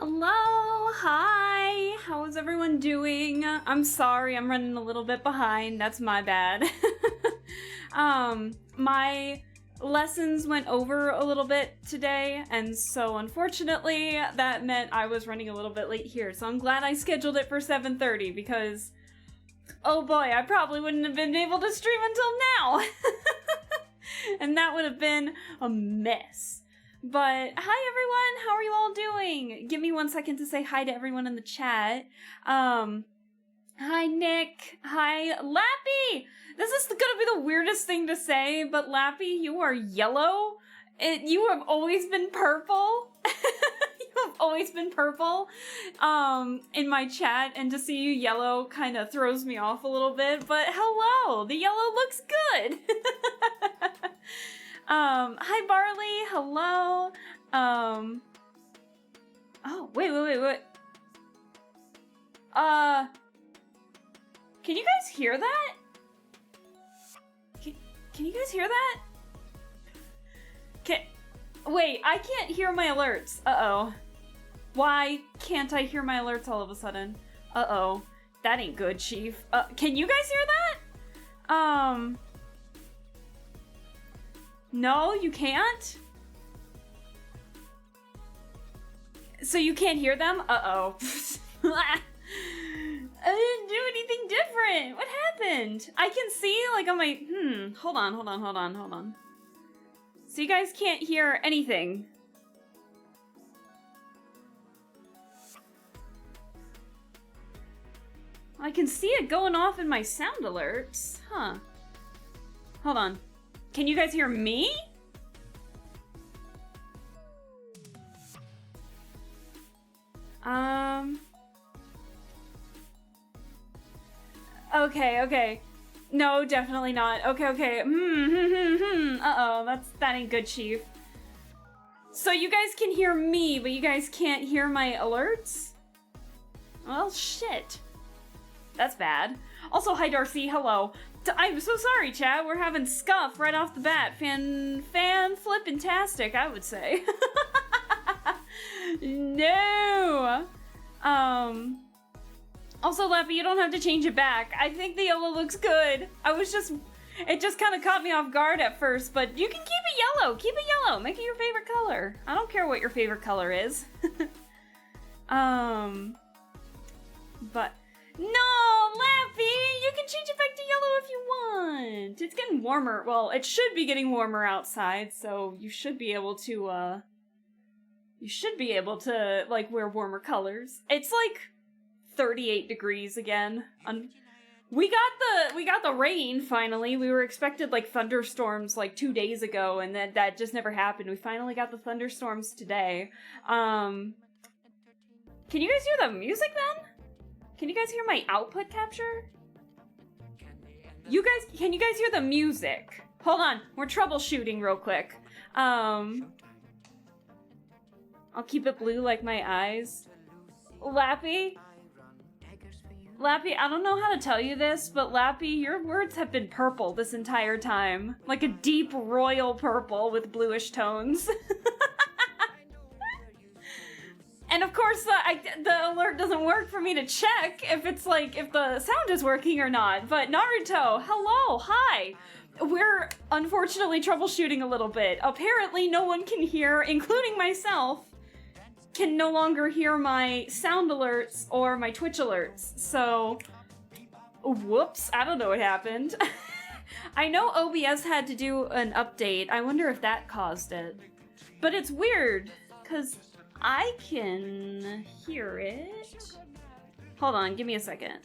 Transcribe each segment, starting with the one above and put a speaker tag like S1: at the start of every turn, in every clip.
S1: Hello, hi, how is everyone doing? I'm sorry, I'm running a little bit behind, that's my bad. My lessons went over a little bit today, and so unfortunately, that meant I was running a little bit late here, so I'm glad I scheduled it for 7:30 because, oh boy, I probably wouldn't have been able to stream until now! And that would have been a mess. But hi everyone, how are you all doing? Give me 1 second to say hi to everyone in the chat. Hi Nick, hi Lappy! This is gonna be the weirdest thing to say, but Lappy, you are yellow. You have always been purple. You have always been purple in my chat, and to see you yellow kind of throws me off a little bit, but hello, the yellow looks good. Hi Barley, hello. Oh, wait. Can you guys hear that? Can you guys hear that? Wait, I can't hear my alerts. Uh-oh. Why can't I hear my alerts all of a sudden? Uh-oh. That ain't good, Chief. Can you guys hear that? No, you can't? So you can't hear them? Uh-oh. I didn't do anything different. What happened? I can see, like, on my... Hold on. So you guys can't hear anything. I can see it going off in my sound alerts. Huh. Hold on. Can you guys hear me? Okay. No, definitely not. Okay. Uh-oh, that ain't good, Chief. So you guys can hear me, but you guys can't hear my alerts? Well, shit. That's bad. Also, hi Darcy, hello. I'm so sorry, chat. We're having scuff right off the bat. Fan flippin-tastic, I would say. No! Also, Lappy, you don't have to change it back. I think the yellow looks good. It just kind of caught me off guard at first, but you can keep it yellow. Keep it yellow. Make it your favorite color. I don't care what your favorite color is. But... No, Lappy! You can change it back to yellow if you want! It's getting warmer. Well, it should be getting warmer outside, so you should be able to, like, wear warmer colors. It's, like, 38 degrees again. We got the rain, finally. We were expected, like, thunderstorms, like, 2 days ago, and that just never happened. We finally got the thunderstorms today. Can you guys hear the music, then? Can you guys hear my output capture? Can you guys hear the music? Hold on, we're troubleshooting real quick. I'll keep it blue like my eyes. Lappy, I don't know how to tell you this, but Lappy, your words have been purple this entire time. Like a deep royal purple with bluish tones. And of course, the alert doesn't work for me to check if the sound is working or not. But Naruto, hello, hi. We're unfortunately troubleshooting a little bit. Apparently no one can hear, including myself, can no longer hear my sound alerts or my Twitch alerts. So, whoops, I don't know what happened. I know OBS had to do an update. I wonder if that caused it. But it's weird, because I can hear it. Hold on, give me a second.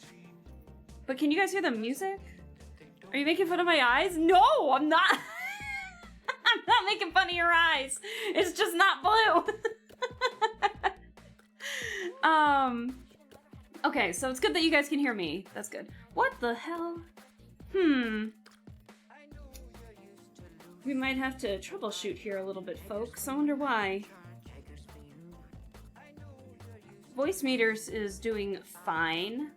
S1: But can you guys hear the music? Are you making fun of my eyes? No, I'm not. I'm not making fun of your eyes. It's just not blue. Okay, so it's good that you guys can hear me. That's good. What the hell? We might have to troubleshoot here a little bit, folks. I wonder why. Voice meters is doing fine.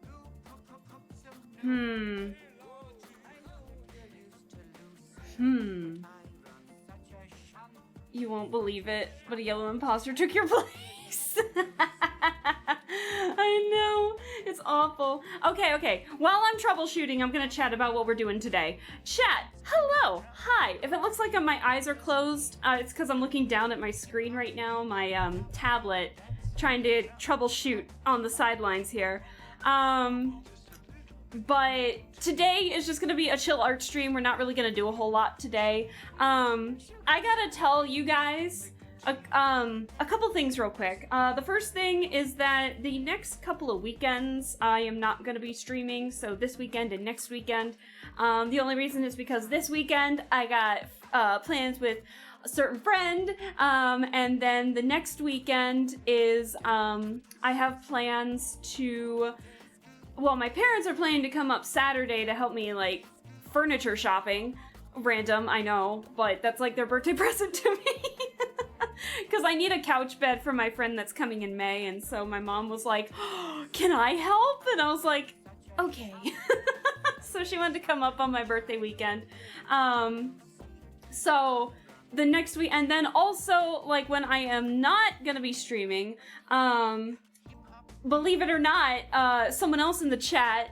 S1: You won't believe it, but a yellow imposter took your place. awful. Okay. While I'm troubleshooting, I'm gonna chat about what we're doing today. Chat, hello, hi. If it looks like my eyes are closed, it's because I'm looking down at my screen right now, my tablet, trying to troubleshoot on the sidelines here. But today is just gonna be a chill art stream. We're not really gonna do a whole lot today. I gotta tell you guys a couple things real quick. The first thing is that the next couple of weekends I am not gonna be streaming, so this weekend and next weekend. The only reason is because this weekend I got plans with a certain friend, and then the next weekend is I have plans to, well, my parents are planning to come up Saturday to help me, like, furniture shopping. Random, I know, but that's like their birthday present to me. Because I need a couch bed for my friend that's coming in May, and so my mom was like, oh, can I help? And I was like, okay. So she wanted to come up on my birthday weekend. So the next week, and then also, like, when I am not gonna be streaming, believe it or not, someone else in the chat,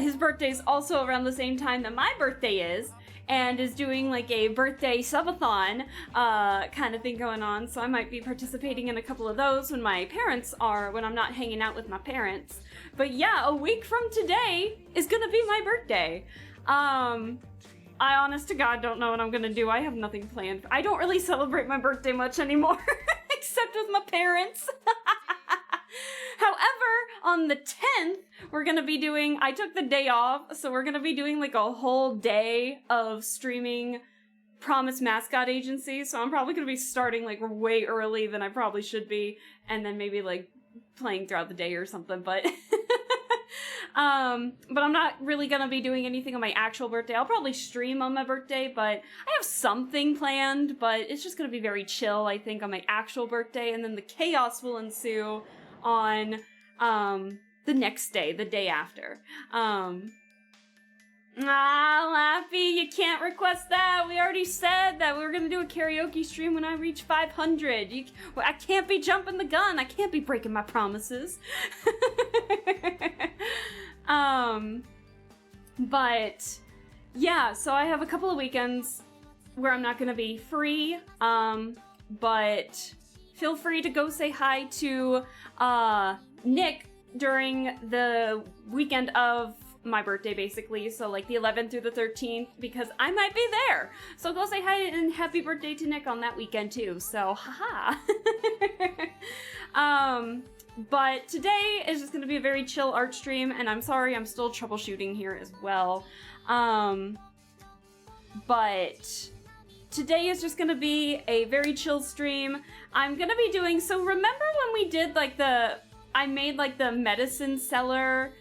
S1: his birthday's also around the same time that my birthday is, and is doing like a birthday subathon kind of thing going on, so I might be participating in a couple of those when I'm not hanging out with my parents. But yeah, a week from today is gonna be my birthday. I honest to God don't know what I'm gonna do. I have nothing planned. I don't really celebrate my birthday much anymore, except with my parents. However, on the 10th, we're gonna be doing, I took the day off, so we're gonna be doing like a whole day of streaming Promise Mascot Agency, so I'm probably gonna be starting like way early than I probably should be, and then maybe like playing throughout the day or something, but but I'm not really gonna be doing anything on my actual birthday. I'll probably stream on my birthday, but I have something planned, but it's just gonna be very chill, I think, on my actual birthday, and then the chaos will ensue on the next day, the day after. Laffy, you can't request that. We already said that we were gonna do a karaoke stream when I reach 500. I can't be jumping the gun. I can't be breaking my promises. But yeah, so I have a couple of weekends where I'm not gonna be free, but feel free to go say hi to Nick during the weekend of my birthday, basically, so like the 11th through the 13th, because I might be there. So go say hi and happy birthday to Nick on that weekend too, so haha. But today is just gonna be a very chill art stream, and I'm sorry, I'm still troubleshooting here as well. But today is just gonna be a very chill stream. I'm gonna be doing, so remember when we did like I made like the medicine seller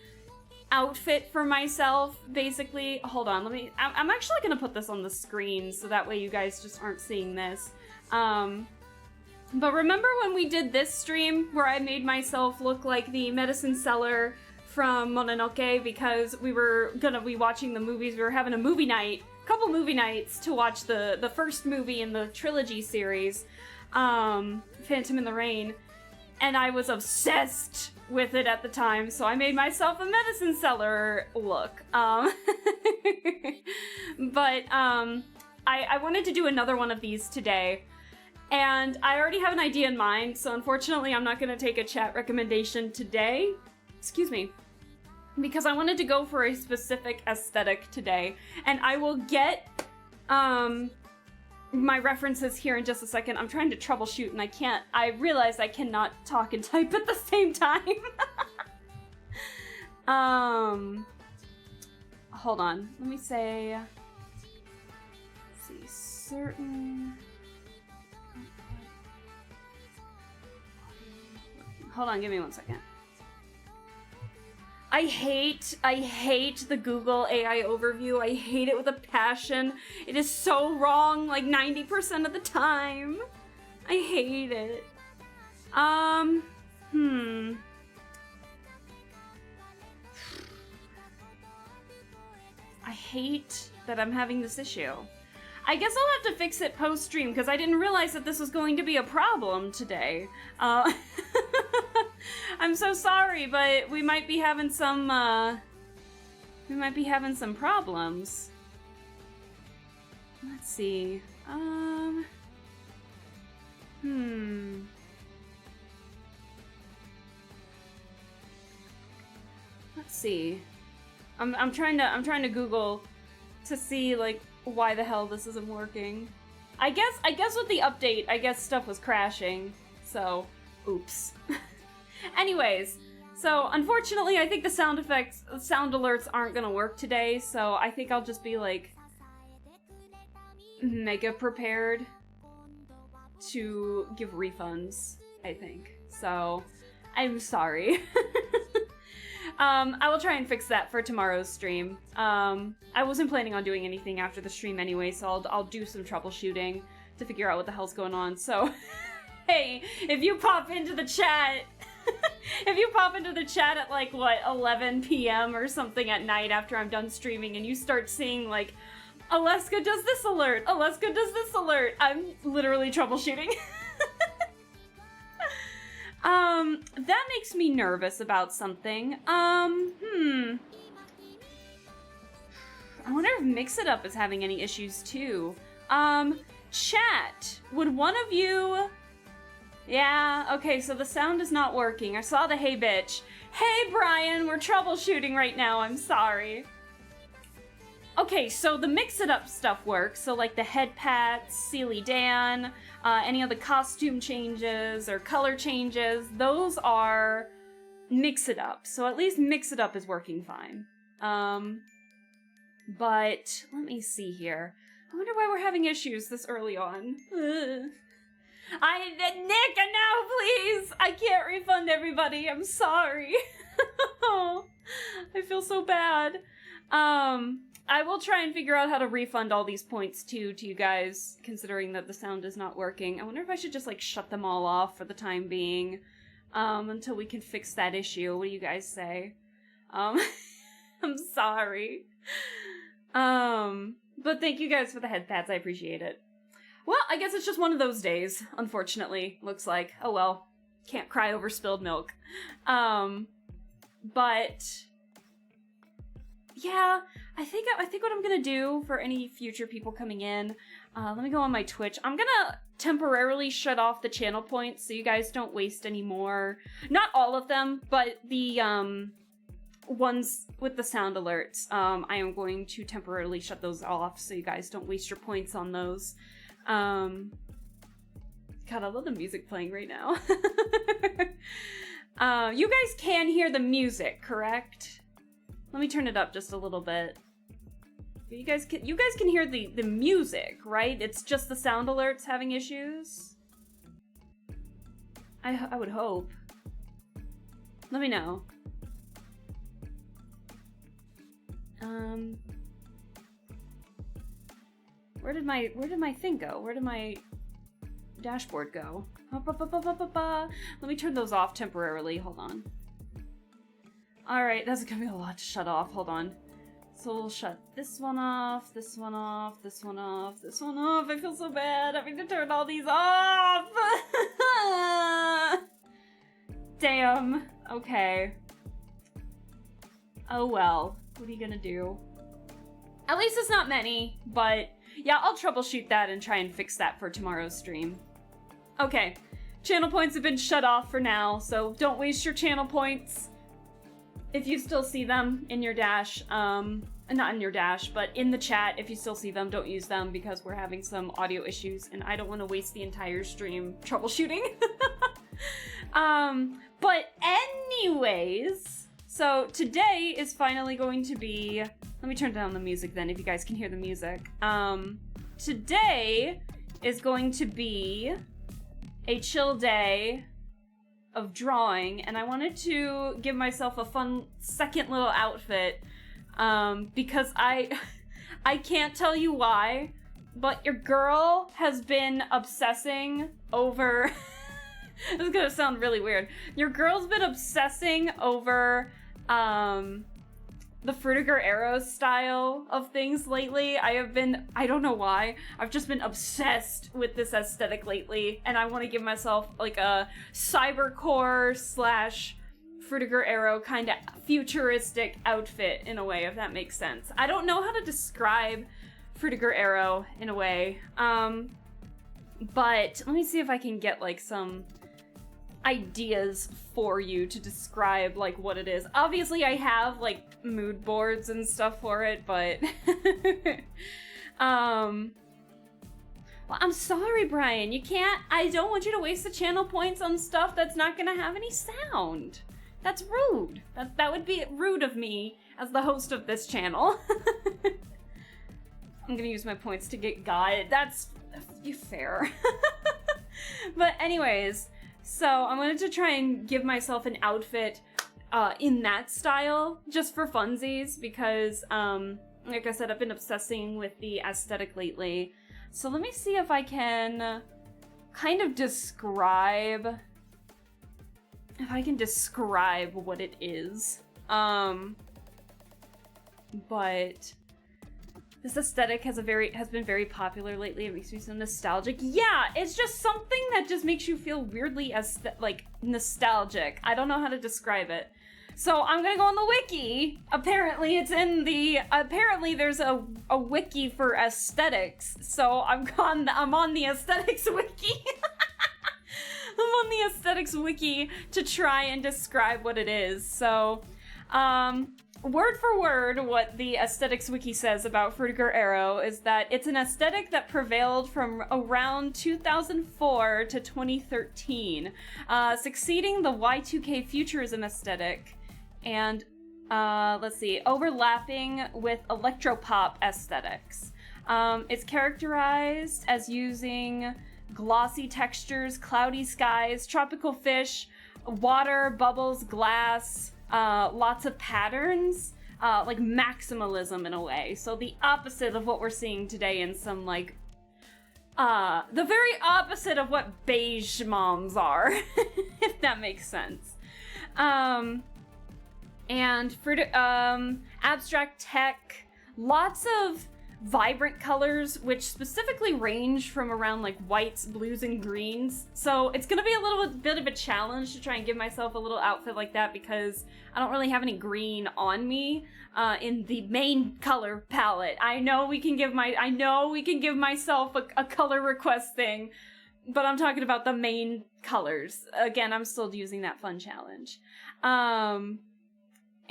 S1: outfit for myself, basically. Hold on, I'm actually gonna put this on the screen so that way you guys just aren't seeing this. But remember when we did this stream where I made myself look like the medicine seller from Mononoke because we were gonna be watching the movies, we were having a movie night, couple movie nights to watch the first movie in the trilogy series, Phantom in the Rain, and I was obsessed with it at the time, so I made myself a medicine seller look. But I wanted to do another one of these today, and I already have an idea in mind, so unfortunately I'm not going to take a chat recommendation today. Excuse me. Because I wanted to go for a specific aesthetic today, and I will get my references here in just a second. I'm trying to troubleshoot and I realize I cannot talk and type at the same time. Hold on, let me say, let's see, certain, hold on, give me one second. I hate the Google AI overview. I hate it with a passion. It is so wrong, like 90% of the time. I hate it. I hate that I'm having this issue. I guess I'll have to fix it post-stream, because I didn't realize that this was going to be a problem today. I'm so sorry, but we might be having some problems. Let's see. Let's see. I'm trying to Google to see like why the hell this isn't working. I guess with the update, I guess stuff was crashing. So, oops. Anyways, so unfortunately, I think the sound alerts aren't gonna work today. So I think I'll just be like mega prepared to give refunds, I think. So, I'm sorry. I will try and fix that for tomorrow's stream. I wasn't planning on doing anything after the stream anyway, so I'll do some troubleshooting to figure out what the hell's going on. So, hey, if you pop into the chat, at like, what, 11 p.m. or something at night after I'm done streaming and you start seeing like, Alaska does this alert, Alaska does this alert, I'm literally troubleshooting. That makes me nervous about something. I wonder if Mix It Up is having any issues too. Chat, would one of you... Yeah, okay, so the sound is not working. I saw the hey bitch. Hey Brian, we're troubleshooting right now, I'm sorry. Okay, so the Mix It Up stuff works. So like the head pats, Sealy Dan, any of the costume changes or color changes, those are Mix It Up. So at least Mix It Up is working fine. But let me see here. I wonder why we're having issues this early on. Nick, no, please! I can't refund everybody, I'm sorry. I feel so bad. I will try and figure out how to refund all these points too to you guys, considering that the sound is not working. I wonder if I should just like shut them all off for the time being, until we can fix that issue. What do you guys say? I'm sorry. But thank you guys for the head pats, I appreciate it. Well, I guess it's just one of those days, unfortunately, looks like. Oh well, can't cry over spilled milk. But... yeah, I think what I'm gonna do for any future people coming in, let me go on my Twitch. I'm gonna temporarily shut off the channel points so you guys don't waste any more. Not all of them, but the ones with the sound alerts. I am going to temporarily shut those off so you guys don't waste your points on those. God, I love the music playing right now. You guys can hear the music, correct? Let me turn it up just a little bit. You guys can hear the music, right? It's just the sound alerts having issues? I would hope. Let me know. Where did my thing go? Where did my dashboard go? Let me turn those off temporarily. Hold on. Alright, that's gonna be a lot to shut off. Hold on. So we'll shut this one off, this one off, this one off, this one off. I feel so bad having to turn all these off! Damn. Okay. Oh well. What are you gonna do? At least it's not many, but yeah, I'll troubleshoot that and try and fix that for tomorrow's stream. Okay. Channel points have been shut off for now, so don't waste your channel points. If you still see them in your dash, not in your dash, but in the chat, if you still see them, don't use them because we're having some audio issues and I don't want to waste the entire stream troubleshooting. But anyways, so today is finally going to be, let me turn down the music then if you guys can hear the music. Today is going to be a chill day of drawing, and I wanted to give myself a fun second little outfit, because I can't tell you why, but your girl has been obsessing over, this is gonna sound really weird, your girl's been obsessing over, the Frutiger Arrows style of things lately. I don't know why, I've just been obsessed with this aesthetic lately, and I want to give myself like a cybercore slash Frutiger Arrow kind of futuristic outfit in a way, if that makes sense. I don't know how to describe Frutiger Arrow in a way, but let me see if I can get like some ideas for you to describe like what it is. Obviously I have like mood boards and stuff for it, but well, I'm sorry, Brian, you can't. I don't want you to waste the channel points on stuff that's not gonna have any sound. That's rude. That would be rude of me as the host of this channel. I'm gonna use my points to get Guy. That's fair. But anyways, so I wanted to try and give myself an outfit in that style, just for funsies, because like I said, I've been obsessing with the aesthetic lately. So let me see if I can kind of describe what it is. But this aesthetic has been very popular lately. It makes me so nostalgic. Yeah, it's just something that just makes you feel weirdly like nostalgic. I don't know how to describe it. So I'm gonna go on the wiki. Apparently there's a wiki for aesthetics. So I'm on the aesthetics wiki. I'm on the aesthetics wiki to try and describe what it is. So, word for word, what the aesthetics wiki says about Frutiger Arrow is that it's an aesthetic that prevailed from around 2004 to 2013, succeeding the Y2K futurism aesthetic, and overlapping with electropop aesthetics. It's characterized as using glossy textures, cloudy skies, tropical fish, water, bubbles, glass, lots of patterns, like maximalism in a way. So the opposite of what we're seeing today in some like, the very opposite of what beige moms are, if that makes sense. And for abstract tech, lots of vibrant colors, which specifically range from around like whites, blues, and greens. So it's gonna be a little bit of a challenge to try and give myself a little outfit like that, because I don't really have any green on me in the main color palette. I know we can give myself a color request thing, but I'm talking about the main colors. Again, I'm still using that fun challenge.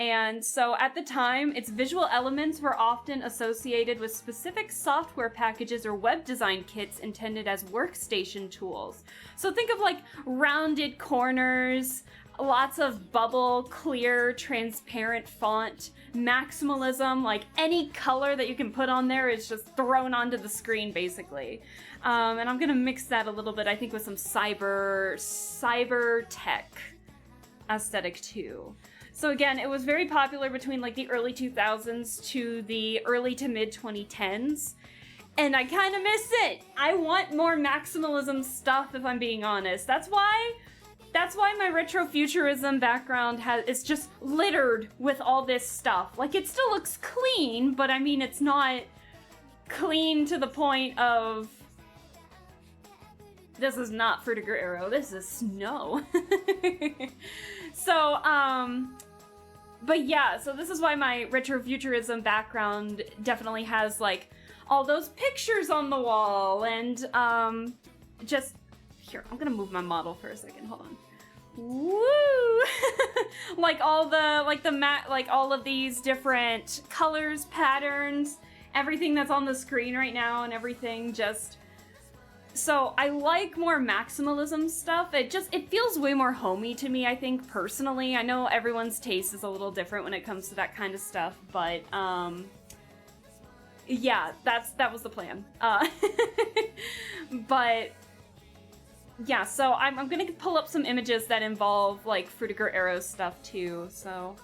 S1: And so at the time, its visual elements were often associated with specific software packages or web design kits intended as workstation tools. So think of like rounded corners, lots of bubble, clear, transparent font, maximalism, like any color that you can put on there is just thrown onto the screen basically. And I'm gonna mix that a little bit, I think, with some cyber tech aesthetic too. So again, it was very popular between like the early 2000s to the early to mid 2010s. And I kind of miss it. I want more maximalism stuff, if I'm being honest. That's why my retrofuturism background is just littered with all this stuff. Like, it still looks clean, but I mean, it's not clean to the point of, this is not Frutiger Arrow, this is snow. So, but yeah, so this is why my retrofuturism background definitely has, like, all those pictures on the wall, and, just, here, I'm gonna move my model for a second, hold on. Woo! Like all of these different colors, patterns, everything that's on the screen right now and everything, just... So I like more maximalism stuff. It feels way more homey to me, I think, personally. I know everyone's taste is a little different when it comes to that kind of stuff, but yeah, that was the plan. But yeah, so I'm gonna pull up some images that involve like Frutiger Arrow stuff too. So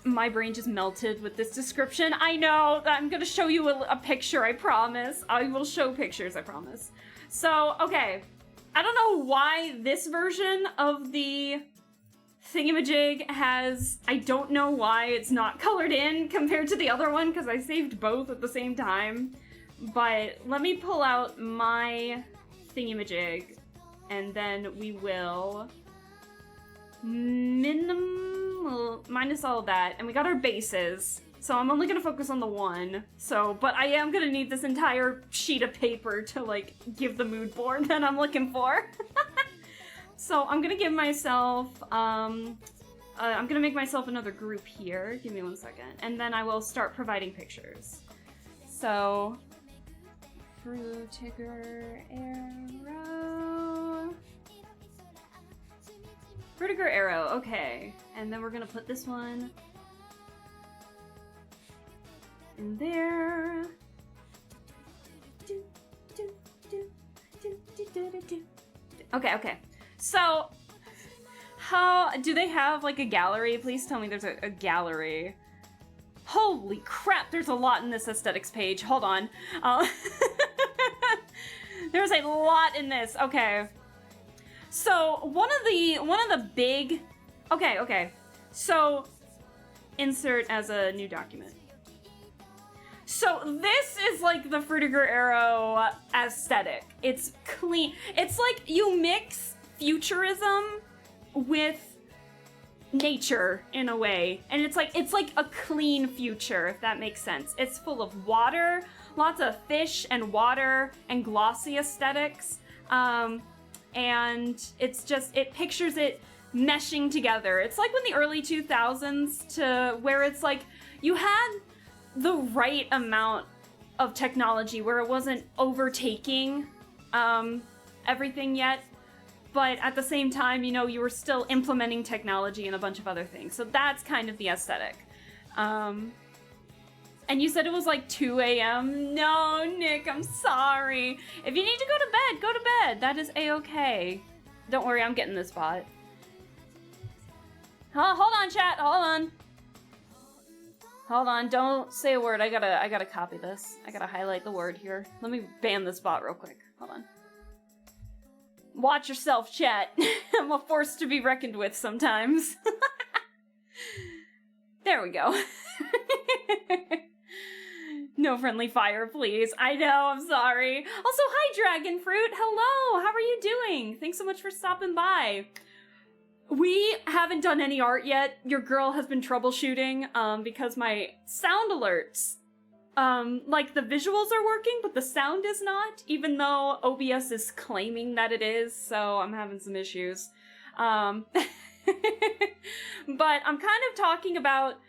S1: my brain just melted with this description. I know, I'm gonna show you a picture, I promise. I will show pictures, I promise. So, okay. I don't know why this version of the thingamajig has... I don't know why it's not colored in compared to the other one, because I saved both at the same time. But let me pull out my thingamajig, and then we will minus all of that, and we got our bases. So I'm only gonna focus on the one. So, but I am gonna need this entire sheet of paper to like give the mood board that I'm looking for. So I'm gonna give myself, I'm gonna make myself another group here. Give me 1 second. And then I will start providing pictures. So, Frutiger Arrow. Frutiger Arrow, okay. And then we're gonna put this one in there. Okay. So, how do they have like a gallery? Please tell me there's a gallery. Holy crap, there's a lot in this aesthetics page. Hold on. There's a lot in this. Okay. So, one of the big... Okay. So, insert as a new document. So this is like the Frutiger Arrow aesthetic. It's clean. It's like you mix futurism with nature in a way. And it's like a clean future, if that makes sense. It's full of water, lots of fish and water and glossy aesthetics. And it's just, it pictures it meshing together. It's like when the early 2000s to where it's like you had the right amount of technology where it wasn't overtaking everything yet, but at the same time, you know, you were still implementing technology and a bunch of other things. So that's kind of the aesthetic. And you said it was like 2 a.m. No, Nick, I'm sorry. If you need to go to bed, go to bed. That is a-okay. Don't worry, I'm getting this bot. Hold on, chat. Hold on, don't say a word. I gotta copy this. I gotta highlight the word here. Let me ban this bot real quick. Hold on. Watch yourself, chat. I'm a force to be reckoned with sometimes. There we go. No friendly fire, please. I know, I'm sorry. Also, hi, Dragon Fruit. Hello, how are you doing? Thanks so much for stopping by. We haven't done any art yet. Your girl has been troubleshooting because my sound alerts, like the visuals are working, but the sound is not, even though OBS is claiming that it is, so I'm having some issues. But I'm kind of talking about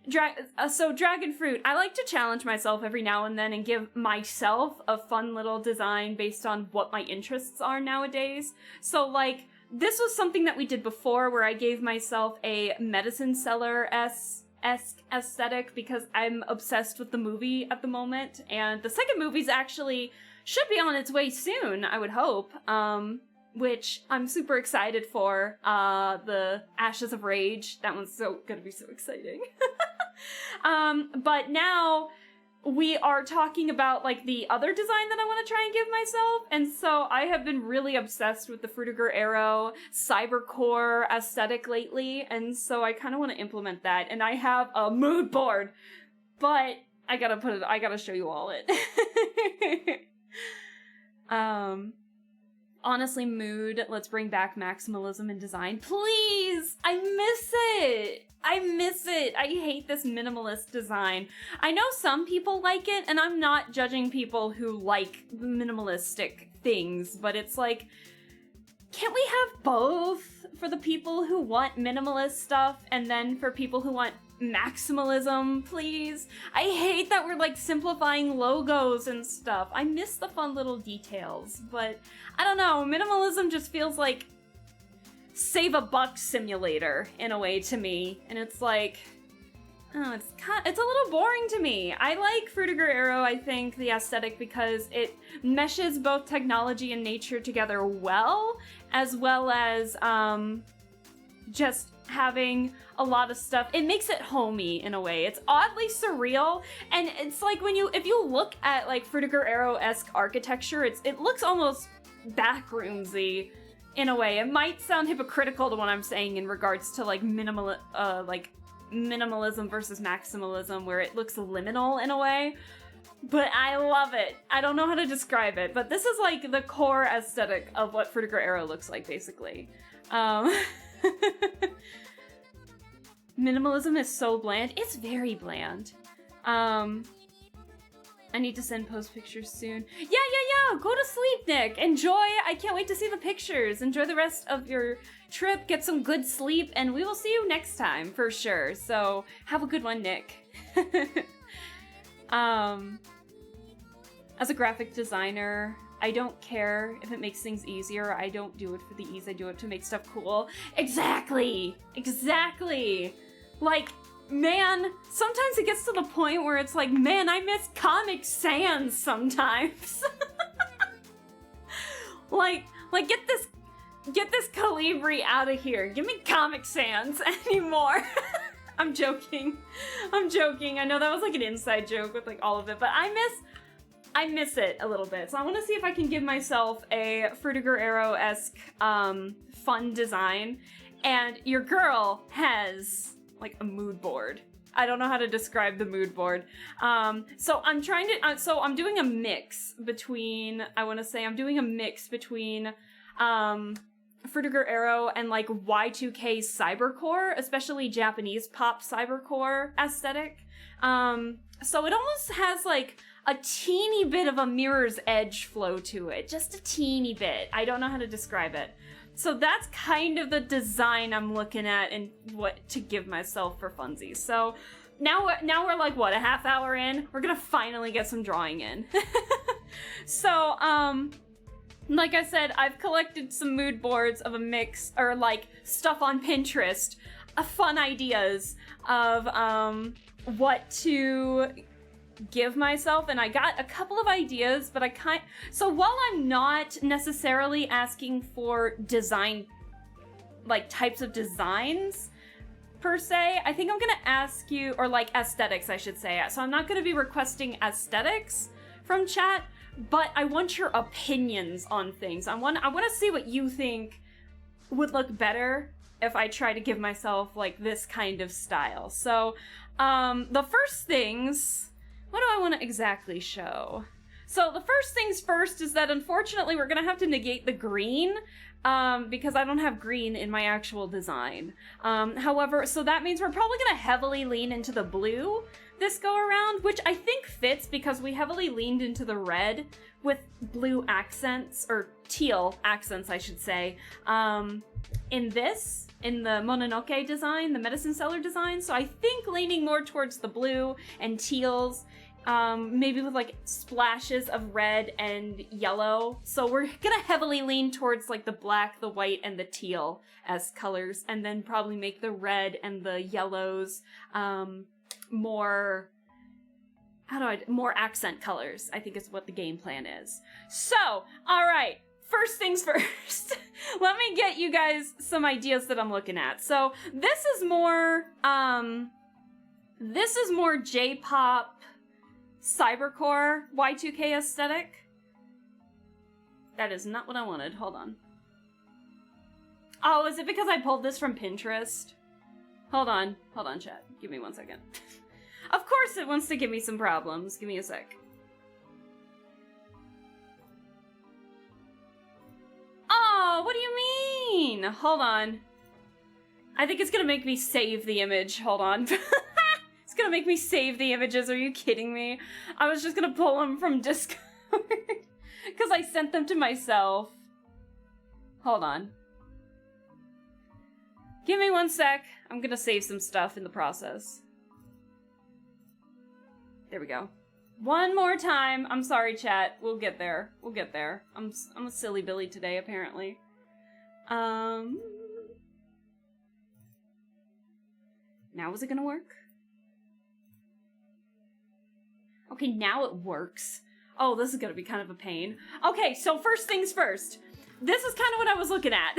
S1: Dragon Fruit. I like to challenge myself every now and then and give myself a fun little design based on what my interests are nowadays. So like, this was something that we did before where I gave myself a medicine seller-esque aesthetic because I'm obsessed with the movie at the moment. And the second movie's actually should be on its way soon, I would hope. Which I'm super excited for. The Ashes of Rage. That one's gonna be so exciting. But now we are talking about like the other design that I want to try and give myself, and so I have been really obsessed with the Frutiger Arrow cybercore aesthetic lately, and so I kind of want to implement that, and I have a mood board, but I gotta show you all it. Honestly, mood, let's bring back maximalism in design. Please! I miss it! I hate this minimalist design. I know some people like it, and I'm not judging people who like minimalistic things, but it's like, can't we have both for the people who want minimalist stuff, and then for people who want maximalism, please? I hate that we're like simplifying logos and stuff. I miss the fun little details, but I don't know, minimalism just feels like save a buck simulator in a way to me, and it's like, oh, it's a little boring to me. I like Frutiger Arrow, I think, the aesthetic, because it meshes both technology and nature together well as just having a lot of stuff. It makes it homey in a way. It's oddly surreal, and it's like if you look at like Frutiger Arrow-esque architecture, it looks almost backroomsy in a way. It might sound hypocritical to what I'm saying in regards to like minimalism versus maximalism, where it looks liminal in a way, but I love it. I don't know how to describe it, but this is like the core aesthetic of what Frutiger Arrow looks like, basically. Minimalism is so bland. It's very bland. I need to send post pictures soon. Yeah. Go to sleep, Nick. Enjoy. I can't wait to see the pictures. Enjoy the rest of your trip. Get some good sleep, and we will see you next time for sure. So have a good one, Nick. As a graphic designer, I don't care if it makes things easier. I don't do it for the ease. I do it to make stuff cool. Exactly. Like, man, sometimes it gets to the point where it's like, man, I miss Comic Sans sometimes. like get this Calibri out of here. Give me Comic Sans anymore. I'm joking. I know that was like an inside joke with like all of it, but I miss it a little bit. So I want to see if I can give myself a Frutiger Arrow-esque fun design. And your girl has like a mood board. I don't know how to describe the mood board. So I'm trying to, so I'm doing a mix between, Frutiger Arrow and like Y2K cybercore, especially Japanese pop cybercore aesthetic. So it almost has like a teeny bit of a Mirror's Edge flow to it. Just a teeny bit. I don't know how to describe it. So that's kind of the design I'm looking at and what to give myself for funsies. So now we're like, what, a half hour in? We're gonna finally get some drawing in. So, like I said, I've collected some mood boards of a mix, or like stuff on Pinterest, fun ideas of what to give myself, and I got a couple of ideas, but so while I'm not necessarily asking for design, like types of designs per se, I think I'm gonna ask you, or like aesthetics I should say, so I'm not gonna be requesting aesthetics from chat, but I want your opinions on things. I want to see what you think would look better if I try to give myself like this kind of style. So the first things, what do I want to exactly show? So the first things first is that unfortunately we're gonna have to negate the green because I don't have green in my actual design. However, so that means we're probably gonna heavily lean into the blue this go around, which I think fits because we heavily leaned into the red with blue accents, or teal accents I should say, in the Mononoke design, the medicine seller design. So I think leaning more towards the blue and teals, maybe with like splashes of red and yellow. So we're gonna heavily lean towards like the black, the white, and the teal as colors, and then probably make the red and the yellows more accent colors, I think is what the game plan is. So, alright, first things first. Let me get you guys some ideas that I'm looking at. So, this is more J-pop cybercore Y2K aesthetic. That is not what I wanted. Hold on. Oh, is it because I pulled this from Pinterest? Hold on, chat. Give me 1 second. Of course it wants to give me some problems. Give me a sec. Oh, what do you mean? Hold on. I think it's gonna make me save the image. Hold on. It's gonna make me save the images. Are you kidding me? I was just gonna pull them from Discord. Because I sent them to myself. Hold on. Give me 1 sec. I'm gonna save some stuff in the process. There we go. One more time. I'm sorry, chat. We'll get there. I'm a silly Billy today, apparently. Now is it gonna work? Okay, now it works. Oh, this is gonna be kind of a pain. Okay, so first things first. This is kind of what I was looking at.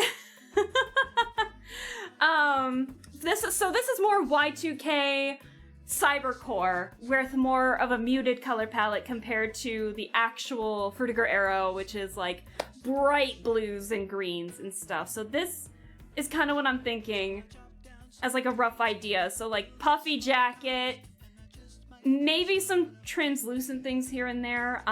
S1: This is more Y2K cybercore with more of a muted color palette compared to the actual Frutiger Arrow, which is like bright blues and greens and stuff. So this is kind of what I'm thinking as like a rough idea. So like puffy jacket, maybe some translucent things here and there.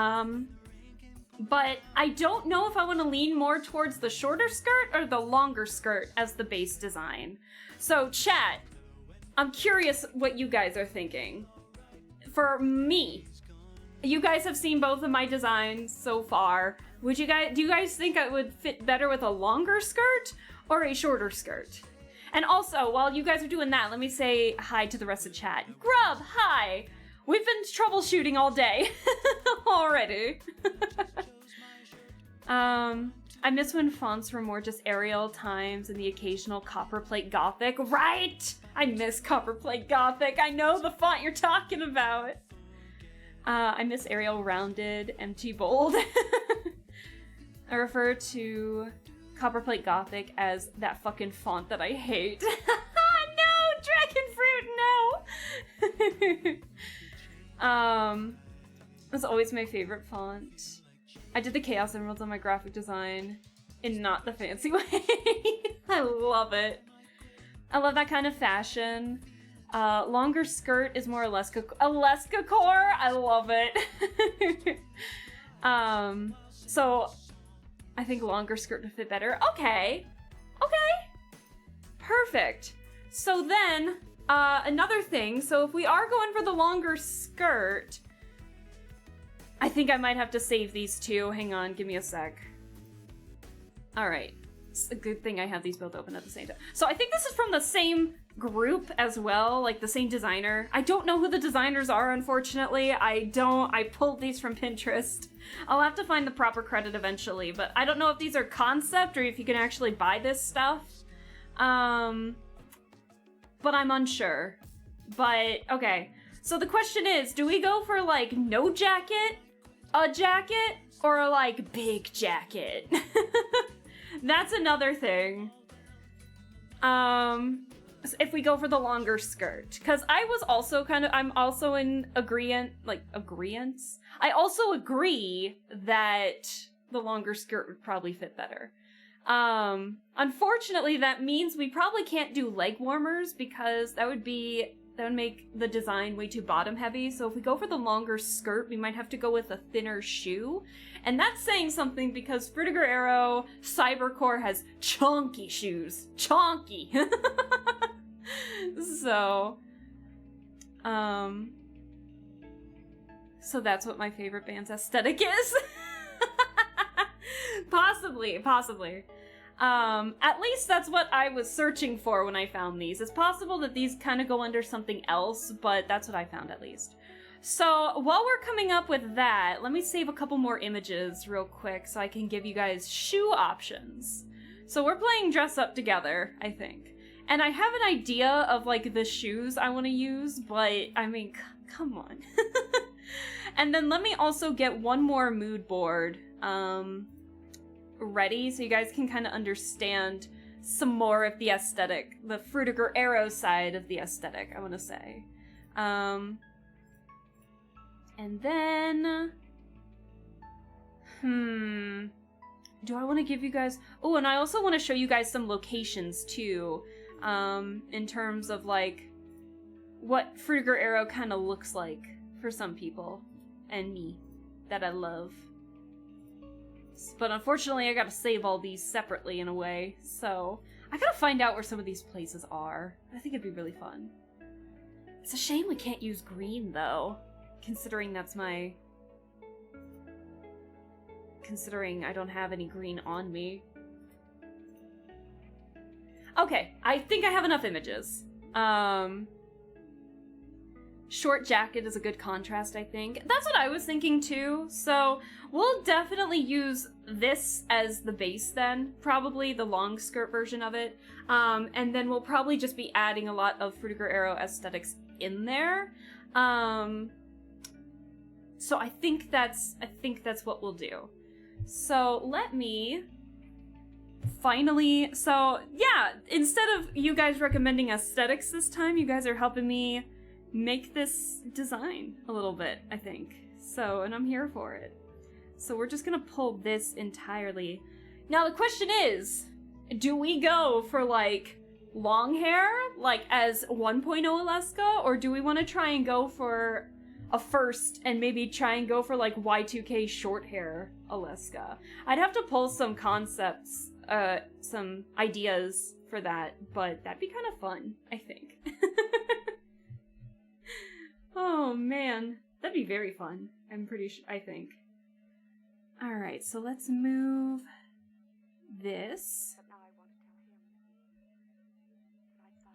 S1: But I don't know if I want to lean more towards the shorter skirt or the longer skirt as the base design. So chat, I'm curious what you guys are thinking. For me, you guys have seen both of my designs so far. Do you guys think I would fit better with a longer skirt or a shorter skirt? And also, while you guys are doing that, let me say hi to the rest of chat. Grub, hi! We've been troubleshooting all day already. I miss when fonts were more just Arial Times and the occasional copperplate Gothic. Right! I miss copperplate Gothic. I know the font you're talking about. I miss Arial Rounded, MT Bold. I refer to copperplate Gothic as that fucking font that I hate. No! Dragon Fruit, no! It's always my favorite font. I did the Chaos Emeralds on my graphic design in not the fancy way. I love it. I love that kind of fashion. Longer skirt is more Aleska core. I love it. So I think longer skirt would fit better. Okay. Perfect. So then, another thing. So if we are going for the longer skirt, I think I might have to save these two. Hang on, give me a sec. All right. It's a good thing I have these both open at the same time. So I think this is from the same group as well, like the same designer. I don't know who the designers are, unfortunately. I pulled these from Pinterest. I'll have to find the proper credit eventually, but I don't know if these are concept or if you can actually buy this stuff. But I'm unsure. But, okay. So the question is, do we go for, like, no jacket, a jacket, or a, like, big jacket? That's another thing. If we go for the longer skirt. Because I was also I'm also in agreeance? I also agree that the longer skirt would probably fit better. Unfortunately, that means we probably can't do leg warmers because that would make the design way too bottom heavy. So if we go for the longer skirt, we might have to go with a thinner shoe. And that's saying something because Frutiger Arrow Cybercore has chunky shoes. Chunky! So that's what my favorite band's aesthetic is. Possibly. At least that's what I was searching for when I found these. It's possible that these kind of go under something else, but that's what I found at least. So while we're coming up with that, let me save a couple more images real quick so I can give you guys shoe options. So we're playing dress up together, I think. And I have an idea of like the shoes I want to use, but I mean, come on. And then let me also get one more mood board ready so you guys can kind of understand some more of the aesthetic, the Frutiger Arrow side of the aesthetic, I want to say. And then, do I want to give you guys, oh, and I also want to show you guys some locations too, in terms of like what Frutiger Arrow kind of looks like for some people and me that I love. But unfortunately, I gotta save all these separately in a way, so I gotta find out where some of these places are. I think it'd be really fun. It's a shame we can't use green, though, considering I don't have any green on me. Okay, I think I have enough images. Short jacket is a good contrast, I think. That's what I was thinking too, so we'll definitely use this as the base then, probably the long skirt version of it, and then we'll probably just be adding a lot of Frutiger Arrow aesthetics in there. So I think that's what we'll do. So let me finally, so yeah, instead of you guys recommending aesthetics this time, you guys are helping me make this design a little bit, I think. So, and I'm here for it. So we're just gonna pull this entirely. Now the question is, do we go for like long hair, like as 1.0 Alaska, or do we want to try and go for a first and maybe try and go for like Y2K short hair Alaska. I'd have to pull some concepts, some ideas for that, but that'd be kind of fun, I think. Oh man, that'd be very fun. I'm pretty sure, I think. All right, so let's move this.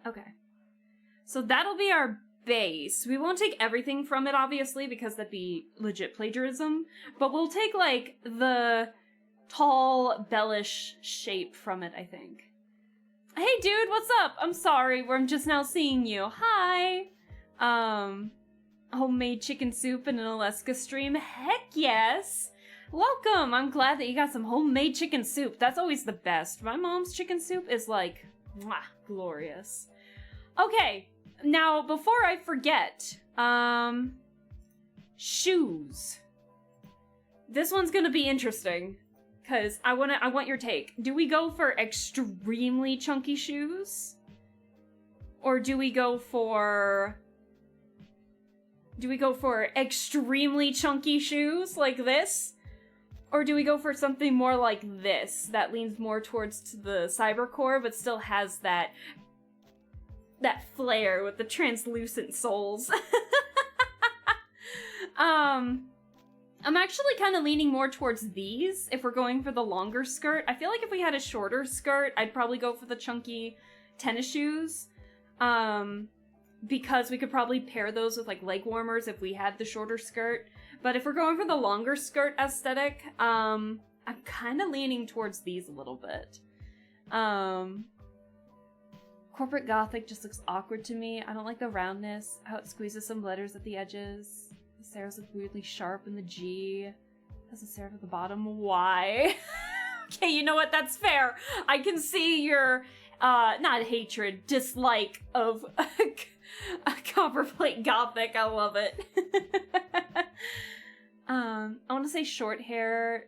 S1: Okay. So that'll be our base. We won't take everything from it, obviously, because that'd be legit plagiarism, but we'll take, like, the tall, bellish shape from it, I think. Hey, dude, what's up? I'm sorry, I'm just now seeing you. Hi! Homemade chicken soup in an Alaska stream? Heck yes! Welcome! I'm glad that you got some homemade chicken soup. That's always the best. My mom's chicken soup is, like, mwah, glorious. Okay. Now, before I forget, shoes. This one's gonna be interesting, because I want your take. Do we go for extremely chunky shoes? Or do we go for extremely chunky shoes, like this? Or do we go for something more like this, that leans more towards the cybercore, but still has that flair with the translucent soles? I'm actually kind of leaning more towards these if we're going for the longer skirt. I feel like if we had a shorter skirt, I'd probably go for the chunky tennis shoes. Because we could probably pair those with like leg warmers if we had the shorter skirt. But if we're going for the longer skirt aesthetic, I'm kind of leaning towards these a little bit. Corporate Gothic just looks awkward to me. I don't like the roundness, how it squeezes some letters at the edges. The serifs look weirdly sharp in the G. Has a serif at the bottom. Why? Okay, you know what? That's fair. I can see your, not hatred, dislike of a Copperplate Gothic. I love it. I want to say short hair,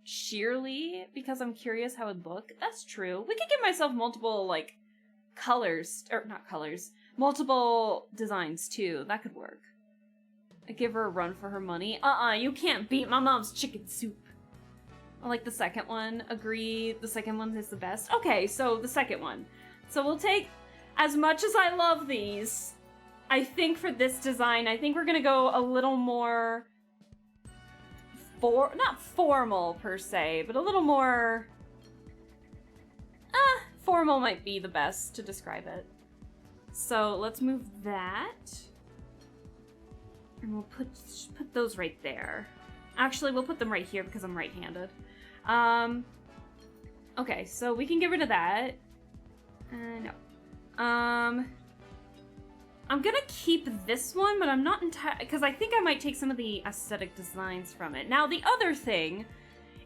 S1: sheerly, because I'm curious how it'd look. That's true. We could give myself multiple, like, colors, or not colors, multiple designs, too. That could work. I give her a run for her money. You can't beat my mom's chicken soup. I like the second one. Agree, the second one is the best. Okay, so the second one. So we'll take, as much as I love these, I think for this design, I think we're gonna go a little more not formal per se, but a little more, formal might be the best to describe it. So let's move that. And we'll put those right there. Actually, we'll put them right here because I'm right-handed. Okay, so we can get rid of that. No. I'm gonna keep this one, but I'm not entirely, because I think I might take some of the aesthetic designs from it. Now, the other thing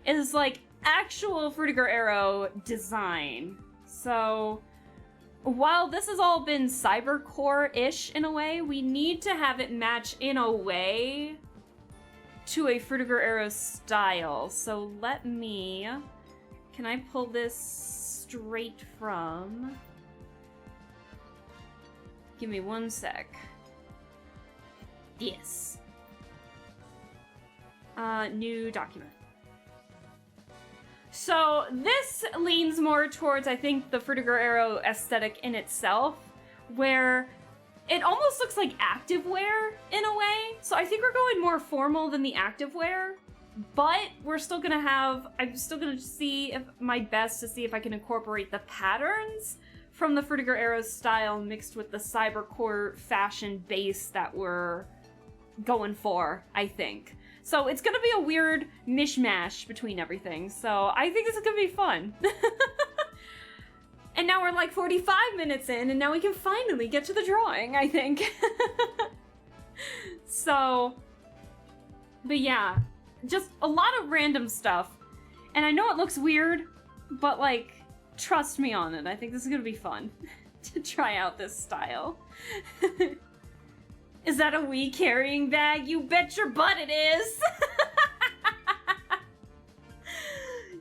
S1: is, like, actual Frutiger Arrow design. So, while this has all been cybercore-ish in a way, we need to have it match in a way to a Frutiger Arrow style. So let me, can I pull this straight from... Give me one sec. Yes. New document. So this leans more towards, I think, the Frutiger Arrow aesthetic in itself, where it almost looks like activewear in a way. So I think we're going more formal than the activewear, but we're still gonna have, I'm still gonna see if my best to see if I can incorporate the patterns from the Frutiger Arrow style mixed with the cybercore fashion base that we're going for, I think. So it's gonna be a weird mishmash between everything, so I think this is gonna be fun. And now we're like 45 minutes in, and now we can finally get to the drawing, I think. So, but yeah, just a lot of random stuff. And I know it looks weird, but like, trust me on it. I think this is gonna be fun to try out this style. Is that a wee carrying bag? You bet your butt it is!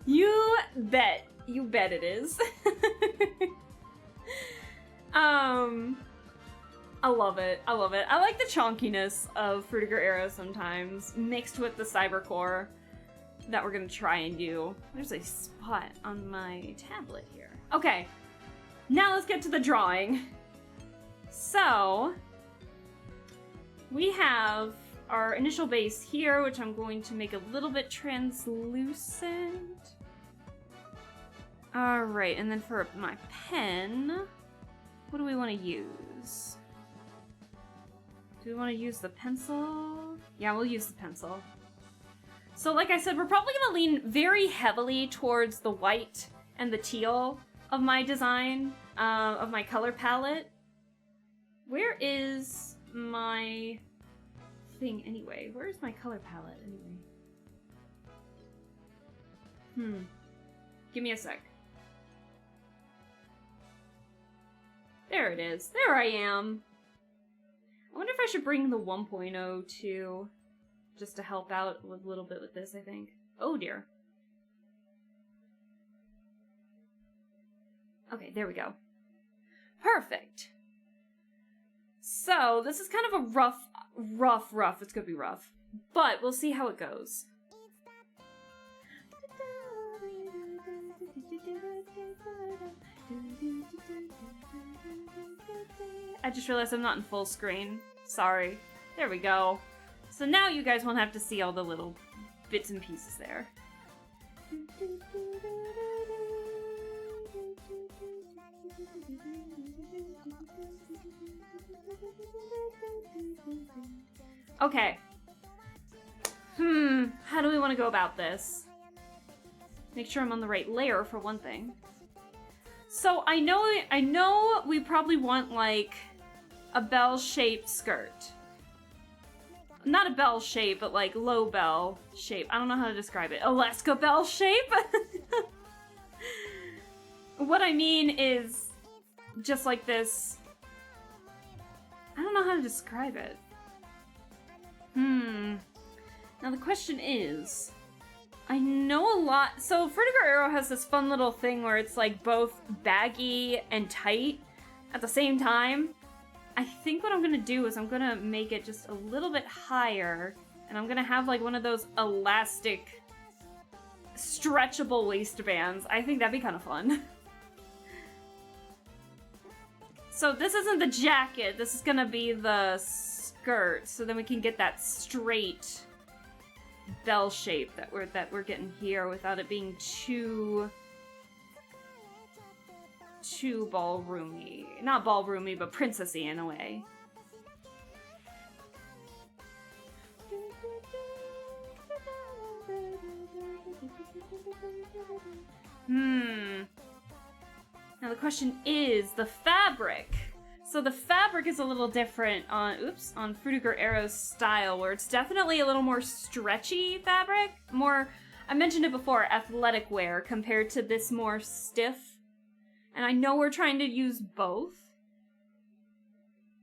S1: You bet. You bet it is. I love it. I love it. I like the chonkiness of Fruitiger Arrow sometimes, mixed with the cybercore that we're gonna try and do. There's a spot on my tablet here. Okay, now let's get to the drawing. So, we have our initial base here, which I'm going to make a little bit translucent. Alright, and then for my pen, what do we want to use? Do we want to use the pencil? Yeah, we'll use the pencil. So like I said, we're probably going to lean very heavily towards the white and the teal of my design, of my color palette. Where is my thing anyway? Where is my color palette anyway? Give me a sec. There it is. There I am. I wonder if I should bring the 1.0 too, just to help out a little bit with this, I think. Oh dear. Okay, there we go. Perfect. So, this is kind of a rough, it's gonna be rough. But we'll see how it goes. I just realized I'm not in full screen. Sorry. There we go. So now you guys won't have to see all the little bits and pieces there. Okay. How do we want to go about this? Make sure I'm on the right layer for one thing. So I know we probably want like a bell-shaped skirt. Not a bell shape, but like low bell shape. I don't know how to describe it. Alaska bell shape? What I mean is just like this. I don't know how to describe it. Now the question is, I know a lot. So Fruitiger Arrow has this fun little thing where it's like both baggy and tight at the same time. I think what I'm gonna do is I'm gonna make it just a little bit higher, and I'm gonna have like one of those elastic, stretchable waistbands. I think that'd be kind of fun. So this isn't the jacket, this is gonna be the skirt, so then we can get that straight bell shape that we're getting here without it being too ballroomy. Not ballroomy, but princessy in a way. Now the question is the fabric. So the fabric is a little different on Fruitiger Arrow's style, where it's definitely a little more stretchy fabric. More, I mentioned it before, athletic wear compared to this more stiff. And I know we're trying to use both,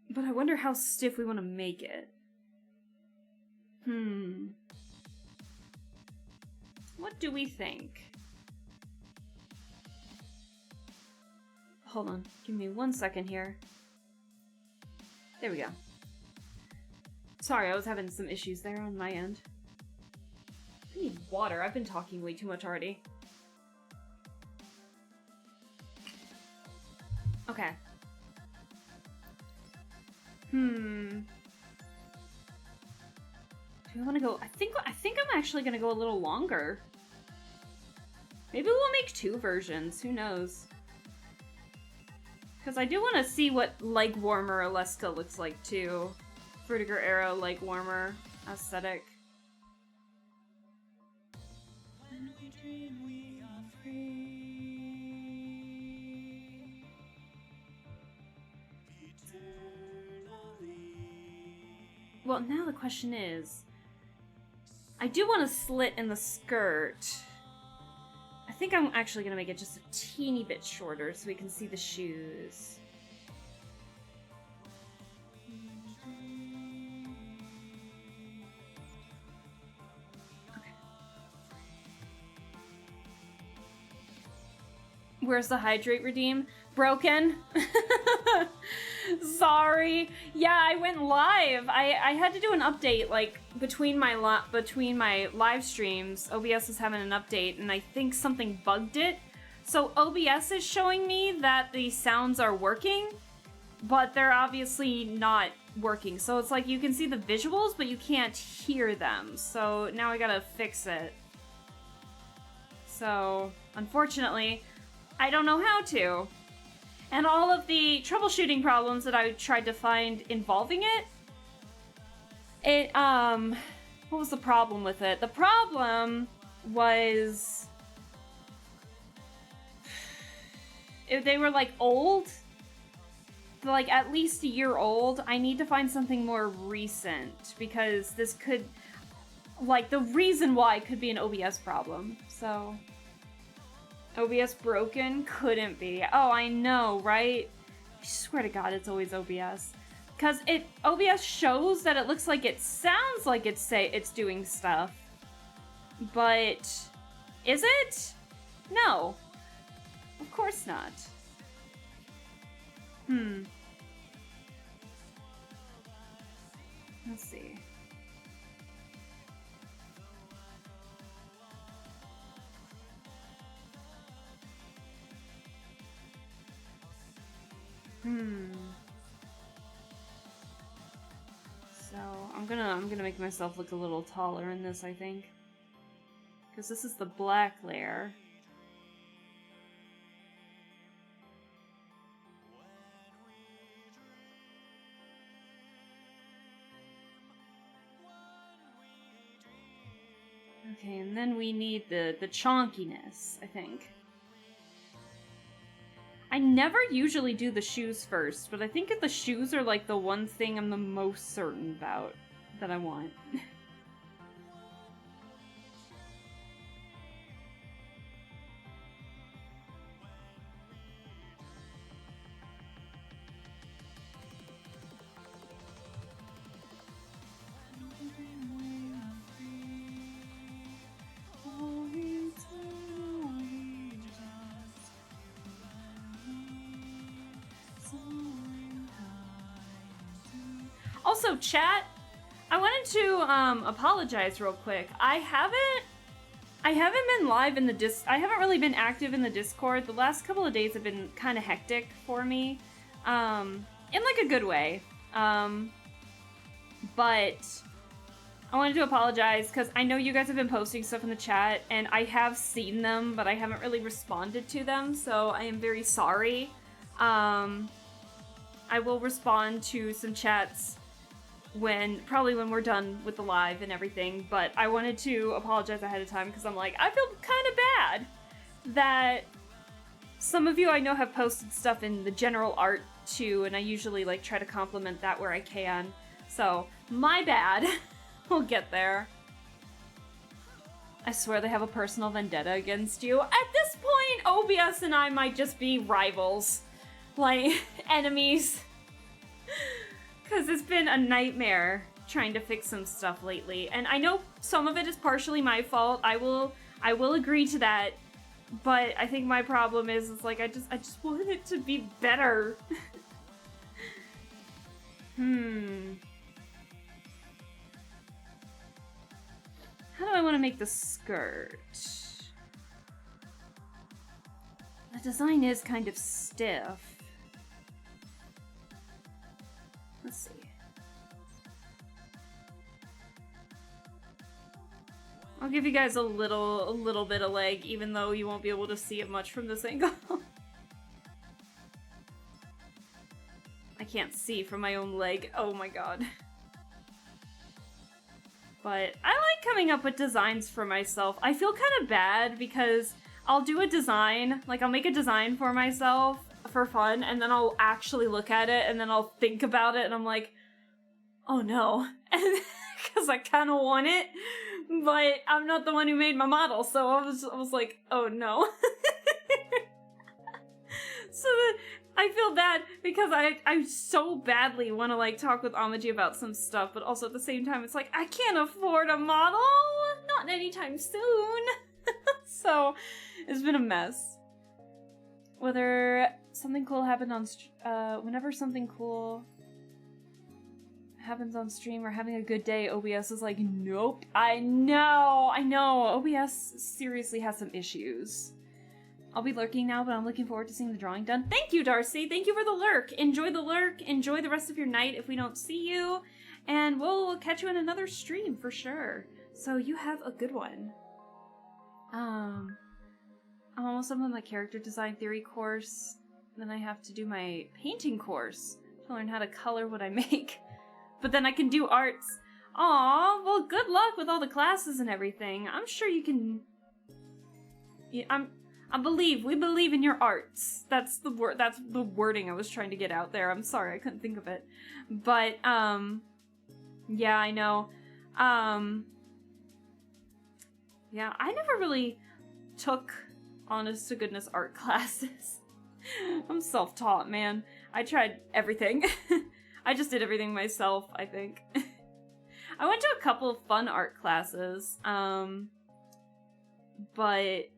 S1: but I wonder how stiff we want to make it. What do we think? Hold on, give me 1 second here. There we go. Sorry, I was having some issues there on my end. I need water. I've been talking way too much already. Okay. Do I want to go? I think I'm actually gonna go a little longer. Maybe we'll make 2 versions. Who knows? Because I do want to see what leg warmer Alaska looks like too. Fruitiger Arrow leg warmer aesthetic. Well, now the question is, I do want a slit in the skirt. I think I'm actually going to make it just a teeny bit shorter so we can see the shoes. Okay. Where's the hydrate redeem? broken. Sorry. Yeah, I went live. I had to do an update, like, between my live streams. OBS is having an update, and I think something bugged it. So OBS is showing me that the sounds are working, but they're obviously not working. So it's like you can see the visuals, but you can't hear them. So now I gotta fix it. So, unfortunately, I don't know how to. And all of the troubleshooting problems that I tried to find involving it, what was the problem with it? The problem was they were like old, like at least a year old. I need to find something more recent because this could, like, the reason why could be an OBS problem. So OBS broken? Couldn't be. Oh, I know, right? I swear to God, it's always OBS. Because OBS shows that it looks like it sounds like it's doing stuff. But is it? No. Of course not. Let's see. So I'm gonna make myself look a little taller in this, I think, because this is the black layer. Okay, and then we need the chonkiness, I think. I never usually do the shoes first, but I think the shoes are like the one thing I'm the most certain about that I want. Also, chat, I wanted to apologize real quick. I haven't been live in the I haven't really been active in the Discord. The last couple of days have been kind of hectic for me, in like a good way. But I wanted to apologize because I know you guys have been posting stuff in the chat, and I have seen them, but I haven't really responded to them, so I am very sorry. I will respond to some chats probably when we're done with the live and everything, but I wanted to apologize ahead of time because I'm like, I feel kind of bad that some of you I know have posted stuff in the general art too, and I usually like try to compliment that where I can. So, my bad. We'll get there. I swear they have a personal vendetta against you. At this point, OBS and I might just be rivals. Like, enemies. Because it's been a nightmare trying to fix some stuff lately. And I know some of it is partially my fault. I will agree to that. But I think my problem is like I just wanted it to be better. How do I want to make the skirt? The design is kind of stiff. Let's see. I'll give you guys a little bit of leg, even though you won't be able to see it much from this angle. I can't see from my own leg. Oh my god. But I like coming up with designs for myself. I feel kind of bad because I'll do a design, like I'll make a design for myself for fun, and then I'll actually look at it, and then I'll think about it, and I'm like, oh no. And because I kind of want it, but I'm not the one who made my model, so I was like, oh no. So I feel bad because I so badly want to like talk with Amaji about some stuff, but also at the same time it's like, I can't afford a model, not anytime soon. So it's been a mess. Whether something cool happened on, whenever something cool happens on stream or having a good day, OBS is like, nope. I know. OBS seriously has some issues. I'll be lurking now, but I'm looking forward to seeing the drawing done. Thank you, Darcy. Thank you for the lurk. Enjoy the lurk. Enjoy the rest of your night if we don't see you. And we'll catch you in another stream for sure. So you have a good one. I'm almost done with my character design theory course. Then I have to do my painting course to learn how to color what I make. But then I can do arts. Aw, well, good luck with all the classes and everything. I'm sure you can... Yeah, we believe in your arts. That's the word. That's the wording I was trying to get out there. I'm sorry, I couldn't think of it. But, yeah, I know. Yeah, I never really took honest to goodness art classes. I'm self-taught, man. I tried everything. I just did everything myself, I think. I went to a couple of fun art classes, but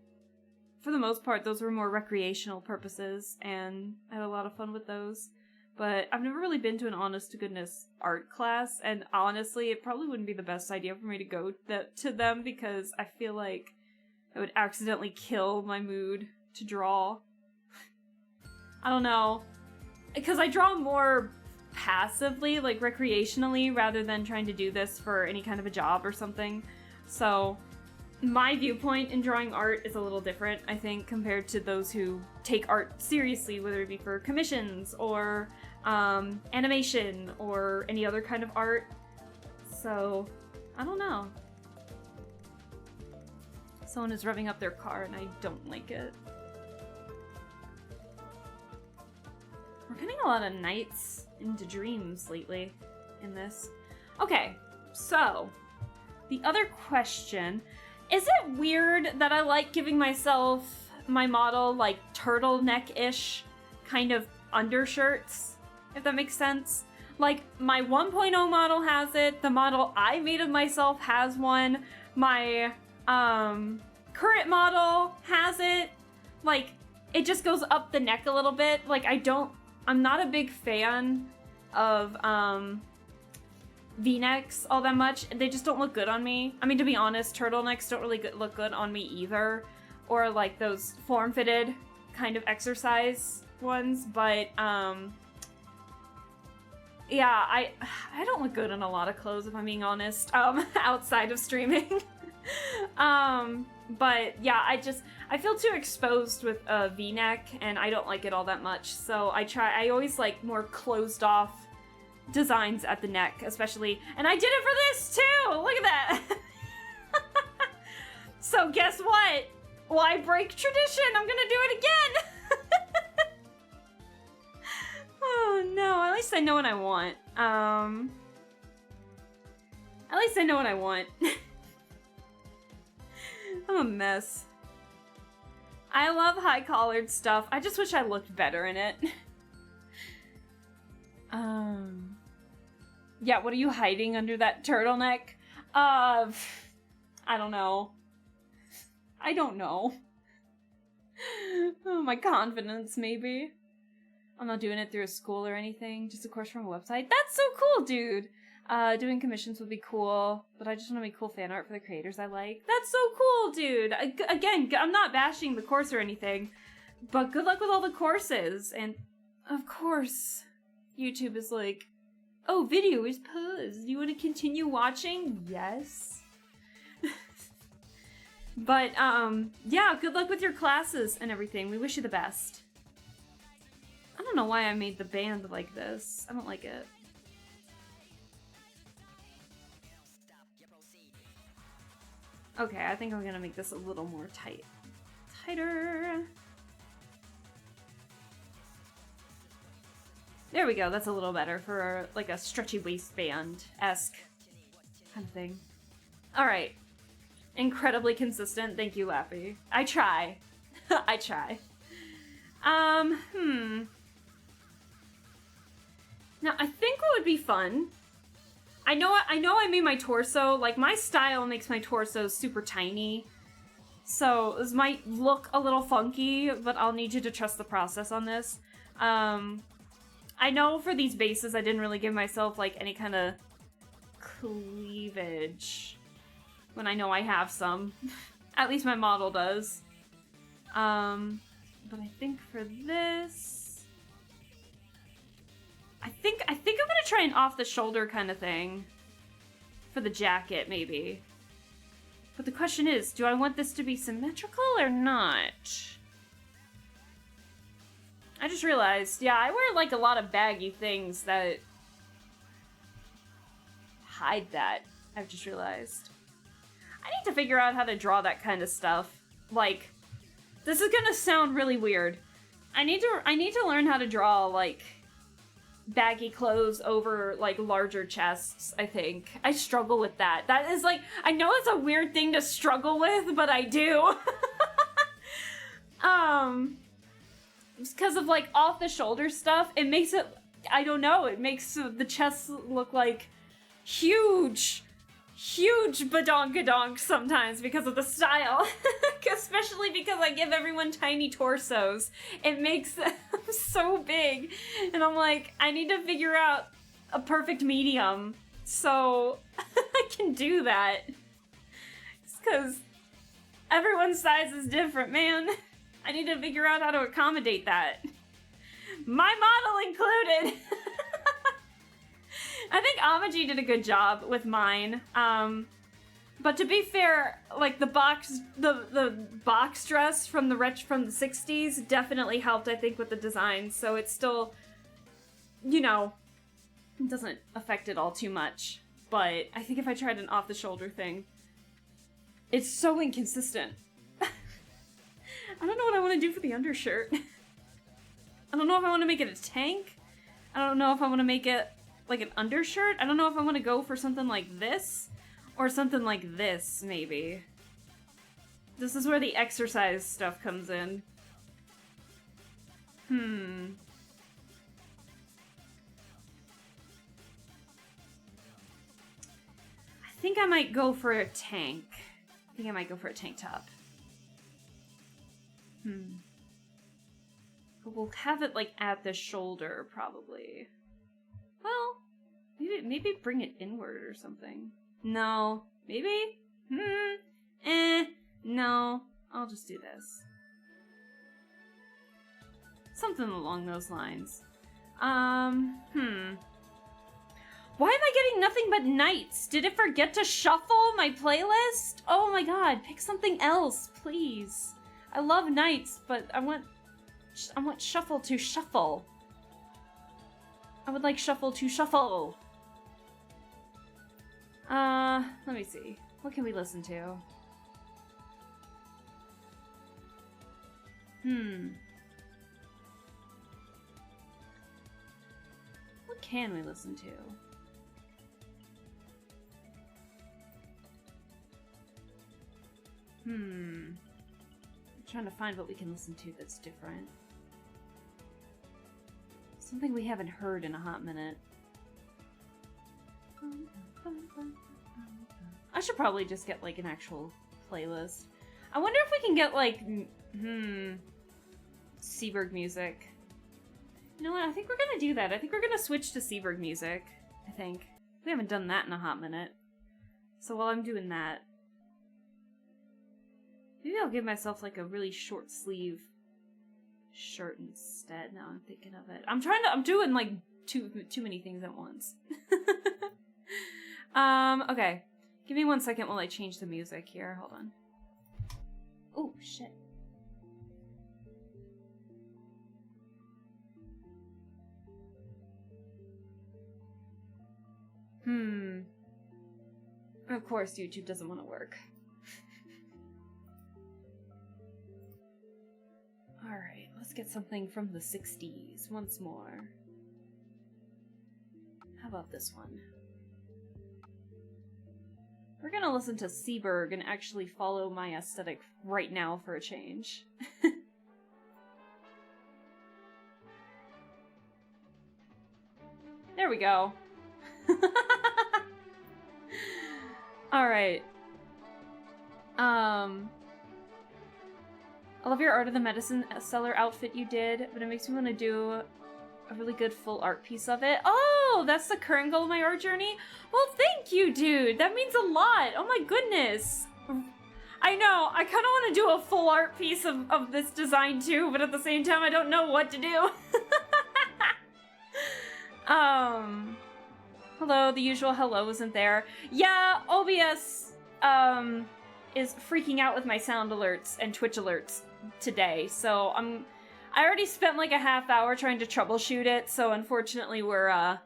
S1: for the most part, those were more recreational purposes, and I had a lot of fun with those. But I've never really been to an honest-to-goodness art class, and honestly, it probably wouldn't be the best idea for me to go to them, because I feel like I would accidentally kill my mood to draw. I don't know. Because I draw more passively, like recreationally, rather than trying to do this for any kind of a job or something. So my viewpoint in drawing art is a little different, I think, compared to those who take art seriously, whether it be for commissions or animation or any other kind of art. So I don't know. Someone is revving up their car and I don't like it. We're getting a lot of nights into dreams lately in this. Okay, so the other question, is it weird that I like giving myself, my model, like turtleneck-ish kind of undershirts, if that makes sense? Like, my 1.0 model has it, the model I made of myself has one, my current model has it. Like, it just goes up the neck a little bit. Like, I'm not a big fan of V-necks all that much. They just don't look good on me. I mean, to be honest, turtlenecks don't really look good on me either. Or like those form-fitted kind of exercise ones. But yeah, I don't look good in a lot of clothes, if I'm being honest, outside of streaming. But yeah, I feel too exposed with a V-neck, and I don't like it all that much. So I always like more closed off designs at the neck, especially. And I did it for this too! Look at that! So guess what? Why break tradition? I'm gonna do it again! Oh no, at least I know what I want. At least I know what I want. I'm a mess. I love high-collared stuff. I just wish I looked better in it. Yeah, what are you hiding under that turtleneck? I don't know. I don't know. Oh, my confidence, maybe. I'm not doing it through a school or anything, just a course from a website. That's so cool, dude! Doing commissions would be cool, but I just want to make cool fan art for the creators I like. That's so cool, dude! Again, I'm not bashing the course or anything, but good luck with all the courses. And, of course, YouTube is like, oh, video is paused. Do you want to continue watching? Yes. But, yeah, good luck with your classes and everything. We wish you the best. I don't know why I made the band like this. I don't like it. Okay, I think I'm gonna make this a little more tighter. There we go, that's a little better for like a stretchy waistband-esque kind of thing. Alright. Incredibly consistent, thank you, Lappy. I try. I try. Now, I think what would be fun... I know I made my torso, like, my style makes my torso super tiny. So this might look a little funky, but I'll need you to trust the process on this. I know for these bases I didn't really give myself like any kind of cleavage when I know I have some. At least my model does. But I think for this, I think I'm gonna try an off-the-shoulder kind of thing for the jacket, maybe. But the question is, do I want this to be symmetrical or not? I just realized, yeah, I wear like a lot of baggy things that hide that. I've just realized. I need to figure out how to draw that kind of stuff. Like, this is gonna sound really weird. I need to learn how to draw like baggy clothes over like larger chests, I think. I struggle with that. That is like, I know it's a weird thing to struggle with, but I do. Because of like off the shoulder stuff, it makes it, I don't know, it makes the chests look like huge badonkadonk sometimes because of the style. Especially because I give everyone tiny torsos. It makes them so big. And I'm like, I need to figure out a perfect medium so I can do that. Because everyone's size is different, man. I need to figure out how to accommodate that. My model included. I think Amaji did a good job with mine. But to be fair, like the box dress from the 60s definitely helped, I think, with the design. So it's still, you know, it doesn't affect it all too much. But I think if I tried an off-the-shoulder thing, it's so inconsistent. I don't know what I want to do for the undershirt. I don't know if I want to make it a tank. I don't know if I want to make it like an undershirt. I don't know if I want to go for something like this or something like this, maybe. This is where the exercise stuff comes in. I think I might go for a tank. I think I might go for a tank top. But we'll have it like at the shoulder, probably. Well, maybe bring it inward or something. No. Maybe? No. I'll just do this. Something along those lines. Why am I getting nothing but knights? Did it forget to shuffle my playlist? Oh my god, pick something else, please. I love knights, but I want shuffle to shuffle. I would like shuffle to shuffle. Let me see. What can we listen to? What can we listen to? I'm trying to find what we can listen to that's different. Something we haven't heard in a hot minute. I should probably just get like an actual playlist. I wonder if we can get like, Seaberg music. You know what? I think we're gonna do that. I think we're gonna switch to Seaberg music. I think. We haven't done that in a hot minute. So while I'm doing that, maybe I'll give myself like a really short sleeve shirt instead. Now I'm thinking of it. I'm doing like too many things at once. Okay. Give me 1 second while I change the music here. Hold on. Oh, shit. Of course, YouTube doesn't want to work. Alright, let's get something from the 60s once more. How about this one? We're gonna listen to Seaberg and actually follow my aesthetic right now for a change. There we go. Alright. I love your Art of the Medicine Seller outfit you did, but it makes me want to do a really good full art piece of it. Oh, that's the current goal of my art journey? Well, thank you, dude. That means a lot. Oh my goodness. I know, I kind of want to do a full art piece of this design too, but at the same time, I don't know what to do. Hello, the usual hello isn't there. Yeah, OBS, is freaking out with my sound alerts and Twitch alerts today, so I already spent like a half hour trying to troubleshoot it, so unfortunately we're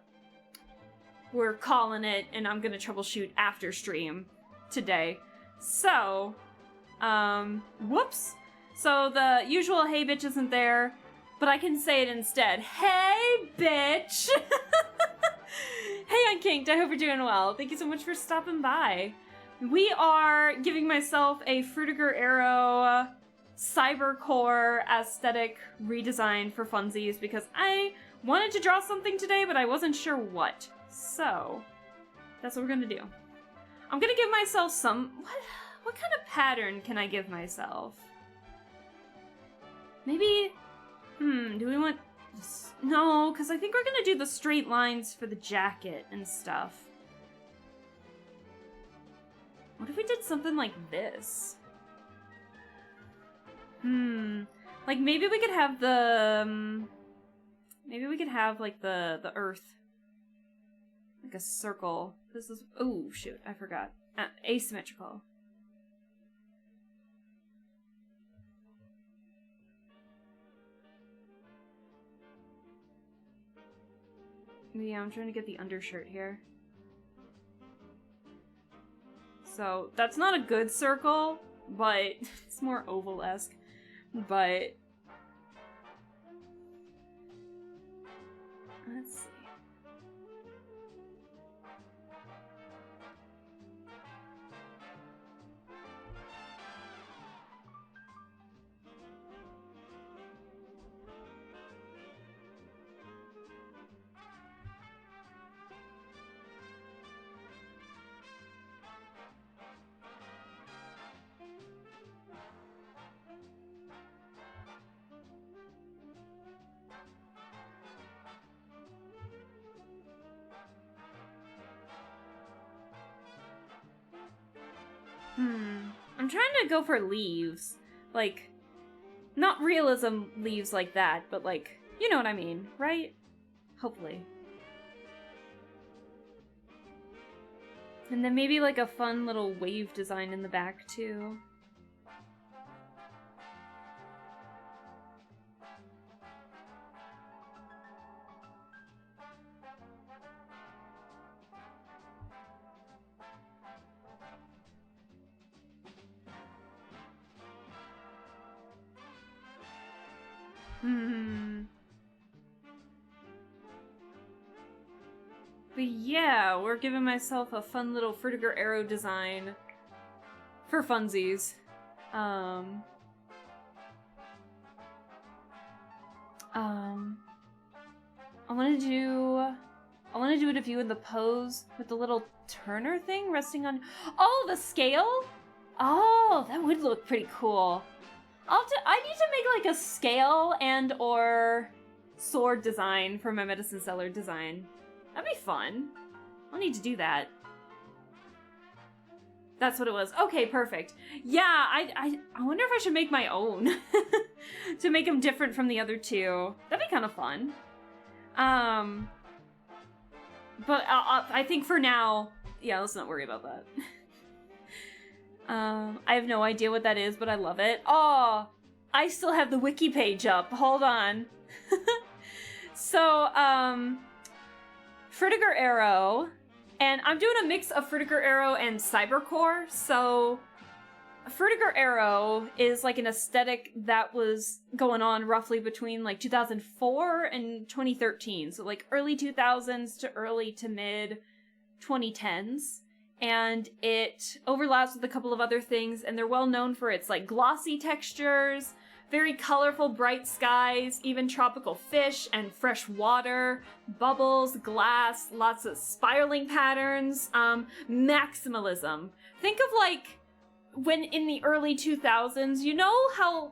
S1: calling it, and I'm gonna troubleshoot after stream today. So, whoops. So the usual hey bitch isn't there, but I can say it instead. Hey bitch! Hey Unkinked, I hope you're doing well. Thank you so much for stopping by. We are giving myself a Frutiger Arrow cybercore aesthetic redesign for funsies because I wanted to draw something today, but I wasn't sure what. So, that's what we're gonna do. I'm gonna give myself some... What kind of pattern can I give myself? Maybe... do we want... No, because I think we're gonna do the straight lines for the jacket and stuff. What if we did something like this? Like maybe we could have the... maybe we could have like the earth. Like a circle. This is... Oh, shoot, I forgot. Asymmetrical. Yeah, I'm trying to get the undershirt here. So, that's not a good circle, but it's more oval-esque. But... let's see. I'm trying to go for leaves. Like, not realism leaves like that, but like, you know what I mean, right? Hopefully. And then maybe like a fun little wave design in the back too. But yeah, we're giving myself a fun little Frutiger Arrow design for funsies. I want to do it of you in the pose with the little Turner thing resting on... Oh, the scale? Oh, that would look pretty cool. I need to make like a scale and or sword design for my medicine seller design. That'd be fun. I'll need to do that. That's what it was. Okay, perfect. Yeah, I wonder if I should make my own to make them different from the other two. That'd be kind of fun. But I think for now, yeah, let's not worry about that. I have no idea what that is, but I love it. Oh, I still have the wiki page up. Hold on. So, Frutiger Arrow, and I'm doing a mix of Frutiger Arrow and Cybercore, so Frutiger Arrow is like an aesthetic that was going on roughly between like 2004 and 2013, so like early 2000s to early to mid 2010s, and it overlaps with a couple of other things, and they're well known for its like glossy textures, very colorful, bright skies, even tropical fish and fresh water, bubbles, glass, lots of spiraling patterns, maximalism. Think of like when in the early 2000s, you know how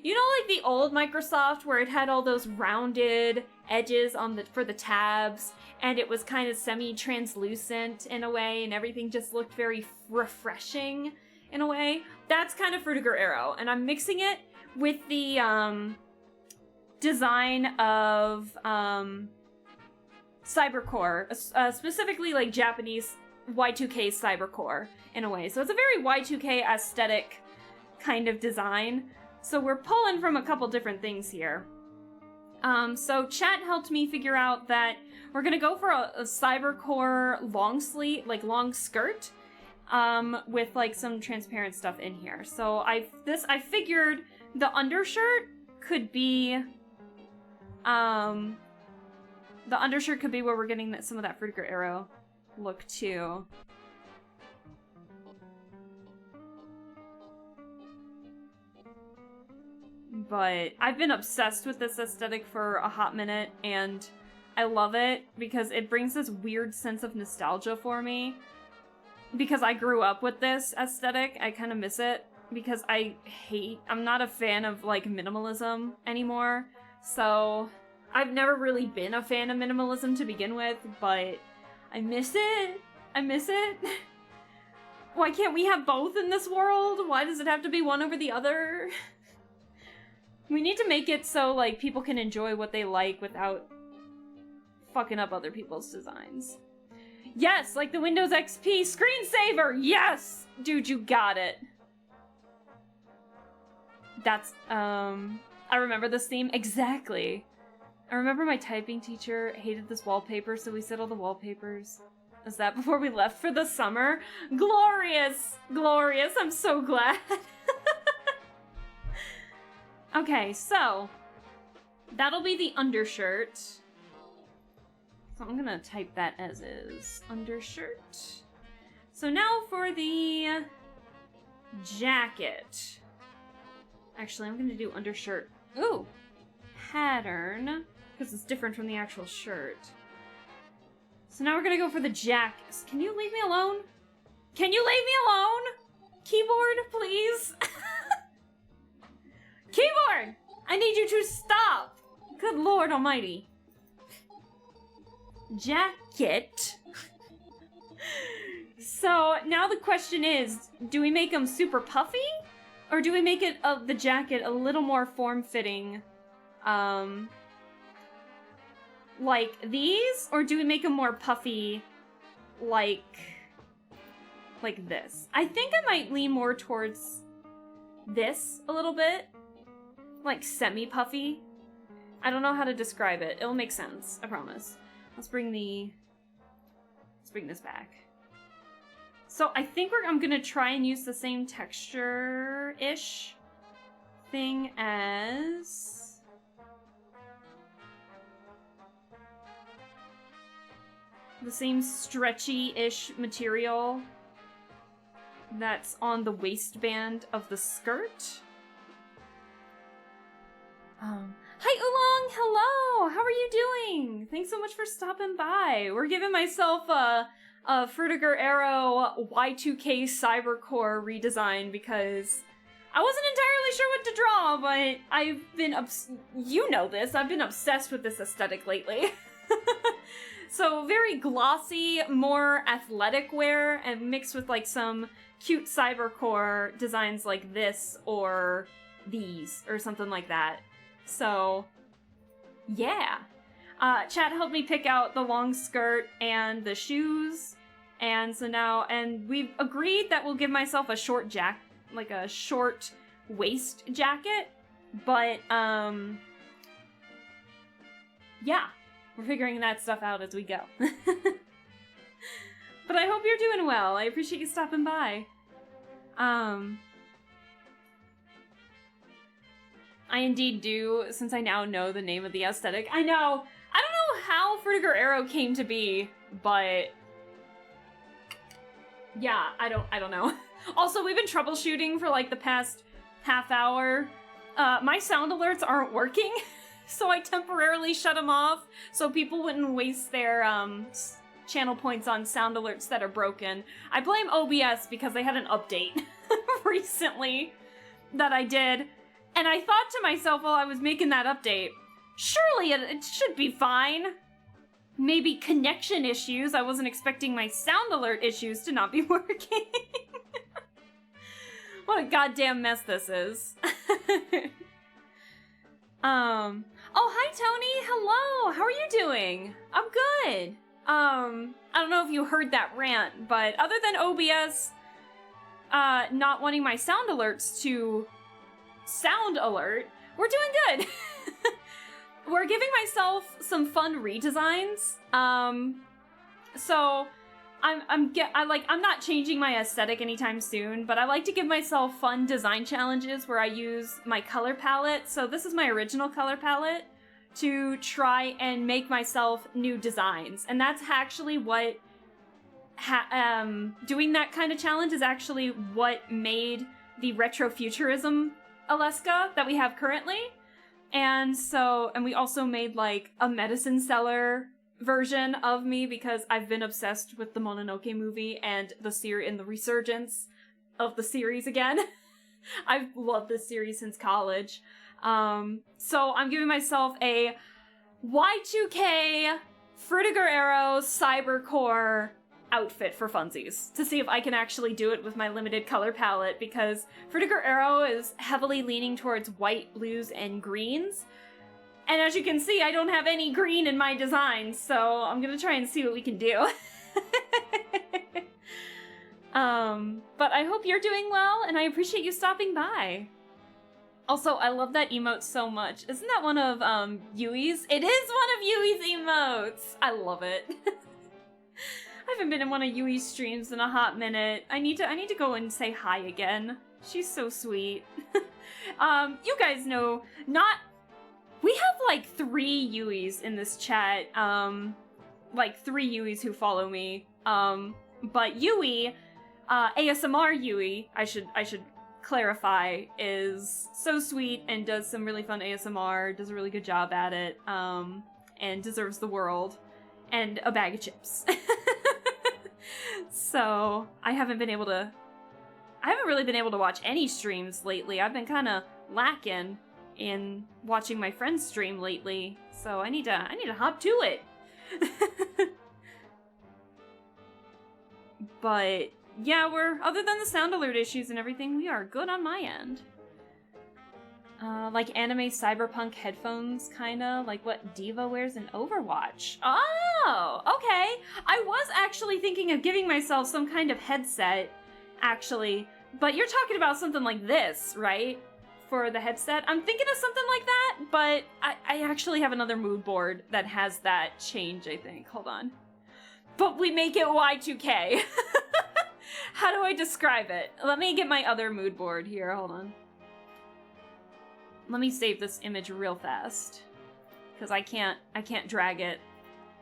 S1: You know, like the old Microsoft where it had all those rounded edges on for the tabs, and it was kind of semi-translucent in a way, and everything just looked very refreshing in a way? That's kind of Frutiger Arrow, and I'm mixing it with the design of Cybercore, specifically like Japanese Y2K Cybercore in a way. So it's a very Y2K aesthetic kind of design. So we're pulling from a couple different things here. So chat helped me figure out that we're gonna go for a Cybercore long sleeve, like long skirt, with like some transparent stuff in here. So I figured the undershirt could be, the undershirt could be where we're getting some of that Frutiger Arrow look too. But I've been obsessed with this aesthetic for a hot minute, and I love it because it brings this weird sense of nostalgia for me. Because I grew up with this aesthetic, I kind of miss it. Because I'm not a fan of like minimalism anymore. So I've never really been a fan of minimalism to begin with, but I miss it. I miss it. Why can't we have both in this world? Why does it have to be one over the other? We need to make it so like people can enjoy what they like without fucking up other people's designs. Yes, like the Windows XP screensaver. Yes, dude, you got it. That's I remember this theme exactly. I remember my typing teacher hated this wallpaper, so we set all the wallpapers. Is that before we left for the summer? Glorious! Glorious, I'm so glad. Okay, so that'll be the undershirt. So I'm gonna type that as is. Undershirt. So now for the jacket. Actually, I'm gonna do undershirt. Ooh! Pattern. Because it's different from the actual shirt. So now we're gonna go for the jacket. Can you leave me alone? Can you leave me alone? Keyboard, please? Keyboard! I need you to stop! Good Lord Almighty. Jacket. So now the question is, do we make them super puffy? Or do we make it the jacket a little more form-fitting? Like these? Or do we make them more puffy like this? I think I might lean more towards this a little bit. Like semi-puffy. I don't know how to describe it. It'll make sense, I promise. Let's bring this back. So I think I'm gonna try and use the same texture-ish thing as the same stretchy-ish material that's on the waistband of the skirt. Hi Oolong, hello! How are you doing? Thanks so much for stopping by. We're giving myself a Frutiger Arrow Y2K Cybercore redesign because I wasn't entirely sure what to draw, but I've been you know this, I've been obsessed with this aesthetic lately. So very glossy, more athletic wear, and mixed with like some cute Cybercore designs like this or these or something like that. So, yeah. Chat helped me pick out the long skirt and the shoes. And so now, and we've agreed that we'll give myself a short like a short waist jacket. But, yeah. We're figuring that stuff out as we go. But I hope you're doing well. I appreciate you stopping by. I indeed do, since I now know the name of the aesthetic. I know! I don't know how Frutiger Arrow came to be, but yeah, I don't know. Also, we've been troubleshooting for like the past half hour. My sound alerts aren't working, so I temporarily shut them off so people wouldn't waste their channel points on sound alerts that are broken. I blame OBS because they had an update recently that I did. And I thought to myself while I was making that update, surely it should be fine. Maybe connection issues. I wasn't expecting my sound alert issues to not be working. What a goddamn mess this is. Oh, hi Tony. Hello. How are you doing? I'm good. I don't know if you heard that rant, but other than OBS not wanting my sound alerts to sound alert, we're doing good. We're giving myself some fun redesigns. So I'm not changing my aesthetic anytime soon, but I like to give myself fun design challenges where I use my color palette. So this is my original color palette to try and make myself new designs. And that's actually what doing that kind of challenge is actually what made the retrofuturism Alaska that we have currently. And we also made like a medicine seller version of me because I've been obsessed with the Mononoke movie and the resurgence of the series again. I've loved this series since college. So I'm giving myself a Y2K Frutiger Arrow Cybercore outfit for funsies to see if I can actually do it with my limited color palette, because Frutiger Arrow is heavily leaning towards white, blues, and greens. And as you can see, I don't have any green in my design, so I'm gonna try and see what we can do. But I hope you're doing well, and I appreciate you stopping by. Also, I love that emote so much. Isn't that one of Yui's? It is one of Yui's emotes! I love it. I haven't been in one of Yui's streams in a hot minute. I need to go and say hi again. She's so sweet. You guys know, we have like 3 Yuis in this chat. Like 3 Yuis who follow me. But Yui, ASMR Yui, I should clarify, is so sweet and does some really fun ASMR, does a really good job at it, and deserves the world and a bag of chips. So I haven't really been able to watch any streams lately. I've been kind of lacking in watching my friends stream lately, so I need to hop to it. But yeah, other than the sound alert issues and everything, we are good on my end. Like anime cyberpunk headphones, kinda, like what Diva wears in Overwatch. Oh, okay. I was actually thinking of giving myself some kind of headset, actually. But you're talking about something like this, right? For the headset? I'm thinking of something like that, but I actually have another mood board that has that change, I think. Hold on. But we make it Y2K. How do I describe it? Let me get my other mood board here, hold on. Let me save this image real fast, because I can't drag it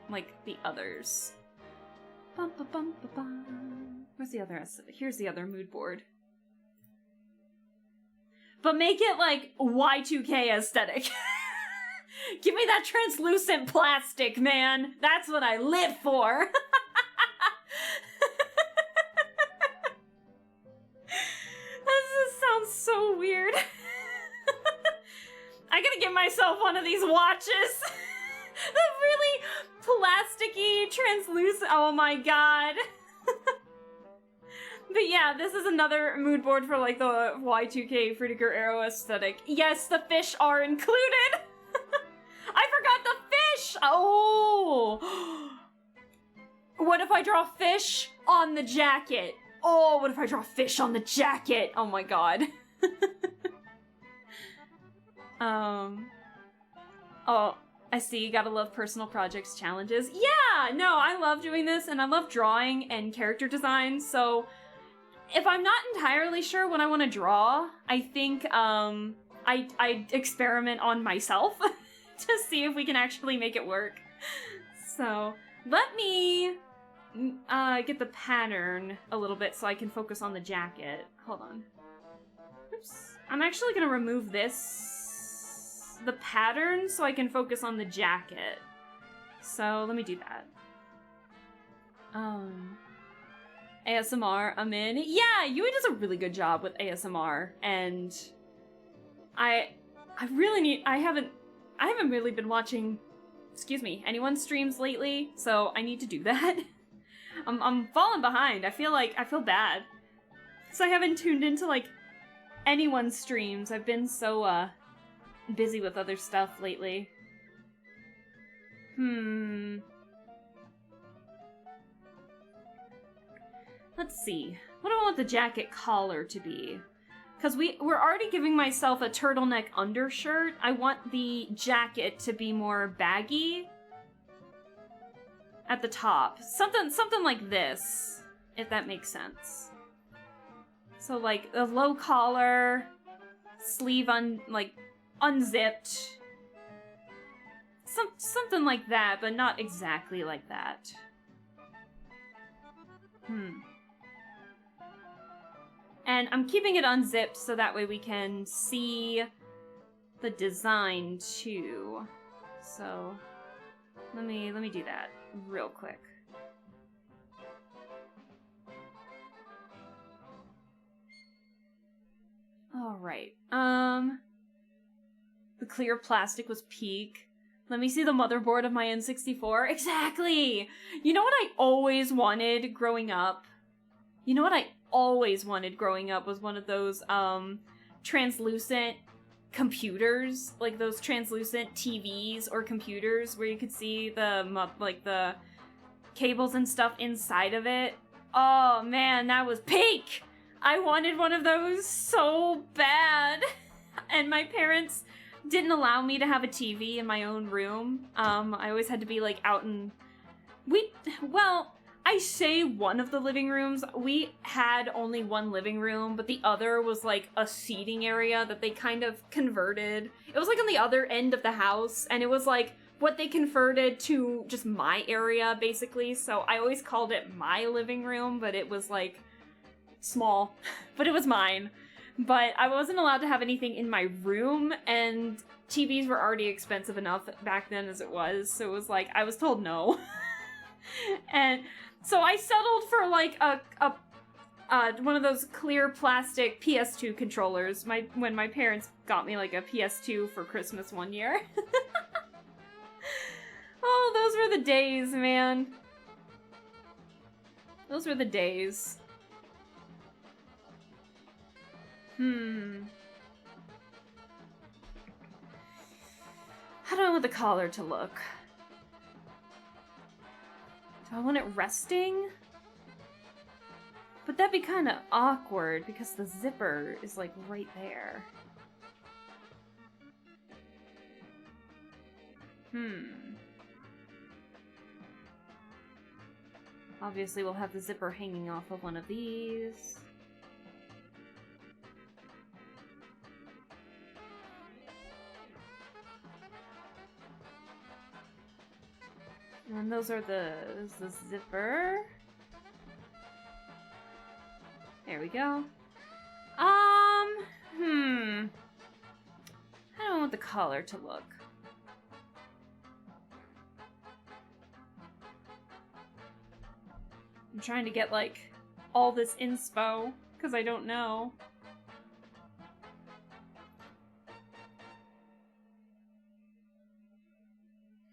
S1: like the others. Bum, ba, bum, ba, bum. Where's the other? Here's the other mood board. But make it like Y2K aesthetic. Give me that translucent plastic, man. That's what I live for. This sounds so weird. I gotta get myself one of these watches. The really plasticky, translucent. Oh my god. But yeah, this is another mood board for like the Y2K Frutiger Arrow aesthetic. Yes, the fish are included. I forgot the fish. Oh. What if I draw fish on the jacket? Oh, what if I draw fish on the jacket? Oh my god. Oh, I see, you gotta love personal projects challenges. Yeah, no, I love doing this, and I love drawing and character design, so if I'm not entirely sure what I want to draw, I think, I experiment on myself to see if we can actually make it work. So, let me get the pattern a little bit so I can focus on the jacket. Hold on. Oops. I'm actually gonna remove the pattern so I can focus on the jacket. So let me do that. ASMR, I'm in. Yeah, Yui does a really good job with ASMR, and I really need, I haven't really been watching, anyone's streams lately, so I need to do that. I'm falling behind. I feel bad. So I haven't tuned into, like, anyone's streams. I've been so, busy with other stuff lately. Let's see. What do I want the jacket collar to be? Because we're already giving myself a turtleneck undershirt. I want the jacket to be more baggy at the top. Something like this, if that makes sense. So, like, a low collar, sleeve unzipped. Something like that, but not exactly like that. And I'm keeping it unzipped so that way we can see the design too. So let me do that real quick. All right. The clear plastic was peak. Let me see the motherboard of my N64. Exactly! You know what I always wanted growing up? Was one of those, translucent computers. Like, those translucent TVs or computers where you could see the cables and stuff inside of it. Oh, man, that was peak! I wanted one of those so bad! And my parents didn't allow me to have a TV in my own room. I always had to be, like, out in... I say one of the living rooms. We had only one living room, but the other was, like, a seating area that they kind of converted. It was, like, on the other end of the house, and it was, like, what they converted to just my area, basically. So I always called it my living room, but it was, like, small. But it was mine. But I wasn't allowed to have anything in my room, and TVs were already expensive enough back then as it was, so it was like, I was told no. And so I settled for, like, one of those clear plastic PS2 controllers when my parents got me, like, a PS2 for Christmas one year. Oh, those were the days, man. Those were the days. How do I want the collar to look? Do I want it resting? But that'd be kind of awkward because the zipper is, like, right there. Obviously, we'll have the zipper hanging off of one of these. And those are the zipper. There we go. How do I want the collar to look? I'm trying to get, like, all this inspo, because I don't know.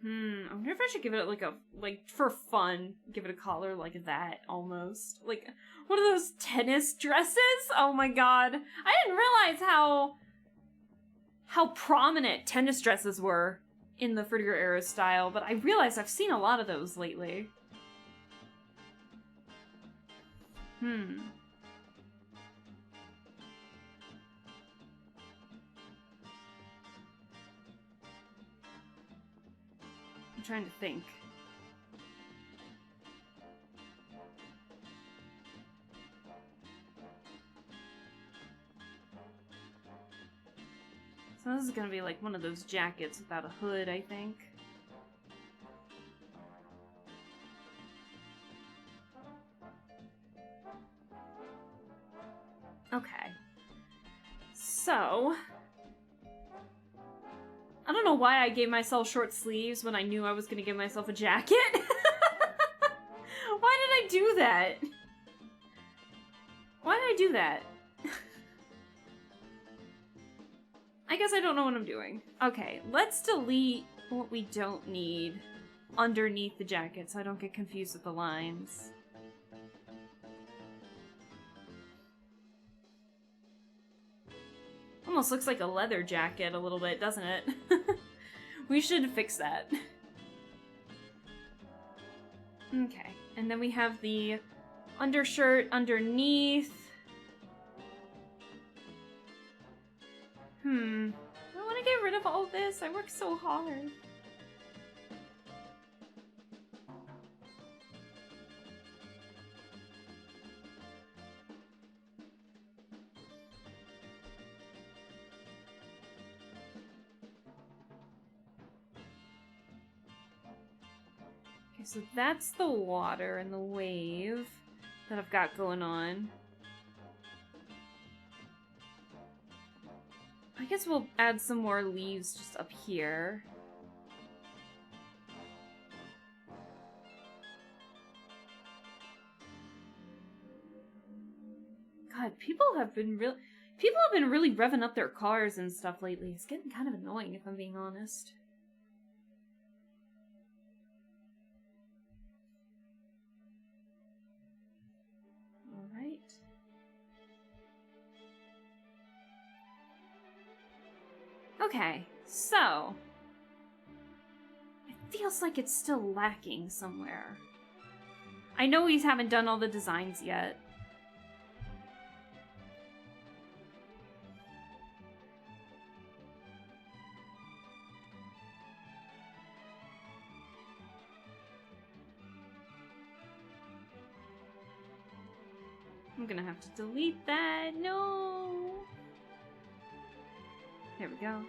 S1: I wonder if I should give it, like, for fun, give it a collar like that, almost. Like, one of those tennis dresses? Oh my god. I didn't realize how prominent tennis dresses were in the Frigger era style, but I realized I've seen a lot of those lately. I'm trying to think. So this is gonna be like one of those jackets without a hood, I think. Okay. So... I don't know why I gave myself short sleeves when I knew I was gonna give myself a jacket. Why did I do that? Why did I do that? I guess I don't know what I'm doing. Okay, let's delete what we don't need underneath the jacket so I don't get confused with the lines. Almost looks like a leather jacket a little bit, doesn't it? We should fix that. Okay, and then we have the undershirt underneath. I want to get rid of all this. I worked so hard. Okay, so that's the water and the wave that I've got going on. I guess we'll add some more leaves just up here. God, people have been really revving up their cars and stuff lately. It's getting kind of annoying if I'm being honest. All right. Okay, so it feels like it's still lacking somewhere. I know we haven't done all the designs yet. I'm gonna have to delete that. No. There we go.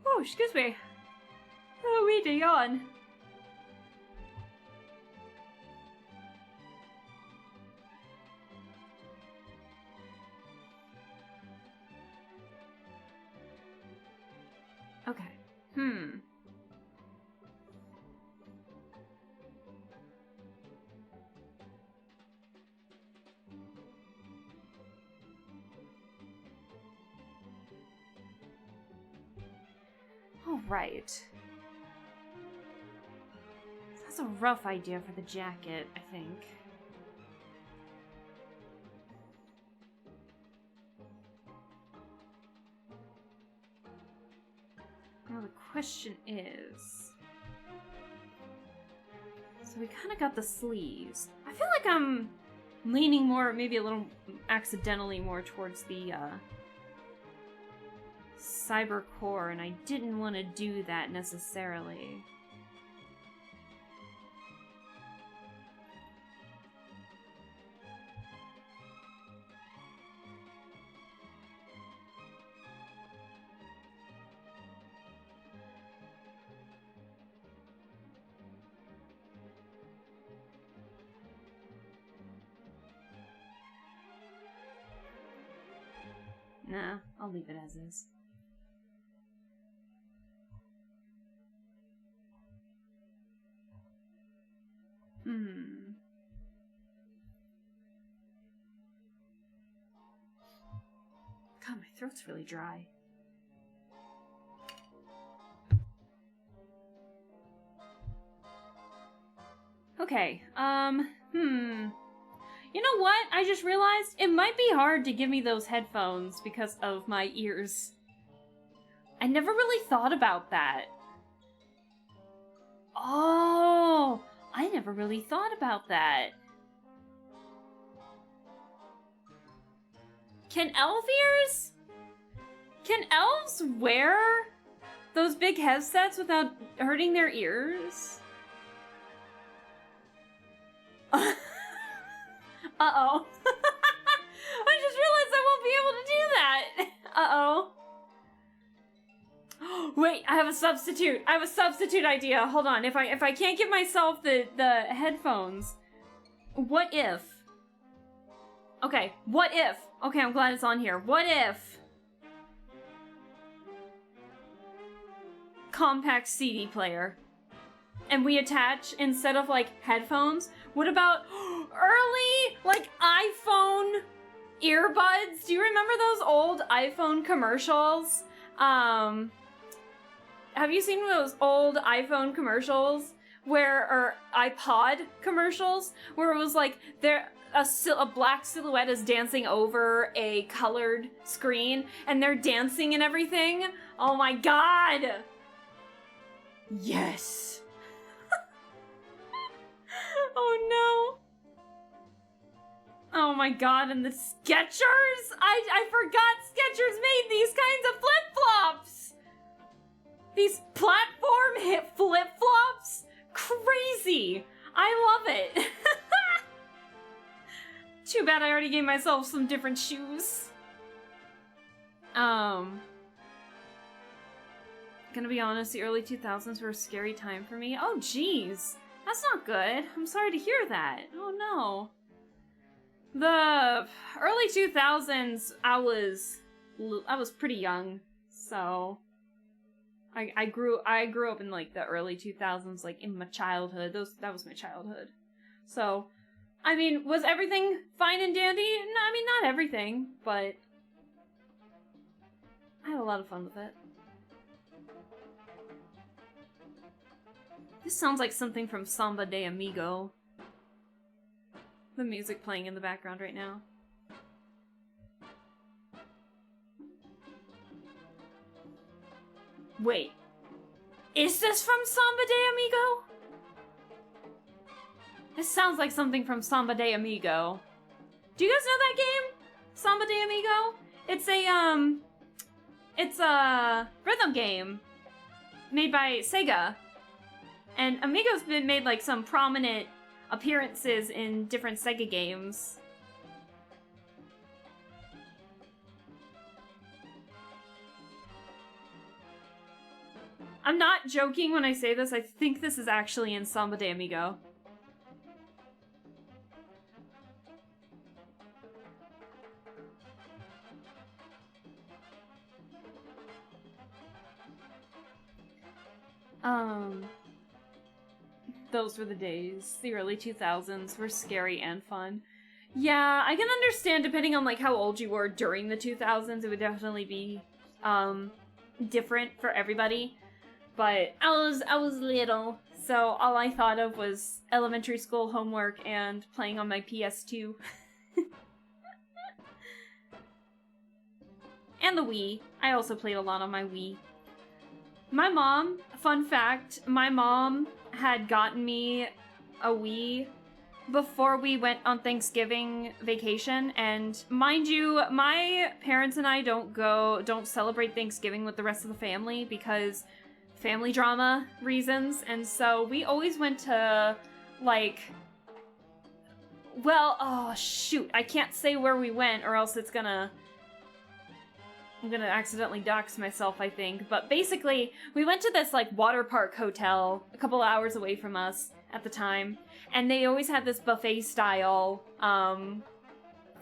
S1: Oh, excuse me. Oh, we do yawn. Okay. All right. That's a rough idea for the jacket, I think. Now the question is... So we kind of got the sleeves. I feel like I'm leaning more, maybe a little accidentally more towards the cyber core, and I didn't want to do that necessarily. Nah, I'll leave it as is. God, my throat's really dry. Okay, you know what? I just realized it might be hard to give me those headphones because of my ears. I never really thought about that. Oh, I never really thought about that. Can elf ears? Can elves wear those big headsets without hurting their ears? Uh-oh. I just realized I won't be able to do that. Uh-oh. Wait, I have a substitute. I have a substitute idea. Hold on. If I can't give myself the headphones, what if Okay, what if? Okay, I'm glad it's on here. What if compact CD player, and we attach, instead of like headphones, what about early like iPhone earbuds? Do you remember those old iPhone commercials? Have you seen those old iPhone commercials or iPod commercials where it was like a black silhouette is dancing over a colored screen and they're dancing and everything? Oh my god! Yes! Oh no! Oh my god, and the Skechers? I forgot Skechers made these kinds of flip-flops! These platform hip flip-flops? Crazy! I love it! Too bad I already gave myself some different shoes. Gonna be honest, the early 2000s were a scary time for me. Oh jeez, that's not good. I'm sorry to hear that. Oh no. The early 2000s, I was pretty young, so I grew up in like the early 2000s, like in my childhood. That was my childhood. So, I mean, was everything fine and dandy? No, I mean, not everything, but I had a lot of fun with it. This sounds like something from Samba de Amigo. The music playing in the background right now. Wait. Is this from Samba de Amigo? This sounds like something from Samba de Amigo. Do you guys know that game? Samba de Amigo? It's a rhythm game made by Sega. And Amigo's been made like some prominent appearances in different Sega games. I'm not joking when I say this. I think this is actually in Samba de Amigo. Those were the days. The early 2000s were scary and fun. Yeah, I can understand depending on like how old you were during the 2000s, it would definitely be different for everybody. But I was little, so all I thought of was elementary school homework and playing on my PS2. And the Wii. I also played a lot on my Wii. My mom, fun fact, my mom had gotten me a Wii before we went on Thanksgiving vacation, and mind you, my parents and I don't celebrate Thanksgiving with the rest of the family because family drama reasons, and so we always went to, like, well, oh shoot, I can't say where we went or else I'm gonna accidentally dox myself, I think. But basically, we went to this, like, water park hotel a couple hours away from us at the time. And they always had this buffet-style,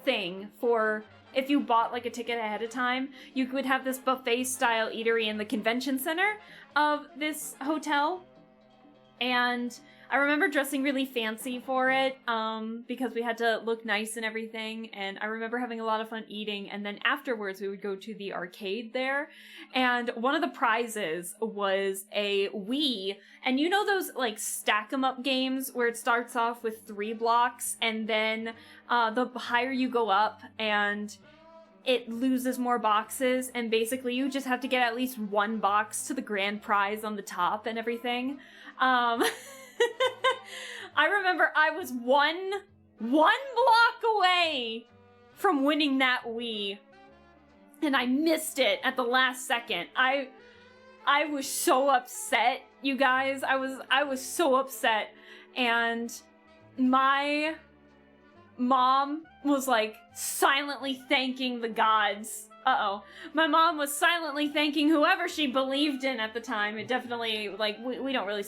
S1: thing for... If you bought, like, a ticket ahead of time, you would have this buffet-style eatery in the convention center of this hotel. And I remember dressing really fancy for it, because we had to look nice and everything, and I remember having a lot of fun eating, and then afterwards we would go to the arcade there, and one of the prizes was a Wii, and you know those, like, stack-em-up games where it starts off with 3 blocks, and then, the higher you go up, and it loses more boxes, and basically you just have to get at least 1 box to the grand prize on the top and everything. I remember I was one block away from winning that Wii, and I missed it at the last second. I was so upset, you guys. I was so upset, and my mom was, like, silently thanking the gods. My mom was silently thanking whoever she believed in at the time. It definitely, like, we don't really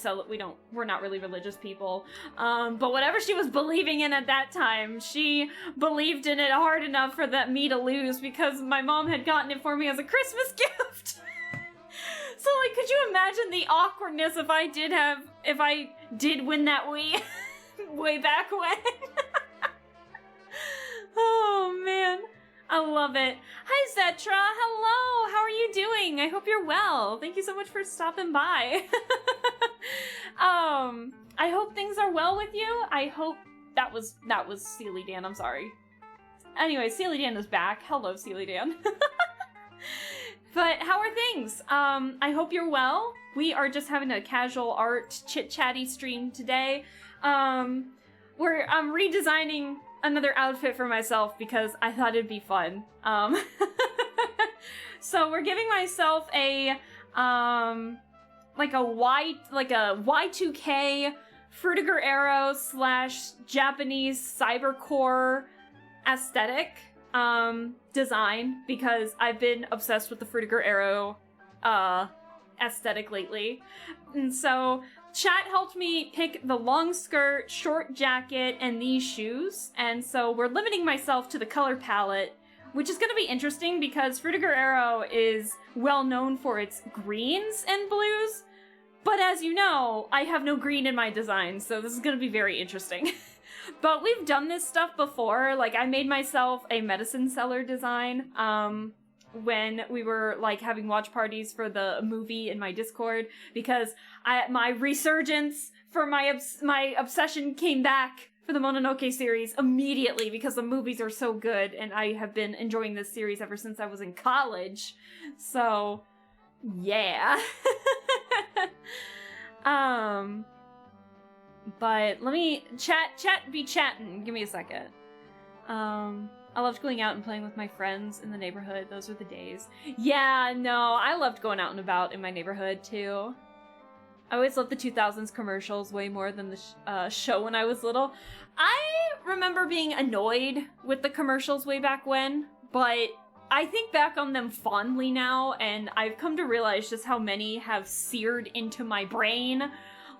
S1: we're not really religious people. But whatever she was believing in at that time, she believed in it hard enough for me to lose, because my mom had gotten it for me as a Christmas gift. So, like, could you imagine the awkwardness if I did win that Wii way back when? Oh, man. I love it. Hi, Zetra. Hello. How are you doing? I hope you're well. Thank you so much for stopping by. I hope things are well with you. I hope that was Sealy Dan. I'm sorry. Anyway, Sealy Dan is back. Hello, Sealy Dan. But how are things? I hope you're well. We are just having a casual art chit-chatty stream today. I'm redesigning another outfit for myself because I thought it'd be fun. So we're giving myself a Y2K Fruitiger Arrow / Japanese cybercore aesthetic design, because I've been obsessed with the Fruitiger Arrow aesthetic lately. And so chat helped me pick the long skirt, short jacket, and these shoes. And so we're limiting myself to the color palette, which is going to be interesting because Fruitiger Arrow is well known for its greens and blues. But as you know, I have no green in my design, so this is going to be very interesting. But we've done this stuff before. Like, I made myself a medicine seller design when we were, like, having watch parties for the movie in my Discord, because my resurgence for my obsession came back for the Mononoke series immediately because the movies are so good, and I have been enjoying this series ever since I was in college. So, yeah. But let me be chatting. Give me a second. I loved going out and playing with my friends in the neighborhood. Those were the days. Yeah, no, I loved going out and about in my neighborhood too. I always loved the 2000s commercials way more than the show when I was little. I remember being annoyed with the commercials way back when, but I think back on them fondly now, and I've come to realize just how many have seared into my brain.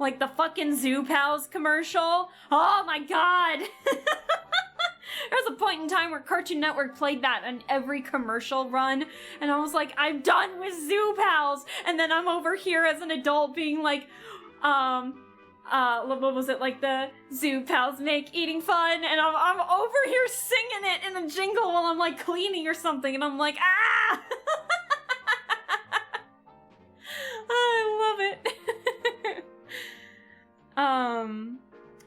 S1: Like the fucking Zoo Pals commercial. Oh my god! There was a point in time where Cartoon Network played that on every commercial run, and I was like, I'm done with Zoo Pals! And then I'm over here as an adult being like, what was it, like the Zoo Pals make eating fun, and I'm over here singing it in a jingle while I'm like cleaning or something, and I'm like, ah! I love it.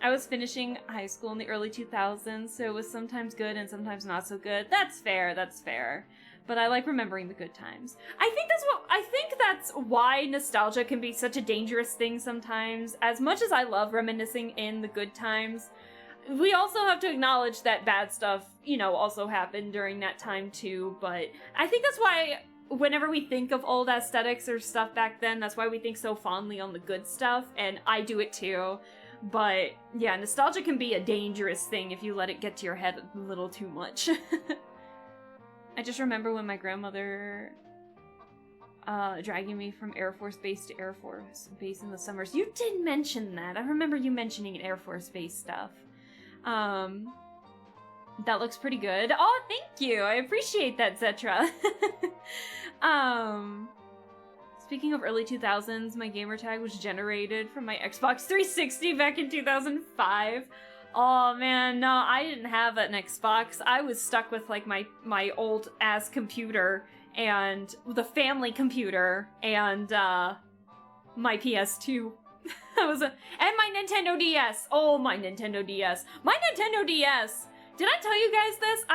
S1: I was finishing high school in the early 2000s, so it was sometimes good and sometimes not so good. That's fair. But I like remembering the good times. I think that's why nostalgia can be such a dangerous thing sometimes. As much as I love reminiscing in the good times, we also have to acknowledge that bad stuff, also happened during that time too. But I think that's why whenever we think of old aesthetics or stuff back then, that's why we think so fondly on the good stuff, and I do it too. But yeah, nostalgia can be a dangerous thing if you let it get to your head a little too much. I just remember when my grandmother dragging me from Air Force Base to Air Force Base in the summers. You did mention that. I remember you mentioning Air Force Base stuff. That looks pretty good. Oh, thank you. I appreciate that, Zetra. Speaking of early 2000s, my gamer tag was generated from my Xbox 360 back in 2005. Oh man, no, I didn't have an Xbox. I was stuck with like my old ass computer and the family computer and my PS2. And my Nintendo DS. Oh, my Nintendo DS. My Nintendo DS. Did I tell you guys this?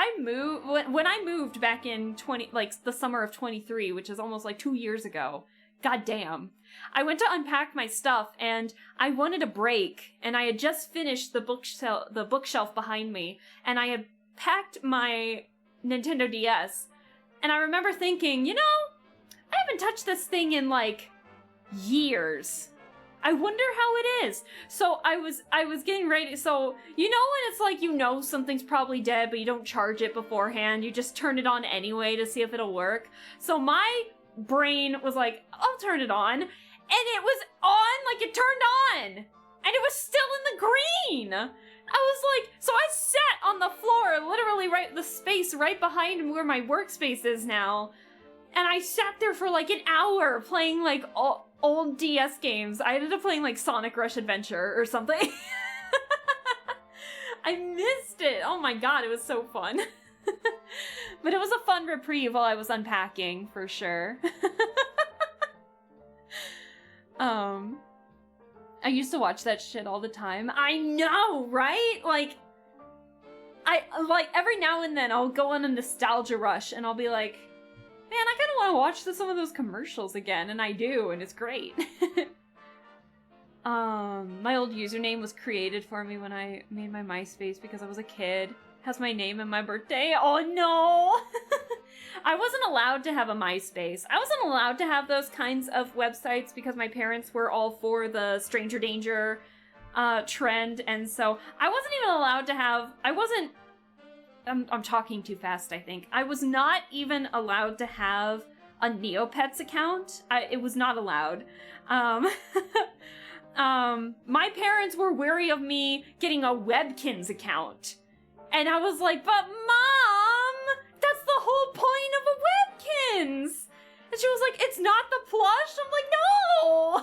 S1: When I moved back in the summer of 23, which is almost like 2 years ago. God damn. I went to unpack my stuff and I wanted a break, and I had just finished the bookshelf behind me, and I had packed my Nintendo DS, and I remember thinking, I haven't touched this thing in like years. I wonder how it is. So I was getting ready. So you know when it's like, you know something's probably dead, but you don't charge it beforehand. You just turn it on anyway to see if it'll work. So my brain was like, I'll turn it on. And it was on, like it turned on. And it was still in the green. I was like, so I sat on the floor, literally the space right behind where my workspace is now. And I sat there for like an hour playing like old DS games. I ended up playing like Sonic Rush Adventure or something. I missed it. Oh my god, it was so fun. But it was a fun reprieve while I was unpacking, for sure. I used to watch that shit all the time. I know, right? Like, every now and then I'll go on a nostalgia rush and I'll be like, man, I kind of want to watch some of those commercials again, and I do, and it's great. My old username was created for me when I made my MySpace because I was a kid. Has my name and my birthday. Oh no! I wasn't allowed to have a MySpace. I wasn't allowed to have those kinds of websites because my parents were all for the stranger danger trend, and so I wasn't even allowed to have... I'm talking too fast, I think. I was not even allowed to have a Neopets account. It was not allowed. My parents were wary of me getting a Webkins account. And I was like, but Mom, that's the whole point of a Webkins. And she was like, it's not the plush? I'm like, no!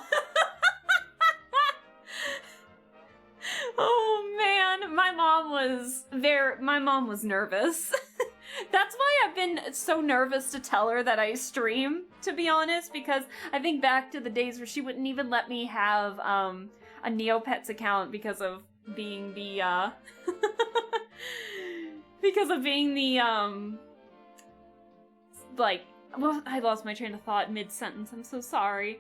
S1: Oh man, my mom was nervous. That's why I've been so nervous to tell her that I stream, to be honest, because I think back to the days where she wouldn't even let me have a Neopets account because of being the well, I lost my train of thought mid-sentence. I'm so sorry.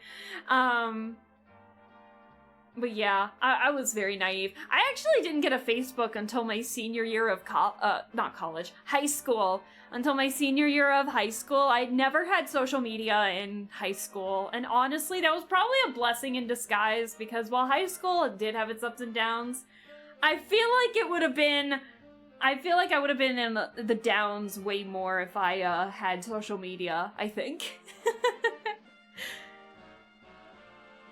S1: But yeah, I was very naive. I actually didn't get a Facebook until my senior year of high school. Until my senior year of high school. I'd never had social media in high school. And honestly, that was probably a blessing in disguise because while high school did have its ups and downs, I feel like I would have been in the downs way more if I had social media, I think.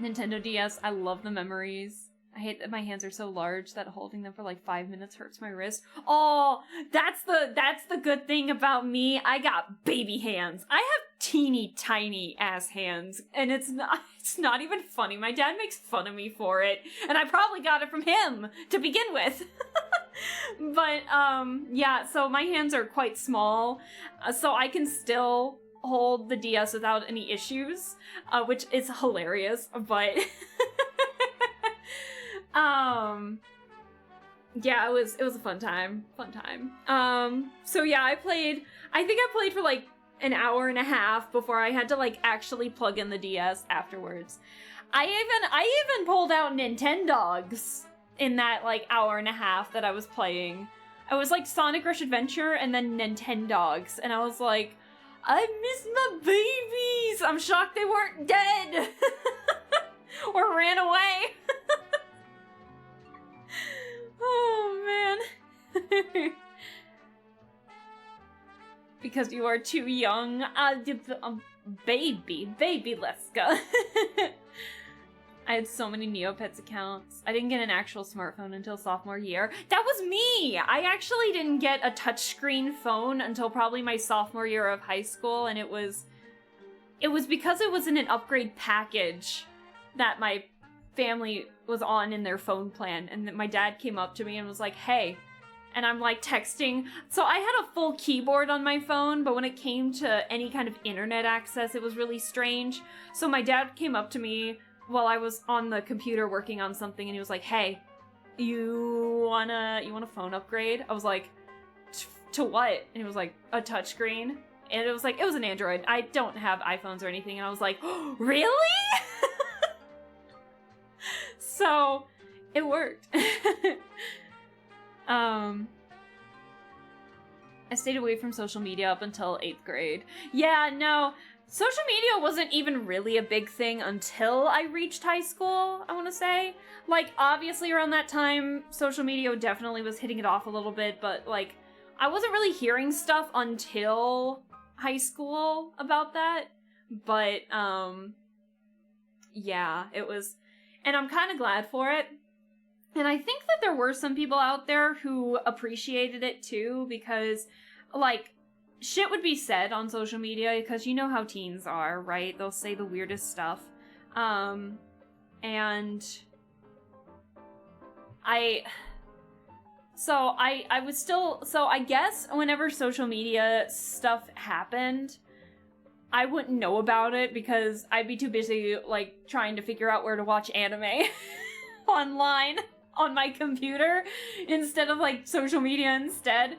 S1: Nintendo DS, I love the memories. I hate that my hands are so large that holding them for like 5 minutes hurts my wrist. Oh, that's the good thing about me. I got baby hands. I have teeny tiny ass hands, and it's not even funny. My dad makes fun of me for it, and I probably got it from him to begin with. But yeah, so my hands are quite small, so I can still hold the DS without any issues, which is hilarious, but yeah, it was a fun time. So yeah, I think I played for like an hour and a half before I had to like actually plug in the DS afterwards. I even pulled out Nintendogs in that like hour and a half that I was playing. I was like Sonic Rush Adventure and then Nintendogs, and I was like, I miss my babies! I'm shocked they weren't dead! Or ran away! Oh, man. Because you are too young. Baby Leska. I had so many Neopets accounts. I didn't get an actual smartphone until sophomore year. That was me! I actually didn't get a touchscreen phone until probably my sophomore year of high school, and it was because it was in an upgrade package that my family was on in their phone plan, and then my dad came up to me and was like, hey, and I'm like texting. So I had a full keyboard on my phone, but when it came to any kind of internet access, it was really strange. So my dad came up to me while I was on the computer working on something, and he was like, hey, you want a phone upgrade? I was like, to what? And he was like, a touchscreen. And it was an Android. I don't have iPhones or anything. And I was like, oh, really? So it worked. I stayed away from social media up until 8th grade. Yeah, no. social media wasn't even really a big thing until I reached high school, I want to say. Like, obviously around that time, social media definitely was hitting it off a little bit, but, like, I wasn't really hearing stuff until high school about that. But, yeah, it was... And I'm kind of glad for it. And I think that there were some people out there who appreciated it, too, because, like... shit would be said on social media, because you know how teens are, right? They'll say the weirdest stuff. And I was still, so I guess whenever social media stuff happened, I wouldn't know about it because I'd be too busy, like, trying to figure out where to watch anime online on my computer instead of, like, social media instead.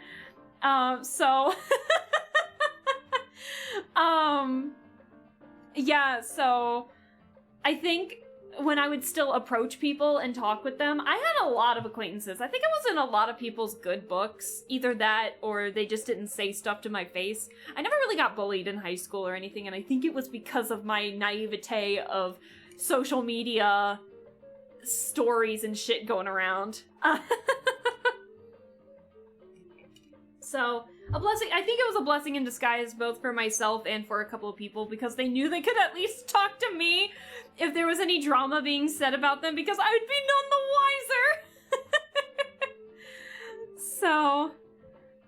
S1: Yeah, so I think when I would still approach people and talk with them, I had a lot of acquaintances. I think it was in a lot of people's good books. Either that or they just didn't say stuff to my face. I never really got bullied in high school or anything, and I think it was because of my naivete of social media stories and shit going around. So, a blessing. I think it was a blessing in disguise, both for myself and for a couple of people, because they knew they could at least talk to me if there was any drama being said about them, because I would be none the wiser. So,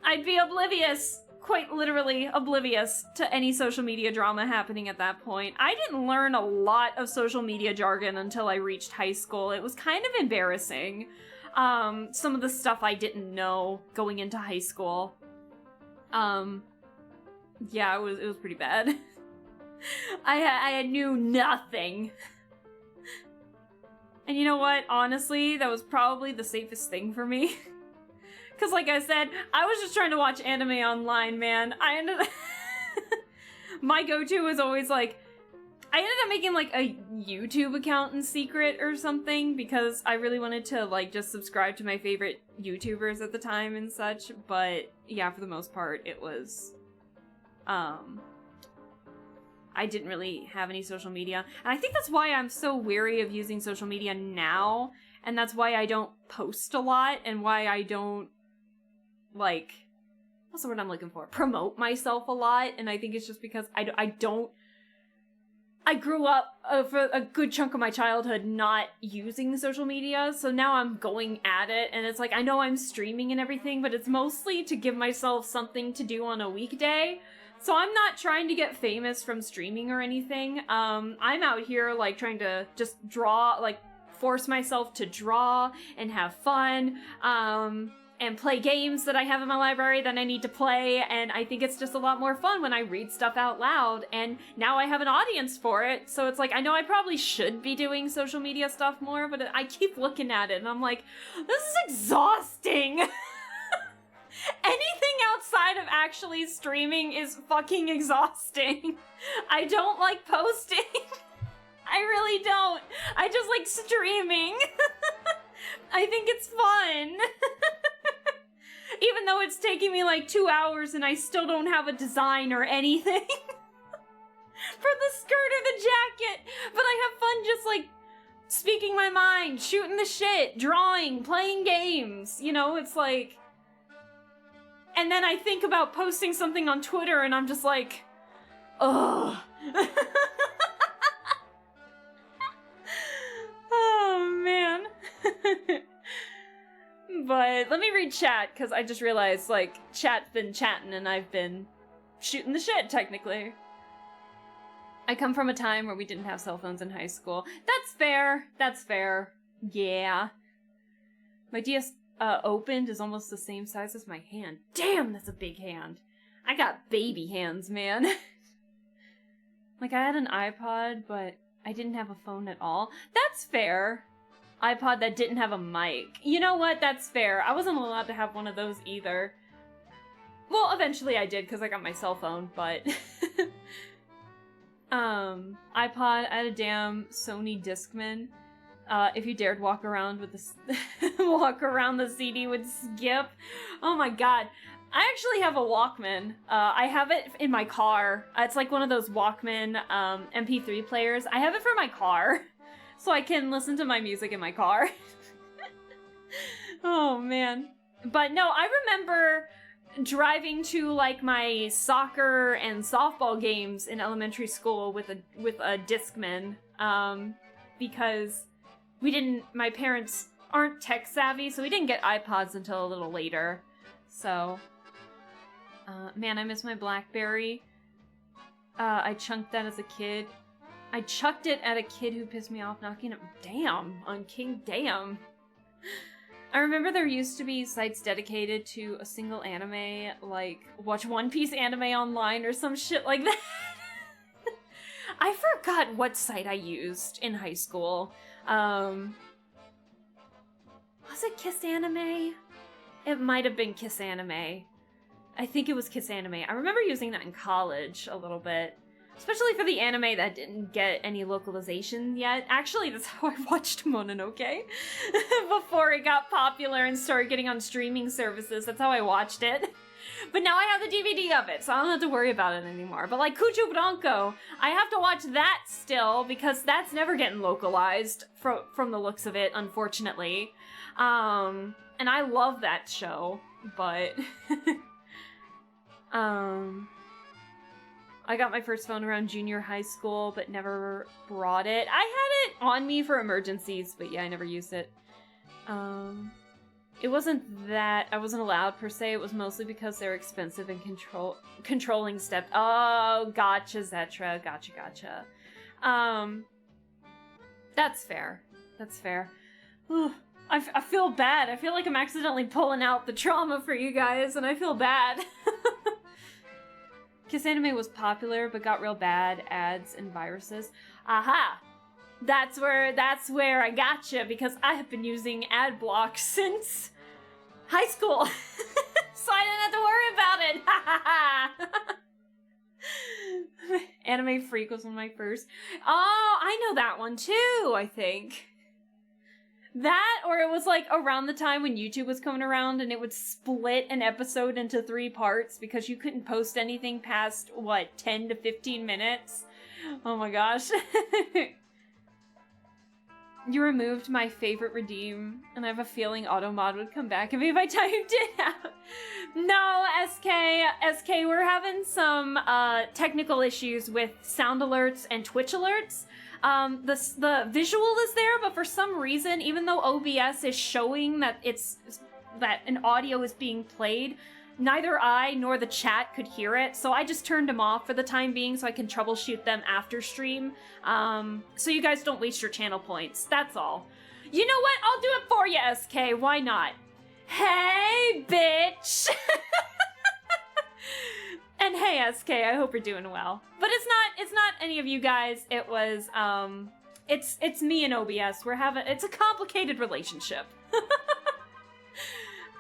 S1: I'd be oblivious, quite literally oblivious, to any social media drama happening at that point. I didn't learn a lot of social media jargon until I reached high school. It was kind of embarrassing. Some of the stuff I didn't know going into high school. Yeah, it was pretty bad. I knew nothing. And you know what? Honestly, that was probably the safest thing for me. Because like I said, I was just trying to watch anime online, man. My go-to was always like, I ended up making like a YouTube account in secret or something because I really wanted to like just subscribe to my favorite YouTubers at the time and such, but yeah, for the most part it was I didn't really have any social media. And I think that's why I'm so wary of using social media now, and that's why I don't post a lot and why I don't like, what's the word I'm looking for? Promote myself a lot. And I think it's just because I grew up for a good chunk of my childhood not using social media, so now I'm going at it, and it's like, I know I'm streaming and everything, but it's mostly to give myself something to do on a weekday, so I'm not trying to get famous from streaming or anything. I'm out here, like, trying to just draw, like, force myself to draw and have fun, and play games that I have in my library that I need to play, and I think it's just a lot more fun when I read stuff out loud, and now I have an audience for it, so it's like, I know I probably should be doing social media stuff more, but I keep looking at it, and I'm like, this is exhausting! Anything outside of actually streaming is fucking exhausting. I don't like posting. I really don't. I just like streaming. I think it's fun. Even though it's taking me like 2 hours and I still don't have a design or anything for the skirt or the jacket, but I have fun just like speaking my mind, shooting the shit, drawing, playing games, you know, it's like, and then I think about posting something on Twitter and I'm just like, ugh. Oh man. But let me read chat, because I just realized, like, chat's been chatting and I've been shooting the shit, technically. I come from a time where we didn't have cell phones in high school. That's fair. That's fair. Yeah. My DS opened is almost the same size as my hand. Damn, that's a big hand. I got baby hands, man. Like, I had an iPod, but I didn't have a phone at all. That's fair. iPod that didn't have a mic. You know what? That's fair. I wasn't allowed to have one of those either. Well, eventually I did because I got my cell phone, but... iPod, I had a damn Sony Discman. If you dared walk around with the... walk around, the CD would skip. Oh my god. I actually have a Walkman. I have it in my car. It's like one of those Walkman MP3 players. I have it for my car, so I can listen to my music in my car. Oh, man. But no, I remember driving to like my soccer and softball games in elementary school with a Discman, because my parents aren't tech savvy, so we didn't get iPods until a little later. So, man, I miss my BlackBerry. I chunked that as a kid. I chucked it at a kid who pissed me off, knocking it on King Damn. I remember there used to be sites dedicated to a single anime, like watch One Piece anime online or some shit like that. I forgot what site I used in high school. Was it Kiss Anime? It might have been Kiss Anime. I think it was Kiss Anime. I remember using that in college a little bit. Especially for the anime that didn't get any localization yet. Actually, that's how I watched Mononoke. Before it got popular and started getting on streaming services. That's how I watched it. But now I have the DVD of it, so I don't have to worry about it anymore. But like Cucho Bronco, I have to watch that still, because that's never getting localized from the looks of it, unfortunately. And I love that show, but... I got my first phone around junior high school, but never brought it. I had it on me for emergencies, but yeah, I never used it. It wasn't that I wasn't allowed per se. It was mostly because they're expensive and controlling step. Oh, gotcha, Zetra. Gotcha. That's fair. That's fair. I feel bad. I feel like I'm accidentally pulling out the trauma for you guys, and I feel bad. Kiss Anime was popular, but got real bad ads and viruses. Aha! That's where I gotcha, because I have been using ad block since high school. So I didn't have to worry about it. Ha ha ha! Anime Freak was one of my first. Oh, I know that one too, I think. That, or it was like around the time when YouTube was coming around and it would split an episode into 3 parts because you couldn't post anything past, 10 to 15 minutes? Oh my gosh. You removed my favorite redeem, and I have a feeling Automod would come back if I typed it out. No, SK, we're having some technical issues with sound alerts and Twitch alerts. The visual is there, but for some reason, even though OBS is showing that that an audio is being played, neither I nor the chat could hear it, so I just turned them off for the time being so I can troubleshoot them after stream, so you guys don't waste your channel points. That's all. You know what? I'll do it for you, SK. Why not? Hey, bitch! And hey, SK, I hope you're doing well. But it's not any of you guys. It was, it's me and OBS. It's a complicated relationship.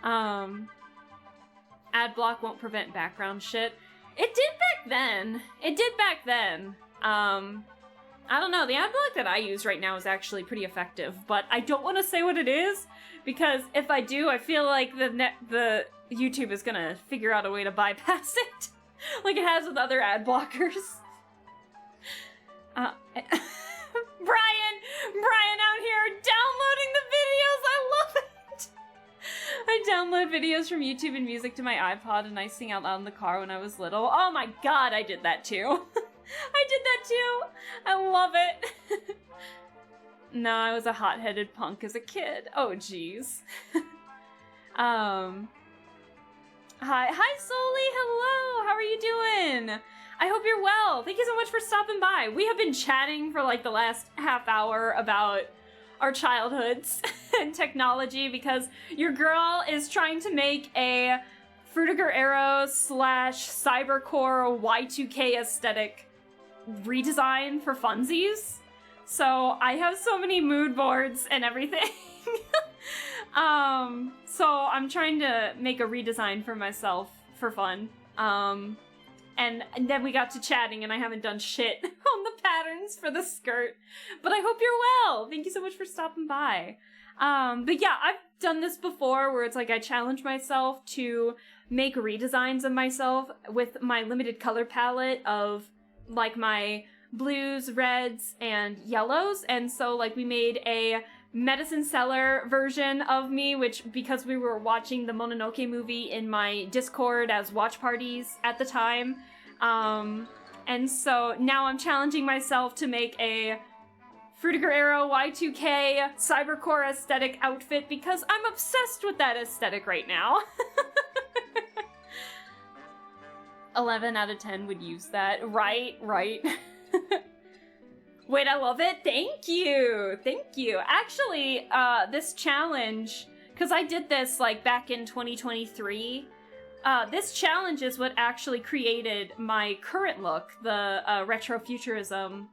S1: Ad block won't prevent background shit. It did back then. I don't know, the ad block that I use right now is actually pretty effective, but I don't want to say what it is, because if I do, I feel like the YouTube is gonna figure out a way to bypass it. Like it has with other ad blockers. Brian out here downloading the videos. I love it. I download videos from YouTube and music to my iPod, and I sing out loud in the car when I was little. Oh my god, I did that too. I did that too. I love it. No, I was a hot-headed punk as a kid. Oh jeez. Hi Soli, hello! How are you doing? I hope you're well. Thank you so much for stopping by. We have been chatting for like the last half hour about our childhoods and technology because your girl is trying to make a Frutiger Arrow / Cybercore Y2K aesthetic redesign for funsies. So I have so many mood boards and everything. So I'm trying to make a redesign for myself for fun. And then we got to chatting and I haven't done shit on the patterns for the skirt. But I hope you're well. Thank you so much for stopping by. But yeah, I've done this before where it's like I challenge myself to make redesigns of myself with my limited color palette of like my blues, reds, and yellows. And so like we made a medicine seller version of me, which because we were watching the Mononoke movie in my Discord as watch parties at the time. And so now I'm challenging myself to make a Fruitiger Arrow Y2K cybercore aesthetic outfit because I'm obsessed with that aesthetic right now. 11 out of 10 would use that. Right. Wait, I love it. Thank you. Actually, this challenge, because I did this like back in 2023, this challenge is what actually created my current look, the retrofuturism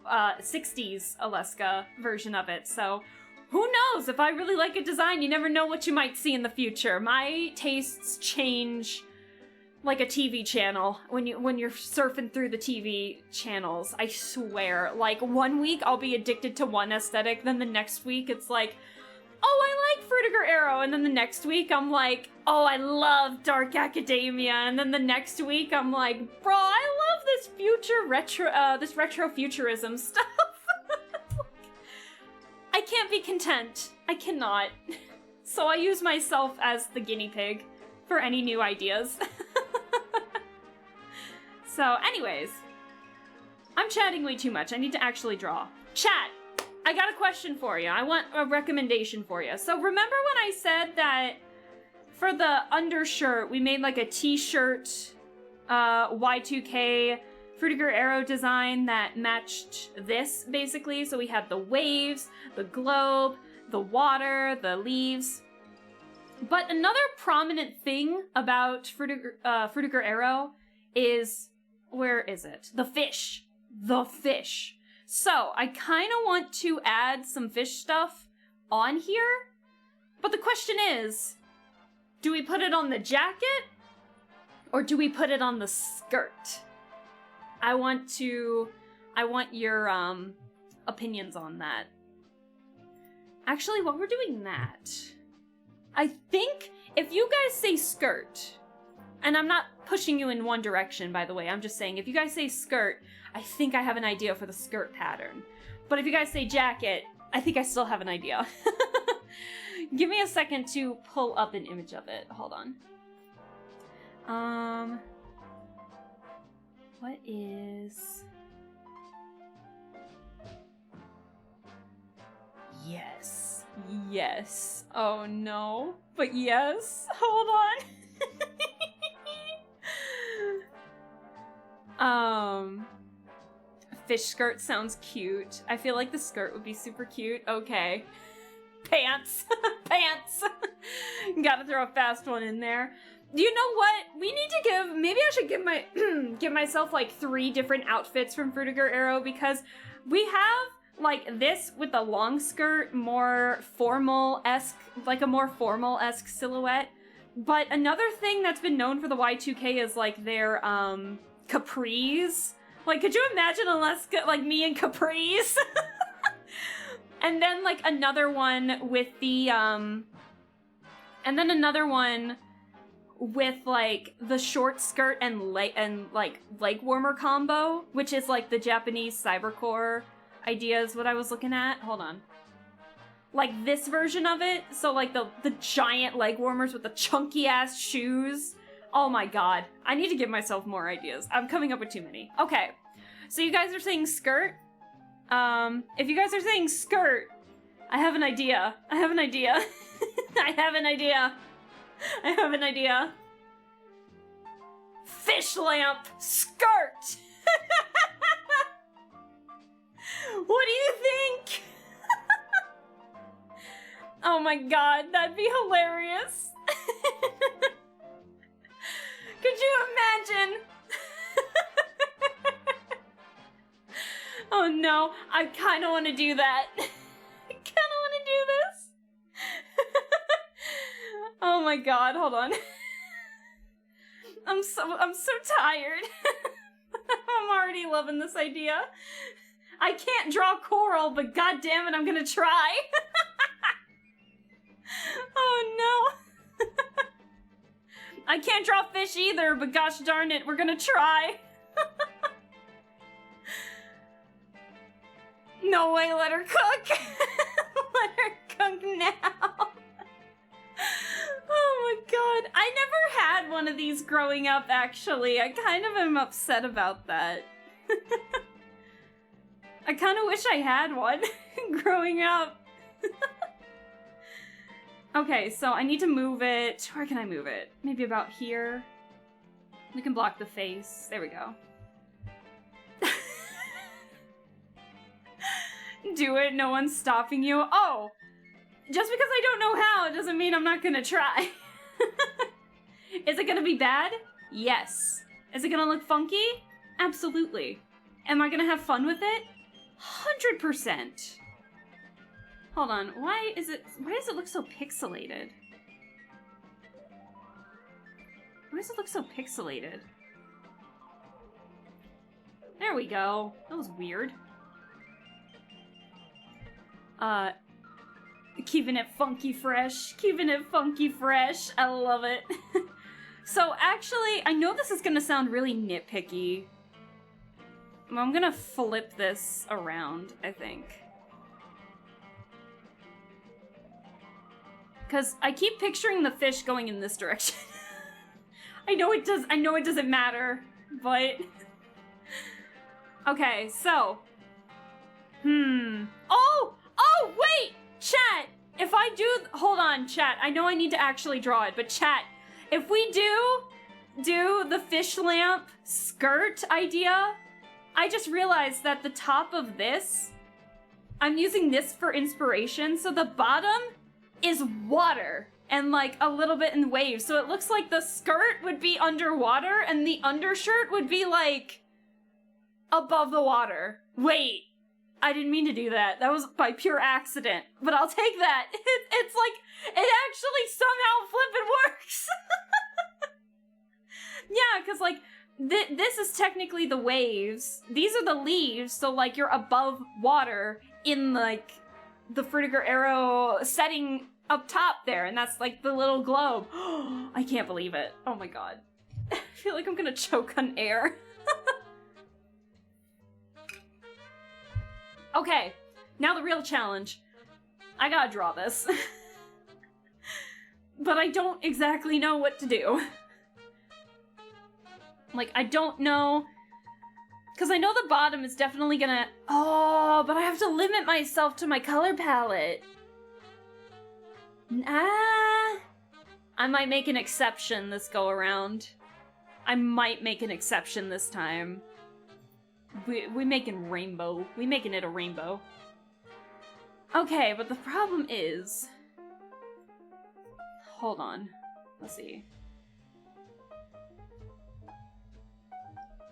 S1: 60s Alaska version of it. So who knows? If I really like a design, you never know what you might see in the future. My tastes change like a TV channel when you're surfing through the TV channels. I swear. Like, one week I'll be addicted to one aesthetic, then the next week it's like, oh, I like Fruitiger Arrow, and then the next week I'm like, oh, I love Dark Academia, and then the next week I'm like, bro, I love this retrofuturism stuff. I can't be content. I cannot. So I use myself as the guinea pig for any new ideas. So anyways, I'm chatting way too much. I need to actually draw. Chat, I got a question for you. I want a recommendation for you. So remember when I said that for the undershirt, we made like a t-shirt Y2K Fruitiger Arrow design that matched this, basically. So we had the waves, the globe, the water, the leaves. But another prominent thing about Fruitiger Arrow is, where is it? The fish. The fish. So I kind of want to add some fish stuff on here. But the question is, do we put it on the jacket or do we put it on the skirt? I want your opinions on that. Actually, while we're doing that, I think if you guys say skirt, and I'm not pushing you in one direction, by the way, I'm just saying if you guys say skirt, I think I have an idea for the skirt pattern. But if you guys say jacket, I think I still have an idea. Give me a second to pull up an image of it. Hold on. What is... Yes. Oh no. But yes. Hold on. Fish skirt sounds cute. I feel like the skirt would be super cute. Okay. Pants. Pants. Gotta throw a fast one in there. You know what? We need to give... Maybe I should give give myself like 3 different outfits from Fruitiger Arrow, because we have like this with a long skirt, more formal-esque, like a more formal-esque silhouette. But another thing that's been known for the Y2K is like their capris. Like, could you imagine Alaska, like me in capris? And then like another one with the and then another one with like the short skirt and like leg warmer combo, which is like the Japanese cybercore idea is what I was looking at. Hold on. Like this version of it, so like the giant leg warmers with the chunky ass shoes. Oh my god, I need to give myself more ideas. I'm coming up with too many. Okay, so you guys are saying skirt. If you guys are saying skirt, I have an idea. I have an idea. I have an idea. I have an idea. Fish lamp skirt. What do you think? Oh my god, that'd be hilarious. Could you imagine? Oh no, I kind of want to do that. I kind of want to do this. Oh my god, hold on. I'm so tired. I'm already loving this idea. I can't draw coral, but god damn it, I'm gonna try. Oh no. I can't draw fish either, but gosh darn it, we're gonna try. No way, let her cook. Let her cook now. Oh my god. I never had one of these growing up, actually. I kind of am upset about that. I kind of wish I had one growing up. Okay, so I need to move it. Where can I move it? Maybe about here. We can block the face. There we go. Do it, no one's stopping you. Oh! Just because I don't know how, it doesn't mean I'm not gonna try. Is it gonna be bad? Yes. Is it gonna look funky? Absolutely. Am I gonna have fun with it? 100%. Hold on, why does it look so pixelated? Why does it look so pixelated? There we go. That was weird. Keeping it funky fresh. Keeping it funky fresh. I love it. So actually, I know this is gonna sound really nitpicky. I'm gonna flip this around, I think. Because I keep picturing the fish going in this direction. I know it doesn't matter, but... Okay, so... Oh, wait! Chat! If I do... Hold on, chat. I know I need to actually draw it, but chat, if we do the fish lamp skirt idea, I just realized that the top of this, I'm using this for inspiration, so the bottom is water and like a little bit in waves, so it looks like the skirt would be underwater and the undershirt would be like above the water. Wait, I didn't mean to do that. That was by pure accident, but I'll take that. It's like, it actually somehow flippin' works. Yeah, because like, this is technically the waves. These are the leaves, so like you're above water in like the Frutiger arrow setting up top there, and that's like the little globe. I can't believe it. Oh my god. I feel like I'm gonna choke on air. Okay, now the real challenge. I gotta draw this. But I don't exactly know what to do. Like, I don't know... Because I know the bottom is definitely gonna... Oh, but I have to limit myself to my color palette. I might make an exception this go around. I might make an exception this time. We making rainbow. We making it a rainbow. Okay, but the problem is... Hold on. Let's see.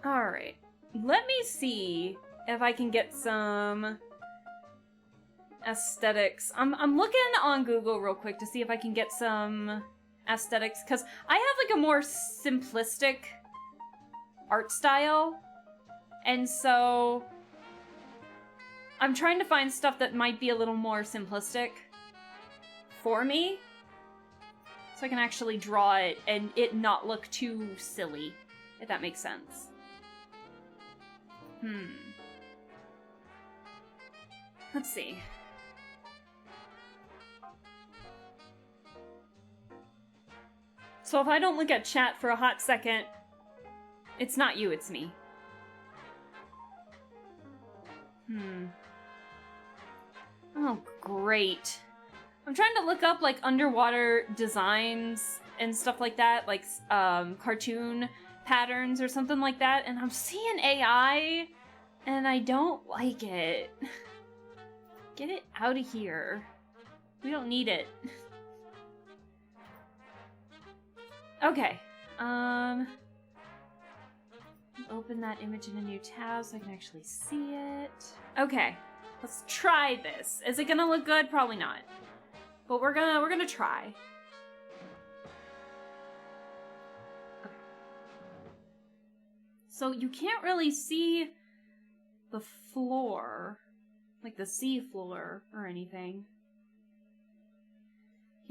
S1: Alright. Let me see if I can get some aesthetics. I'm looking on Google real quick to see if I can get some aesthetics, because I have like a more simplistic art style, and so I'm trying to find stuff that might be a little more simplistic for me, so I can actually draw it and it not look too silly, if that makes sense. Let's see. So if I don't look at chat for a hot second, it's not you, it's me. Oh, great. I'm trying to look up, like, underwater designs and stuff like that, like, cartoon patterns or something like that, and I'm seeing AI, and I don't like it. Get it out of here. We don't need it. Okay. Open that image in a new tab so I can actually see it. Okay. Let's try this. Is it gonna look good? Probably not. But we're gonna try. Okay. So you can't really see the floor, like the sea floor or anything.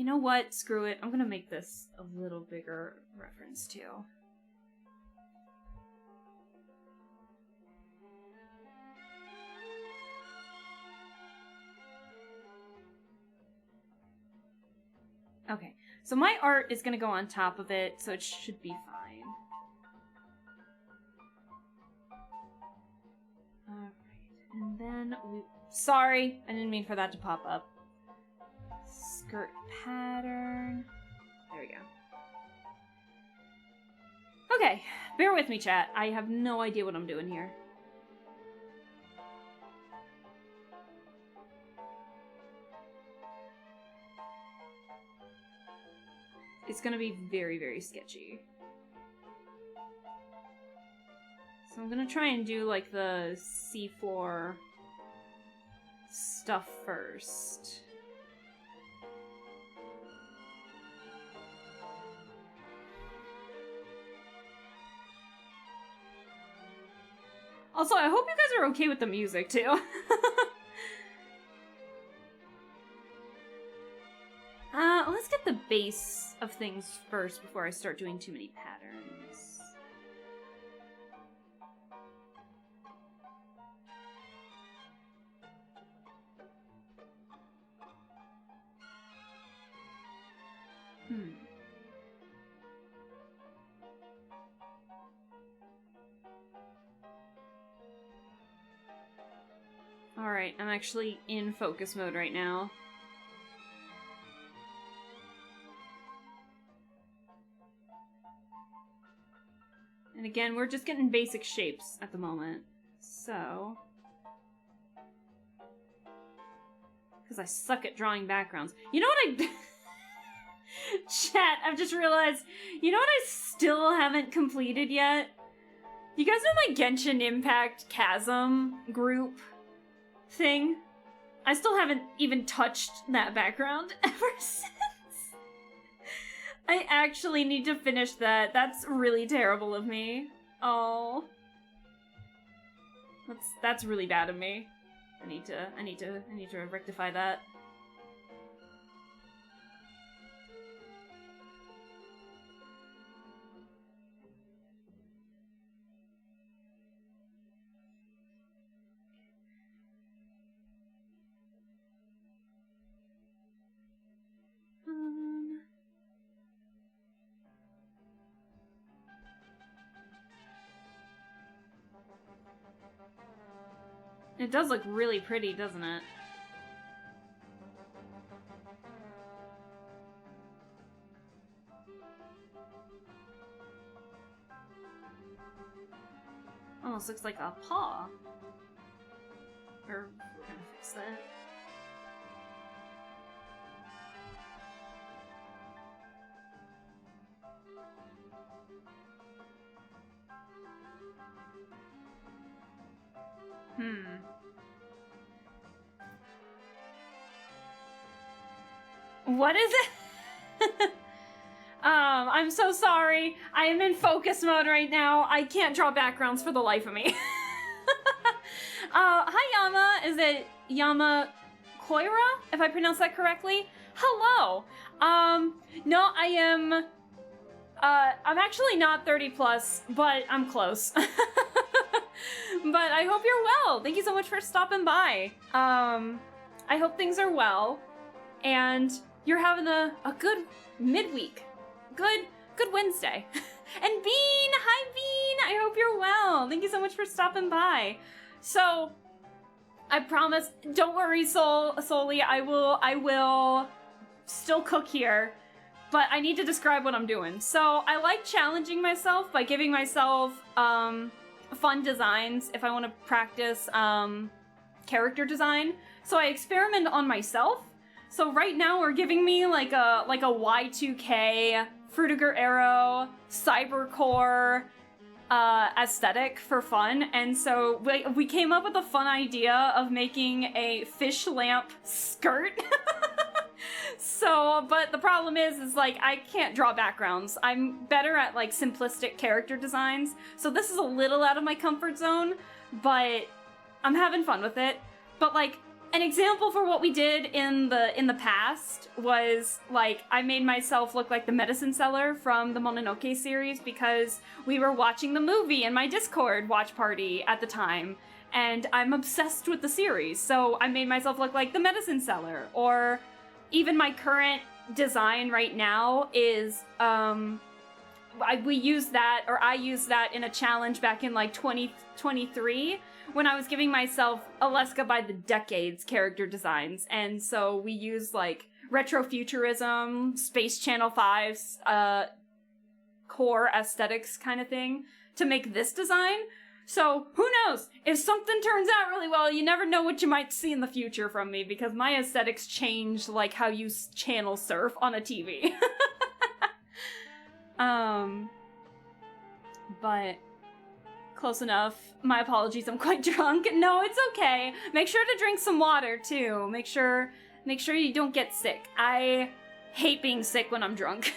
S1: You know what? Screw it. I'm gonna make this a little bigger reference too. Okay, so my art is gonna go on top of it, so it should be fine. Alright, and then we... Sorry, I didn't mean for that to pop up. Skirt pattern. There we go. Okay, bear with me, chat. I have no idea what I'm doing here. It's gonna be very, very sketchy. So I'm gonna try and do like the seafloor stuff first. Also, I hope you guys are okay with the music too. Let's get the base of things first before I start doing too many patterns. Alright, I'm actually in focus mode right now. And again, we're just getting basic shapes at the moment. So... because I suck at drawing backgrounds. You know what I... Chat, I've just realized, you know what I still haven't completed yet? You guys know my Genshin Impact Chasm group thing? I still haven't even touched that background ever since. I actually need to finish that. That's really terrible of me. Oh. That's really bad of me. I need to rectify that. It does look really pretty, doesn't it? Almost looks like a paw. Or, we're gonna fix that. What is it? I'm so sorry. I am in focus mode right now. I can't draw backgrounds for the life of me. Hi Yama. Is it Yama Koira? If I pronounce that correctly? Hello. No, I am... I'm actually not 30 plus, but I'm close. But I hope you're well. Thank you so much for stopping by. I hope things are well. And you're having a good midweek. Good Wednesday. And Bean! Hi Bean! I hope you're well. Thank you so much for stopping by. So, I promise, don't worry, Solely, I will still cook here. But I need to describe what I'm doing. So, I like challenging myself by giving myself, fun designs if I want to practice, character design. So I experiment on myself. So right now we're giving me like a Y2K, Frutiger Arrow, Cybercore, aesthetic for fun. And so we came up with a fun idea of making a fish lamp skirt. So, but the problem is like, I can't draw backgrounds. I'm better at like simplistic character designs. So this is a little out of my comfort zone, but I'm having fun with it. But like, An example for what we did in the past was, like, I made myself look like the medicine seller from the Mononoke series because we were watching the movie in my Discord watch party at the time, and I'm obsessed with the series, so I made myself look like the medicine seller. Or even my current design right now is, I used that in a challenge back in, like, 2023, when I was giving myself Alaska by the Decades character designs. And so we used, like, retrofuturism, Space Channel 5's core aesthetics kind of thing to make this design. So, who knows? If something turns out really well, you never know what you might see in the future from me, because my aesthetics change like how you channel surf on a TV. But close enough. My apologies, I'm quite drunk. No, it's okay. Make sure to drink some water, too. Make sure you don't get sick. I hate being sick when I'm drunk.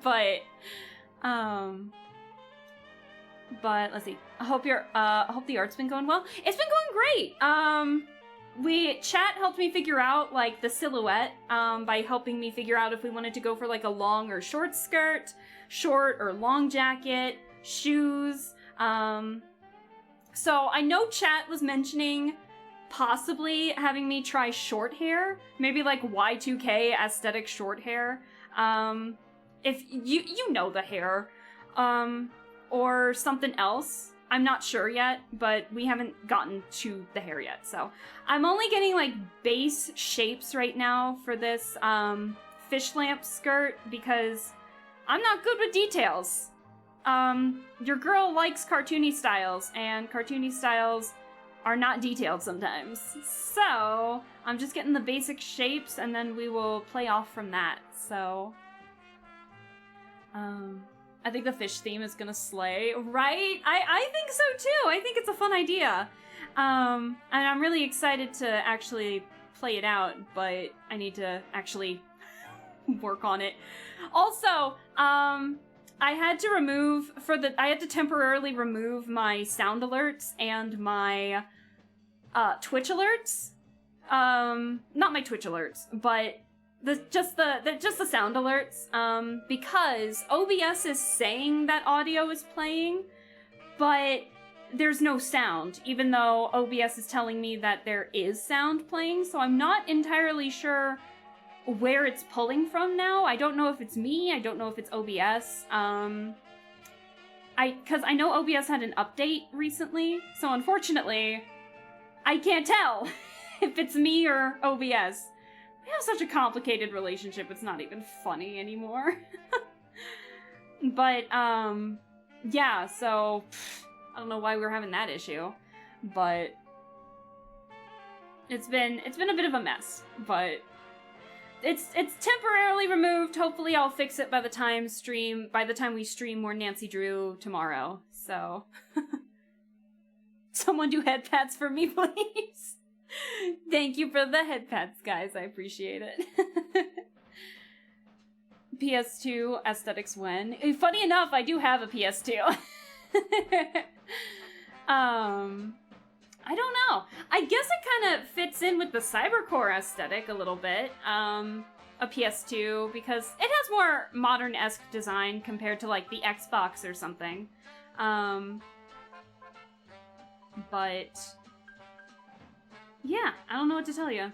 S1: But let's see. I hope the art's been going well. It's been going great. Chat helped me figure out, like, the silhouette, by helping me figure out if we wanted to go for, like, a long or short skirt, short or long jacket, shoes. So I know chat was mentioning possibly having me try short hair, maybe like Y2K aesthetic short hair. If you know the hair, or something else. I'm not sure yet, but we haven't gotten to the hair yet. So I'm only getting like base shapes right now for this fish lamp skirt because I'm not good with details. Your girl likes cartoony styles, and cartoony styles are not detailed sometimes. So I'm just getting the basic shapes, and then we will play off from that. So I think the fish theme is gonna slay, right? I think so too. I think it's a fun idea. And I'm really excited to actually play it out, but I need to actually work on it. Also, I had to temporarily remove my sound alerts and my Twitch alerts. Not my Twitch alerts, but just the sound alerts, because OBS is saying that audio is playing, but there's no sound, even though OBS is telling me that there is sound playing, so I'm not entirely sure where it's pulling from now. I don't know if it's me, I don't know if it's OBS, because I know OBS had an update recently, so unfortunately, I can't tell if it's me or OBS. We have such a complicated relationship, it's not even funny anymore. But, yeah, so, I don't know why we're having that issue, but it's been a bit of a mess, but it's temporarily removed. Hopefully I'll fix it by the time we stream more Nancy Drew tomorrow, so. Someone do head pats for me, please. Thank you for the head pats, guys. I appreciate it. PS2 aesthetics when? Funny enough, I do have a PS2. I don't know. I guess it kind of fits in with the cybercore aesthetic a little bit. A PS2, because it has more modern-esque design compared to like the Xbox or something. But yeah, I don't know what to tell you.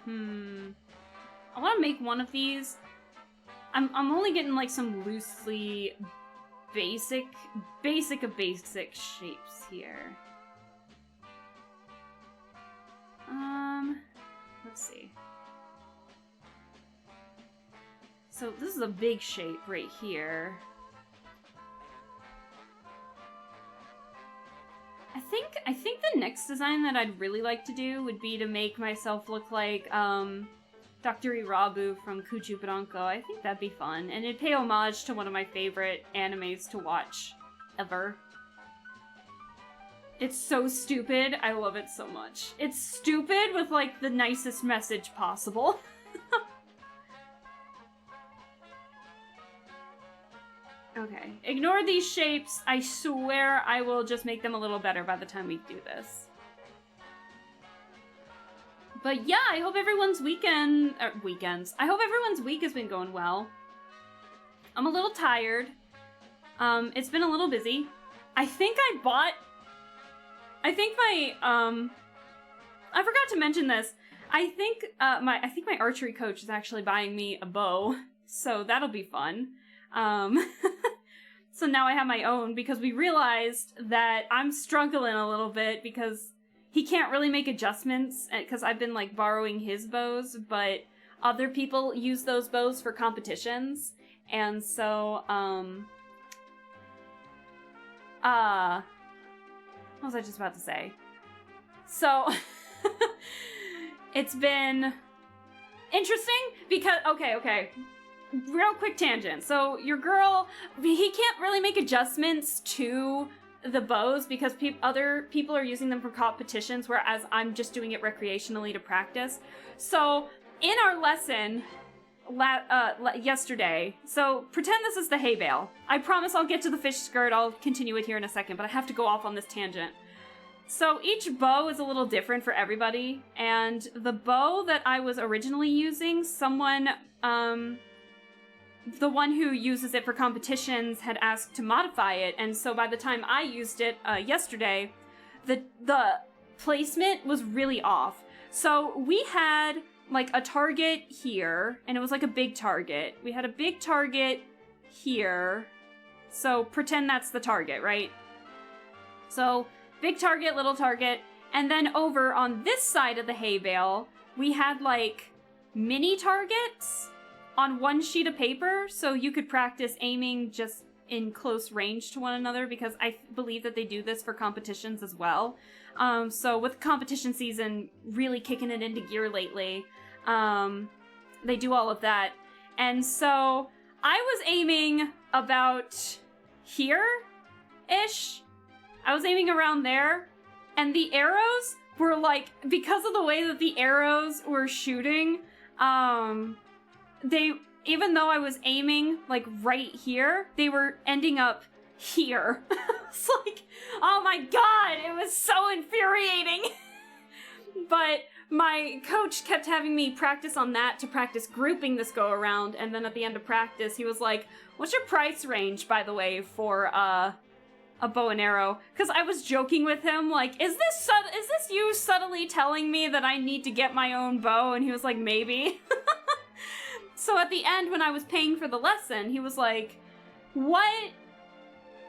S1: I want to make one of these. I'm only getting like some loosely basic shapes here. Let's see. So this is a big shape right here. I think the next design that I'd really like to do would be to make myself look like Dr. Irabu from Kuju Branko. I think that'd be fun, and it'd pay homage to one of my favorite animes to watch ever. It's so stupid. I love it so much. It's stupid with like the nicest message possible. Okay. Ignore these shapes. I swear I will just make them a little better by the time we do this. But yeah, I hope everyone's weekends. I hope everyone's week has been going well. I'm a little tired. It's been a little busy. I think my, I forgot to mention this. I think my archery coach is actually buying me a bow, so that'll be fun. So now I have my own because we realized that I'm struggling a little bit because he can't really make adjustments because I've been like borrowing his bows, but other people use those bows for competitions. And so, what was I just about to say? So, it's been interesting because, okay. Real quick tangent. So your girl, he can't really make adjustments to the bows because other people are using them for competitions, whereas I'm just doing it recreationally to practice. So in our lesson yesterday, so pretend this is the hay bale. I promise I'll get to the fish skirt. I'll continue it here in a second, but I have to go off on this tangent. So each bow is a little different for everybody, and the bow that I was originally using, someone, the one who uses it for competitions had asked to modify it, and so by the time I used it yesterday, the placement was really off. So we had like a target here, and it was like a big target. We had a big target here, so pretend that's the target, right? So big target, little target, and then over on this side of the hay bale, we had like mini targets on one sheet of paper, so you could practice aiming just in close range to one another, because I believe that they do this for competitions as well. So with competition season really kicking it into gear lately, they do all of that. And so I was aiming about here-ish. I was aiming around there, and the arrows were like, because of the way that the arrows were shooting, even though I was aiming like right here, they were ending up here. It's like, oh my god, it was so infuriating. But my coach kept having me practice on that to practice grouping this go around, and then at the end of practice, he was like, what's your price range, by the way, for a bow and arrow? Because I was joking with him, like, is this you subtly telling me that I need to get my own bow? And he was like, maybe. So at the end, when I was paying for the lesson, he was like, what,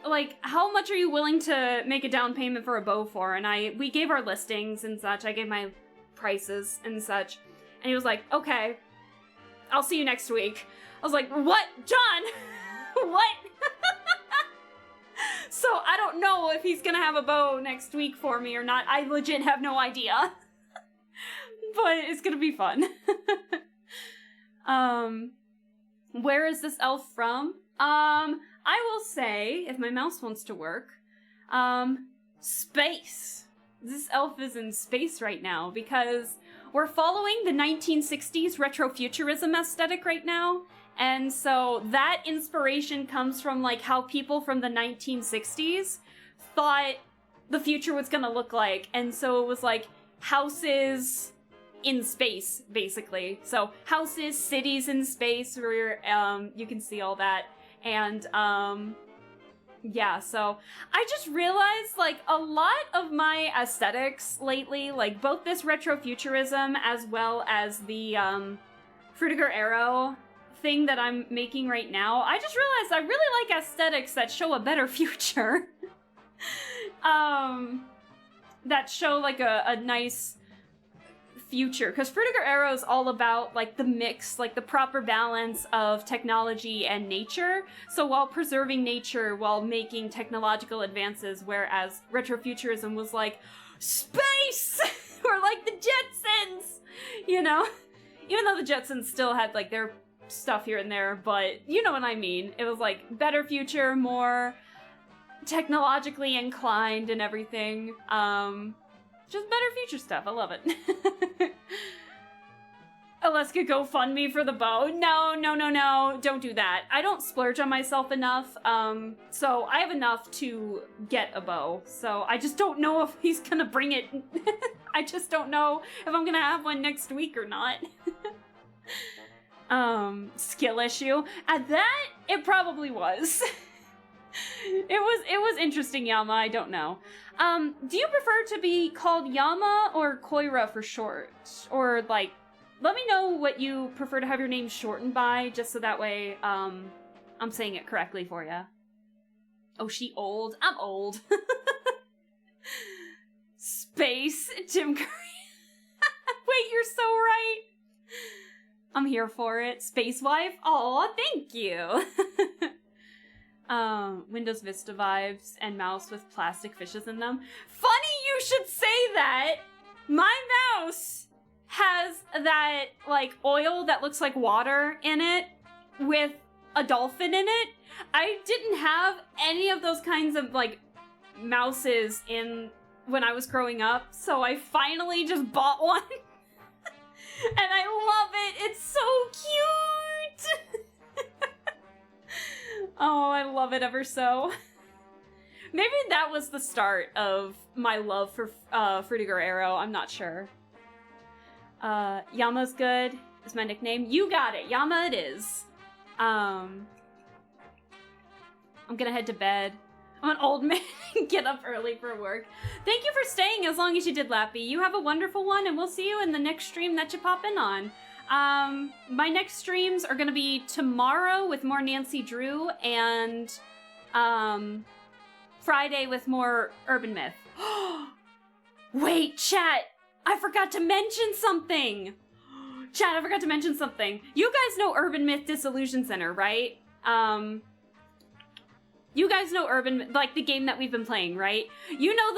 S1: like, how much are you willing to make a down payment for a bow for? And we gave our listings and such. I gave my prices and such. And he was like, okay, I'll see you next week. I was like, what? John? What? So I don't know if he's gonna have a bow next week for me or not. I legit have no idea. But it's gonna be fun. Where is this elf from? I will say, if my mouse wants to work, space. This elf is in space right now because we're following the 1960s retrofuturism aesthetic right now. And so that inspiration comes from like how people from the 1960s thought the future was gonna look like. And so it was like houses in space, basically. So houses, cities in space, where you can see all that. And yeah, so I just realized like a lot of my aesthetics lately, like both this retrofuturism as well as the Frutiger Arrow thing that I'm making right now, I just realized I really like aesthetics that show a better future. That show like a nice future, because Frutiger Arrow is all about like the mix, like the proper balance of technology and nature, so while preserving nature while making technological advances, whereas retrofuturism was like space or like the Jetsons, you know, even though the Jetsons still had like their stuff here and there, but you know what I mean. It was like better future, more technologically inclined and everything. Just better future stuff. I love it. Alaska GoFundMe for the bow. No, no, no, no. Don't do that. I don't splurge on myself enough. So I have enough to get a bow. So I just don't know if he's gonna bring it. I just don't know if I'm gonna have one next week or not. Skill issue. At that, it probably was. It was interesting, Yama. I don't know. Do you prefer to be called Yama or Koira for short? Or, like, let me know what you prefer to have your name shortened by, just so that way, I'm saying it correctly for you. Oh, she old? I'm old. Space, Tim Curry. Wait, you're so right. I'm here for it. Space wife? Aw, thank you. Windows Vista vibes and mouse with plastic fishes in them. Funny you should say that! My mouse has that, like, oil that looks like water in it with a dolphin in it. I didn't have any of those kinds of, like, mouses when I was growing up, so I finally just bought one. And I love it! It's so cute! Oh, I love it ever so. Maybe that was the start of my love for Fruitiger Arrow, I'm not sure. Yama's good is my nickname. You got it, Yama it is. I'm gonna head to bed. I'm an old man and get up early for work. Thank you for staying as long as you did, Lappy. You have a wonderful one, and we'll see you in the next stream that you pop in on. My next streams are gonna be tomorrow with more Nancy Drew, and Friday with more Urban Myth. Wait, chat! I forgot to mention something! Chat, I forgot to mention something. You guys know Urban Myth Disillusion Center, right? You guys know like the game that we've been playing, right? You know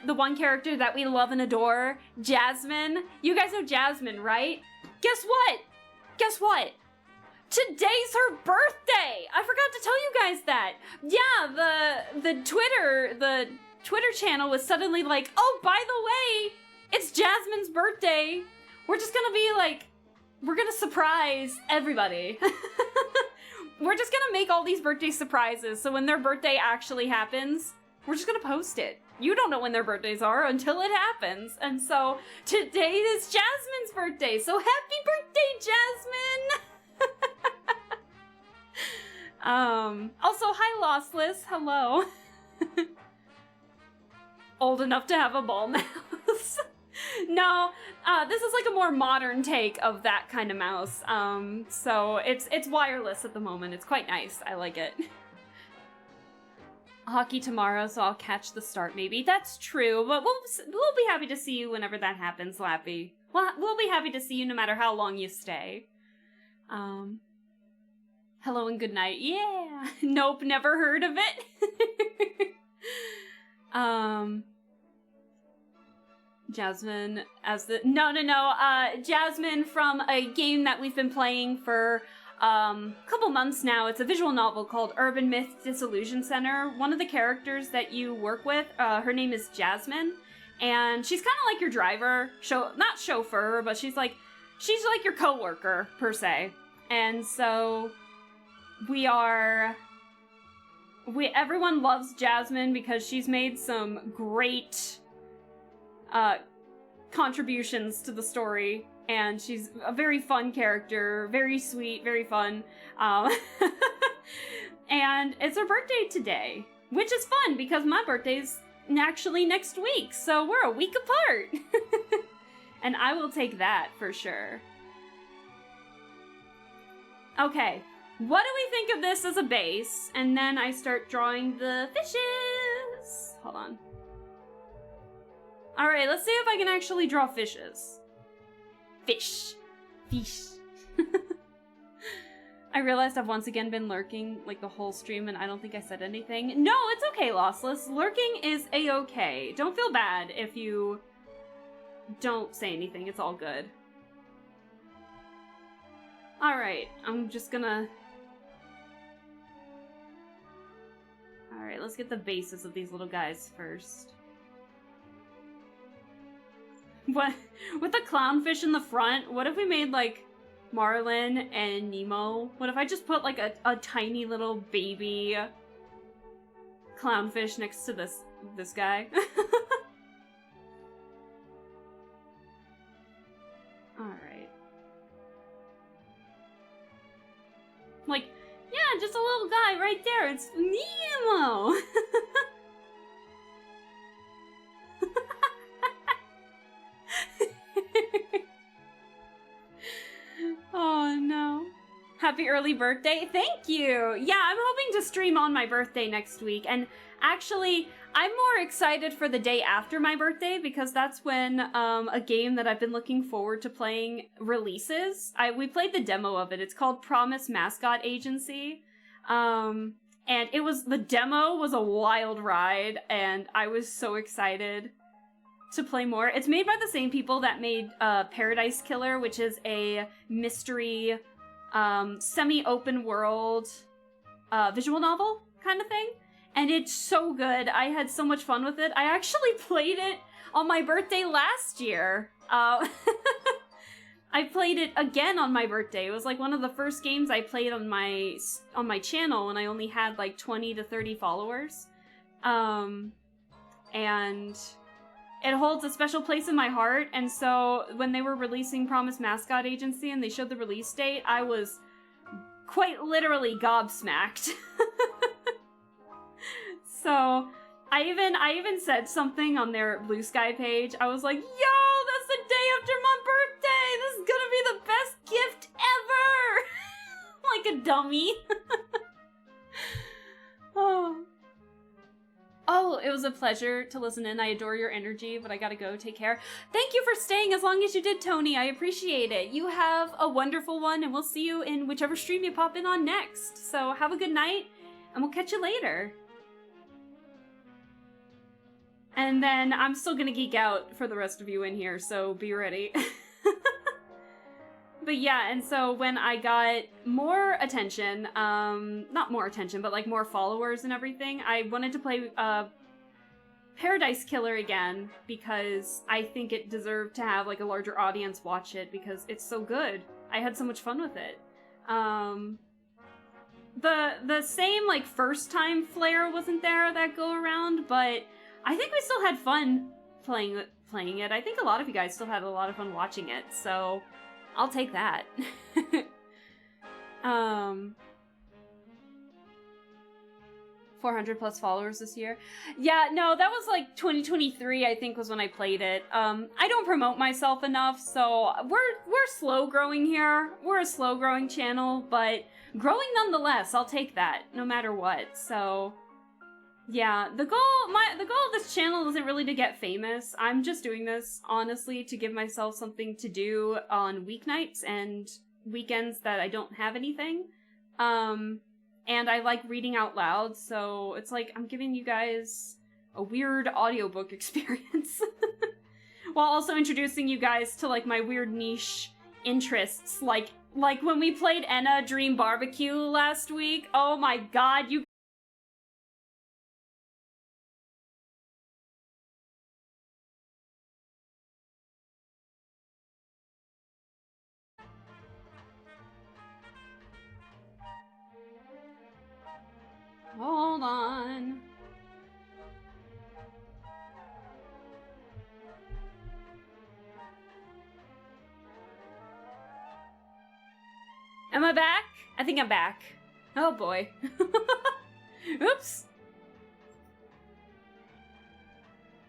S1: the one character that we love and adore, Jasmine? You guys know Jasmine, right? Guess what? Guess what? Today's her birthday! I forgot to tell you guys that. Yeah, the Twitter channel was suddenly like, oh, by the way, it's Jasmine's birthday. We're just gonna be like, we're gonna surprise everybody. We're just gonna make all these birthday surprises, so when their birthday actually happens, we're just gonna post it. You don't know when their birthdays are until it happens. And so today is Jasmine's birthday, so happy birthday, Jasmine! Also, hi Lossless, hello. Old enough to have a ball mouse. No, this is like a more modern take of that kind of mouse. So it's wireless at the moment. It's quite nice. I like it. Hockey tomorrow, so I'll catch the start maybe. That's true, but we'll be happy to see you whenever that happens, Lappy. We'll be happy to see you no matter how long you stay. Hello and good night. Yeah. Nope, never heard of it. Jasmine as the Jasmine from a game that we've been playing for a couple months now. It's a visual novel called Urban Myth Disillusion Center. One of the characters that you work with, her name is Jasmine, and she's kind of like your driver, not chauffeur, but she's like your coworker per se. And so everyone loves Jasmine because she's made some great contributions to the story, and she's a very fun character, very sweet, very fun. And it's her birthday today, which is fun because my birthday's actually next week, so we're a week apart. And I will take that for sure. Okay, what do we think of this as a base? And then I start drawing the fishes. Hold on. Alright, let's see if I can actually draw fishes. Fish. I realized I've once again been lurking like the whole stream and I don't think I said anything. No, it's okay, Lossless. Lurking is a-okay. Don't feel bad if you don't say anything. It's all good. Alright, I'm just gonna... Alright, let's get the bases of these little guys first. What? With the clownfish in the front, what if we made, like, Marlin and Nemo? What if I just put, like, a tiny little baby clownfish next to this guy? Alright. Like, yeah, just a little guy right there. It's Nemo! Oh no. Happy early birthday. Thank you. Yeah, I'm hoping to stream on my birthday next week. And actually, I'm more excited for the day after my birthday because that's when a game that I've been looking forward to playing releases. We played the demo of it. It's called Promise Mascot Agency. And the demo was a wild ride and I was so excited to play more. It's made by the same people that made Paradise Killer, which is a mystery, semi-open world visual novel kind of thing. And it's so good. I had so much fun with it. I actually played it on my birthday last year. I played it again on my birthday. It was like one of the first games I played on my channel when I only had like 20 to 30 followers. And it holds a special place in my heart, and so when they were releasing Promise Mascot Agency and they showed the release date, I was quite literally gobsmacked. So I even said something on their Blue Sky page. I was like, yo, that's the day after my birthday! This is gonna be the best gift ever! Like a dummy. Oh, it was a pleasure to listen in. I adore your energy, but I gotta go. Take care. Thank you for staying as long as you did, Tony. I appreciate it. You have a wonderful one, and we'll see you in whichever stream you pop in on next. So have a good night, and we'll catch you later. And then I'm still gonna geek out for the rest of you in here, so be ready. But yeah, and so when I got more attention, not more attention, but like more followers and everything, I wanted to play Paradise Killer again because I think it deserved to have like a larger audience watch it because it's so good. I had so much fun with it. The same like first time flair wasn't there that go around, but I think we still had fun playing it. I think a lot of you guys still had a lot of fun watching it, so I'll take that. 400 plus followers this year. Yeah, no, that was like 2023, I think, was when I played it. I don't promote myself enough, so we're slow growing here. We're a slow growing channel, but growing nonetheless. I'll take that, no matter what. So yeah, the goal of this channel isn't really to get famous. I'm just doing this, honestly, to give myself something to do on weeknights and weekends that I don't have anything. And I like reading out loud, so it's like I'm giving you guys a weird audiobook experience. While also introducing you guys to, like, my weird niche interests. Like when we played Enna Dream Barbecue last week. Oh my god, you... Hold on. Am I back? I think I'm back. Oh boy. Oops.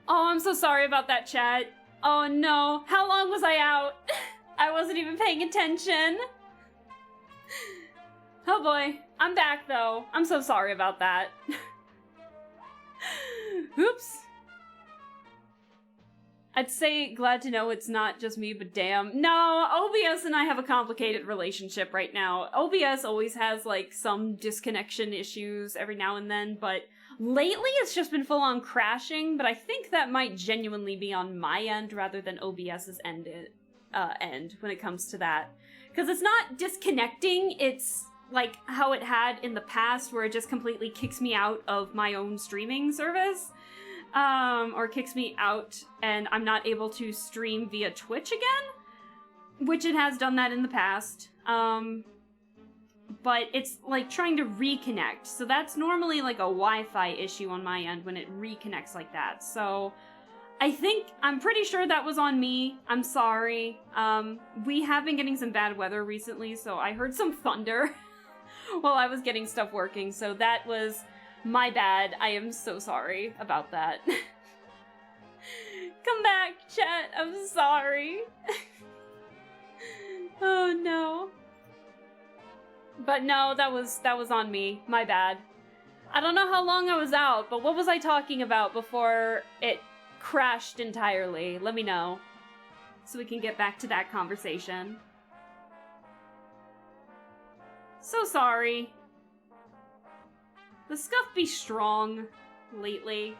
S1: Oh, I'm so sorry about that, chat. Oh no. How long was I out? I wasn't even paying attention. Oh boy. I'm back, though. I'm so sorry about that. Oops. I'd say glad to know it's not just me, but damn. No, OBS and I have a complicated relationship right now. OBS always has, like, some disconnection issues every now and then, but lately it's just been full-on crashing, but I think that might genuinely be on my end rather than OBS's end when it comes to that. Because it's not disconnecting, it's like how it had in the past where it just completely kicks me out of my own streaming service. or kicks me out and I'm not able to stream via Twitch again, which it has done that in the past. But it's like trying to reconnect. So that's normally like a Wi-Fi issue on my end when it reconnects like that. So I'm pretty sure that was on me. I'm sorry. We have been getting some bad weather recently, so I heard some thunder while I was getting stuff working. So that was my bad. I am so sorry about that. Come back, chat. I'm sorry. Oh no. But no, that was on me. My bad. I don't know how long I was out, but what was I talking about before it crashed entirely? Let me know, so we can get back to that conversation. So sorry. The scuff be strong lately.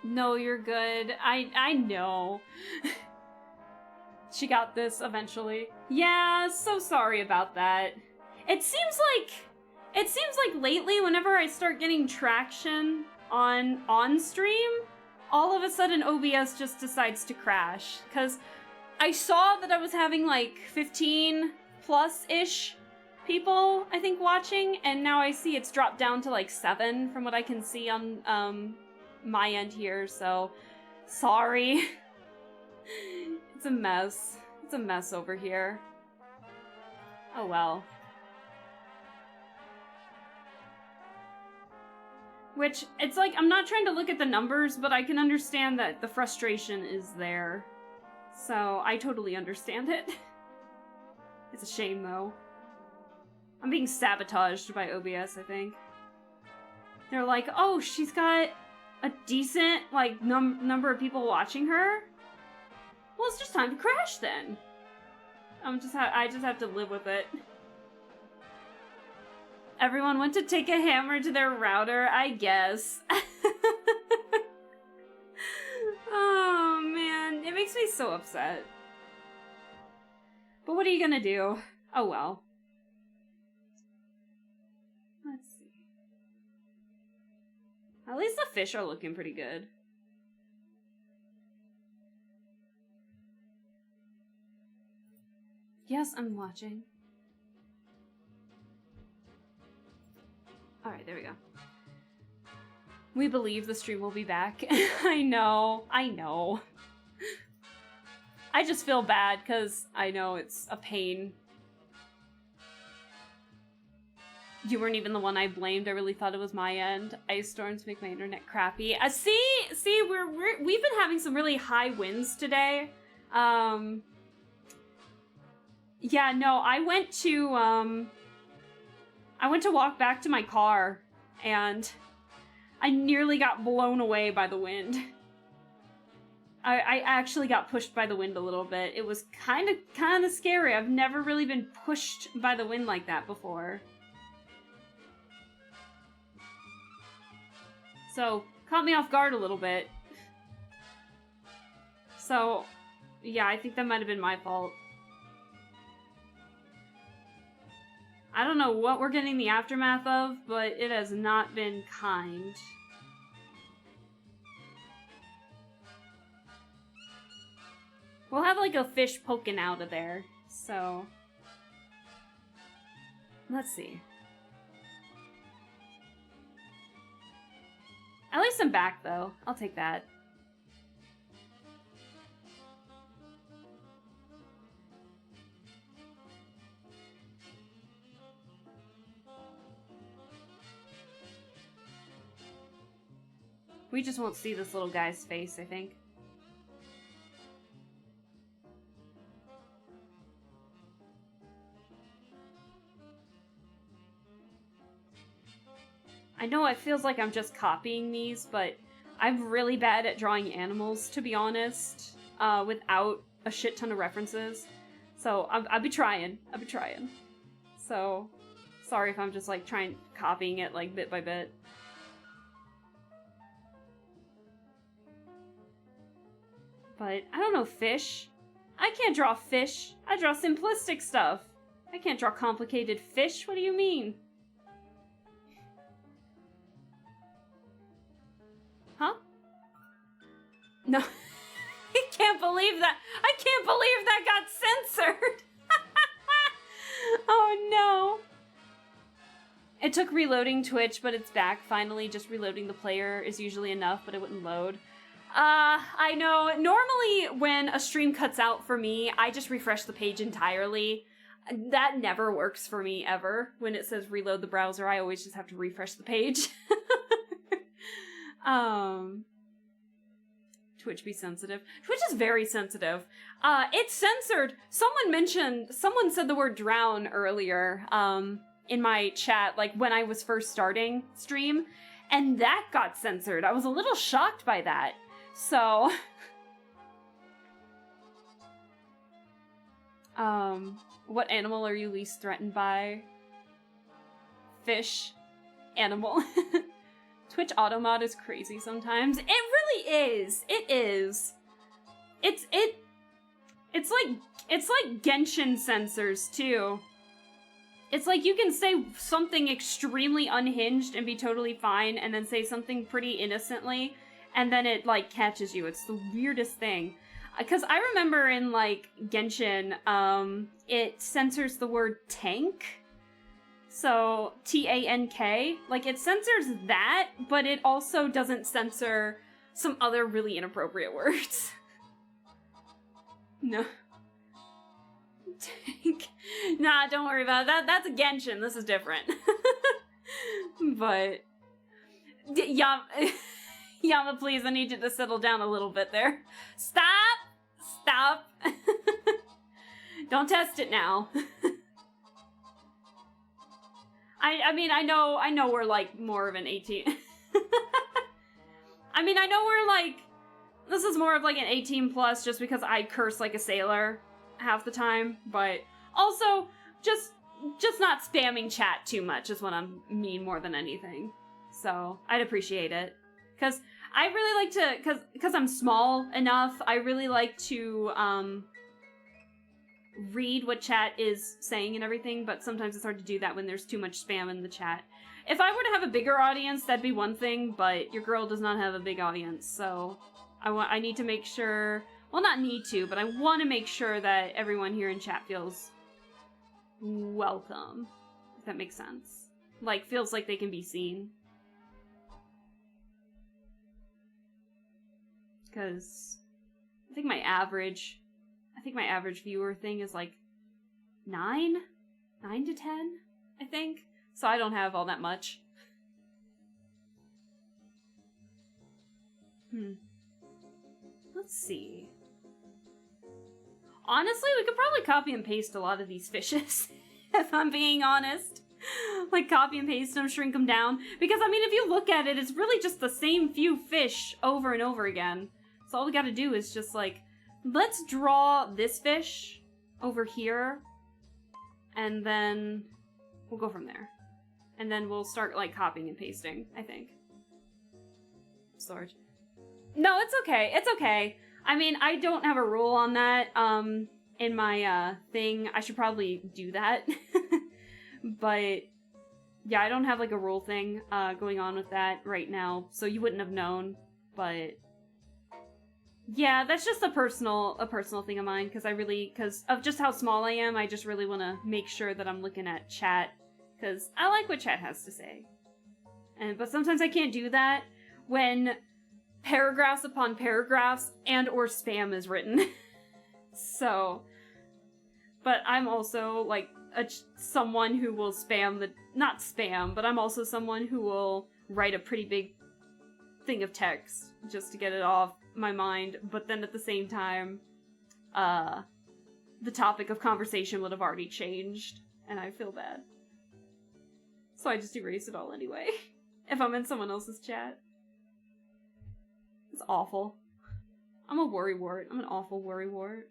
S1: No, you're good. I know. She got this eventually. Yeah, so sorry about that. It seems like lately whenever I start getting traction on stream, all of a sudden OBS just decides to crash. Cause I saw that I was having like 15 plus-ish people, I think, watching, and now I see it's dropped down to like 7 from what I can see on my end here, so sorry. It's a mess. It's a mess over here. Oh well. Which, it's like, I'm not trying to look at the numbers, but I can understand that the frustration is there. So, I totally understand it. It's a shame, though. I'm being sabotaged by OBS, I think. They're like, oh, she's got a decent, like, number of people watching her? Well, it's just time to crash, then. I just have to live with it. Everyone went to take a hammer to their router, I guess. Oh, man. It makes me so upset. But what are you gonna do? Oh, well. Let's see. At least the fish are looking pretty good. Yes, I'm watching. Alright, there we go. We believe the stream will be back. I know. I just feel bad because I know it's a pain. You weren't even the one I blamed. I really thought it was my end. Ice storms make my internet crappy. See, we've been having some really high winds today. Yeah, no, I went to walk back to my car, and I nearly got blown away by the wind. I actually got pushed by the wind a little bit. It was kind of scary. I've never really been pushed by the wind like that before. So, caught me off guard a little bit. So, yeah, I think that might have been my fault. I don't know what we're getting the aftermath of, but it has not been kind. We'll have like a fish poking out of there, so... Let's see. At least I'm back, though. I'll take that. We just won't see this little guy's face, I think. I know it feels like I'm just copying these, but I'm really bad at drawing animals, to be honest, without a shit ton of references. So I'll be trying. So sorry if I'm just like copying it like bit by bit. But I don't know, fish. I can't draw fish. I draw simplistic stuff. I can't draw complicated fish. What do you mean? Huh? No. I can't believe that. I can't believe that got censored. Oh no. It took reloading Twitch, but it's back finally. Just reloading the player is usually enough, but it wouldn't load. I know. Normally when a stream cuts out for me, I just refresh the page entirely. That never works for me ever. When it says reload the browser, I always just have to refresh the page. Twitch be sensitive. Twitch is very sensitive. It's censored. Someone said the word drown earlier, in my chat, like when I was first starting stream, and that got censored. I was a little shocked by that. So, what animal are you least threatened by? Fish. Animal. Twitch automod is crazy sometimes. It really is. It is. It's like Genshin censors too. It's like you can say something extremely unhinged and be totally fine, and then say something pretty innocently, and then it like catches you. It's the weirdest thing. Because I remember in like Genshin, it censors the word tank. So, T-A-N-K, like, it censors that, but it also doesn't censor some other really inappropriate words. No. Tank. Nah, don't worry about that. That's a Genshin. This is different. But, Yama, please, I need you to settle down a little bit there. Stop! Don't test it now. I mean, I know we're, like, more of an 18... I mean, I know we're, like... This is more of, like, an 18 plus just because I curse like a sailor half the time, but also, just not spamming chat too much is what I mean more than anything. So, I'd appreciate it. Because I really like to... Because I'm small enough, I really like to, read what chat is saying and everything, but sometimes it's hard to do that when there's too much spam in the chat. If I were to have a bigger audience, that'd be one thing, but your girl does not have a big audience, so I need to make sure, well, not need to, but I want to make sure that everyone here in chat feels welcome, if that makes sense. Like, feels like they can be seen. Because I think my average viewer thing is like 9 to 10, I think. So I don't have all that much. Let's see. Honestly, we could probably copy and paste a lot of these fishes, if I'm being honest. Like, copy and paste them, shrink them down. Because, I mean, if you look at it, it's really just the same few fish over and over again. So all we gotta do is just, like, let's draw this fish over here, and then we'll go from there. And then we'll start, like, copying and pasting, I think. Storage. No, it's okay. It's okay. I mean, I don't have a rule on that, in my, thing. I should probably do that. But, yeah, I don't have, like, a rule thing, going on with that right now, so you wouldn't have known, but... Yeah, that's just a personal thing of mine, because of just how small I am, I just really want to make sure that I'm looking at chat, because I like what chat has to say. But sometimes I can't do that when paragraphs upon paragraphs and or spam is written. So, but I'm also, like, someone who will not spam, but I'm also someone who will write a pretty big thing of text just to get it off my mind, but then at the same time, the topic of conversation would have already changed, and I feel bad. So I just erase it all anyway, if I'm in someone else's chat. It's awful. I'm a worrywart. I'm an awful worrywart.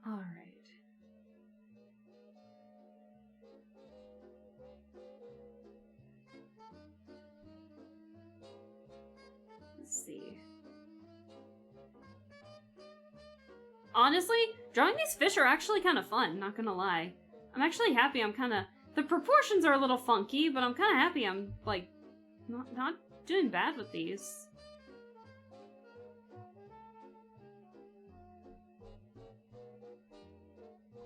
S1: Alright. Let's see. Honestly, drawing these fish are actually kind of fun, not gonna lie. I'm actually happy I'm kind of... The proportions are a little funky, but I'm kind of happy I'm, like, not doing bad with these.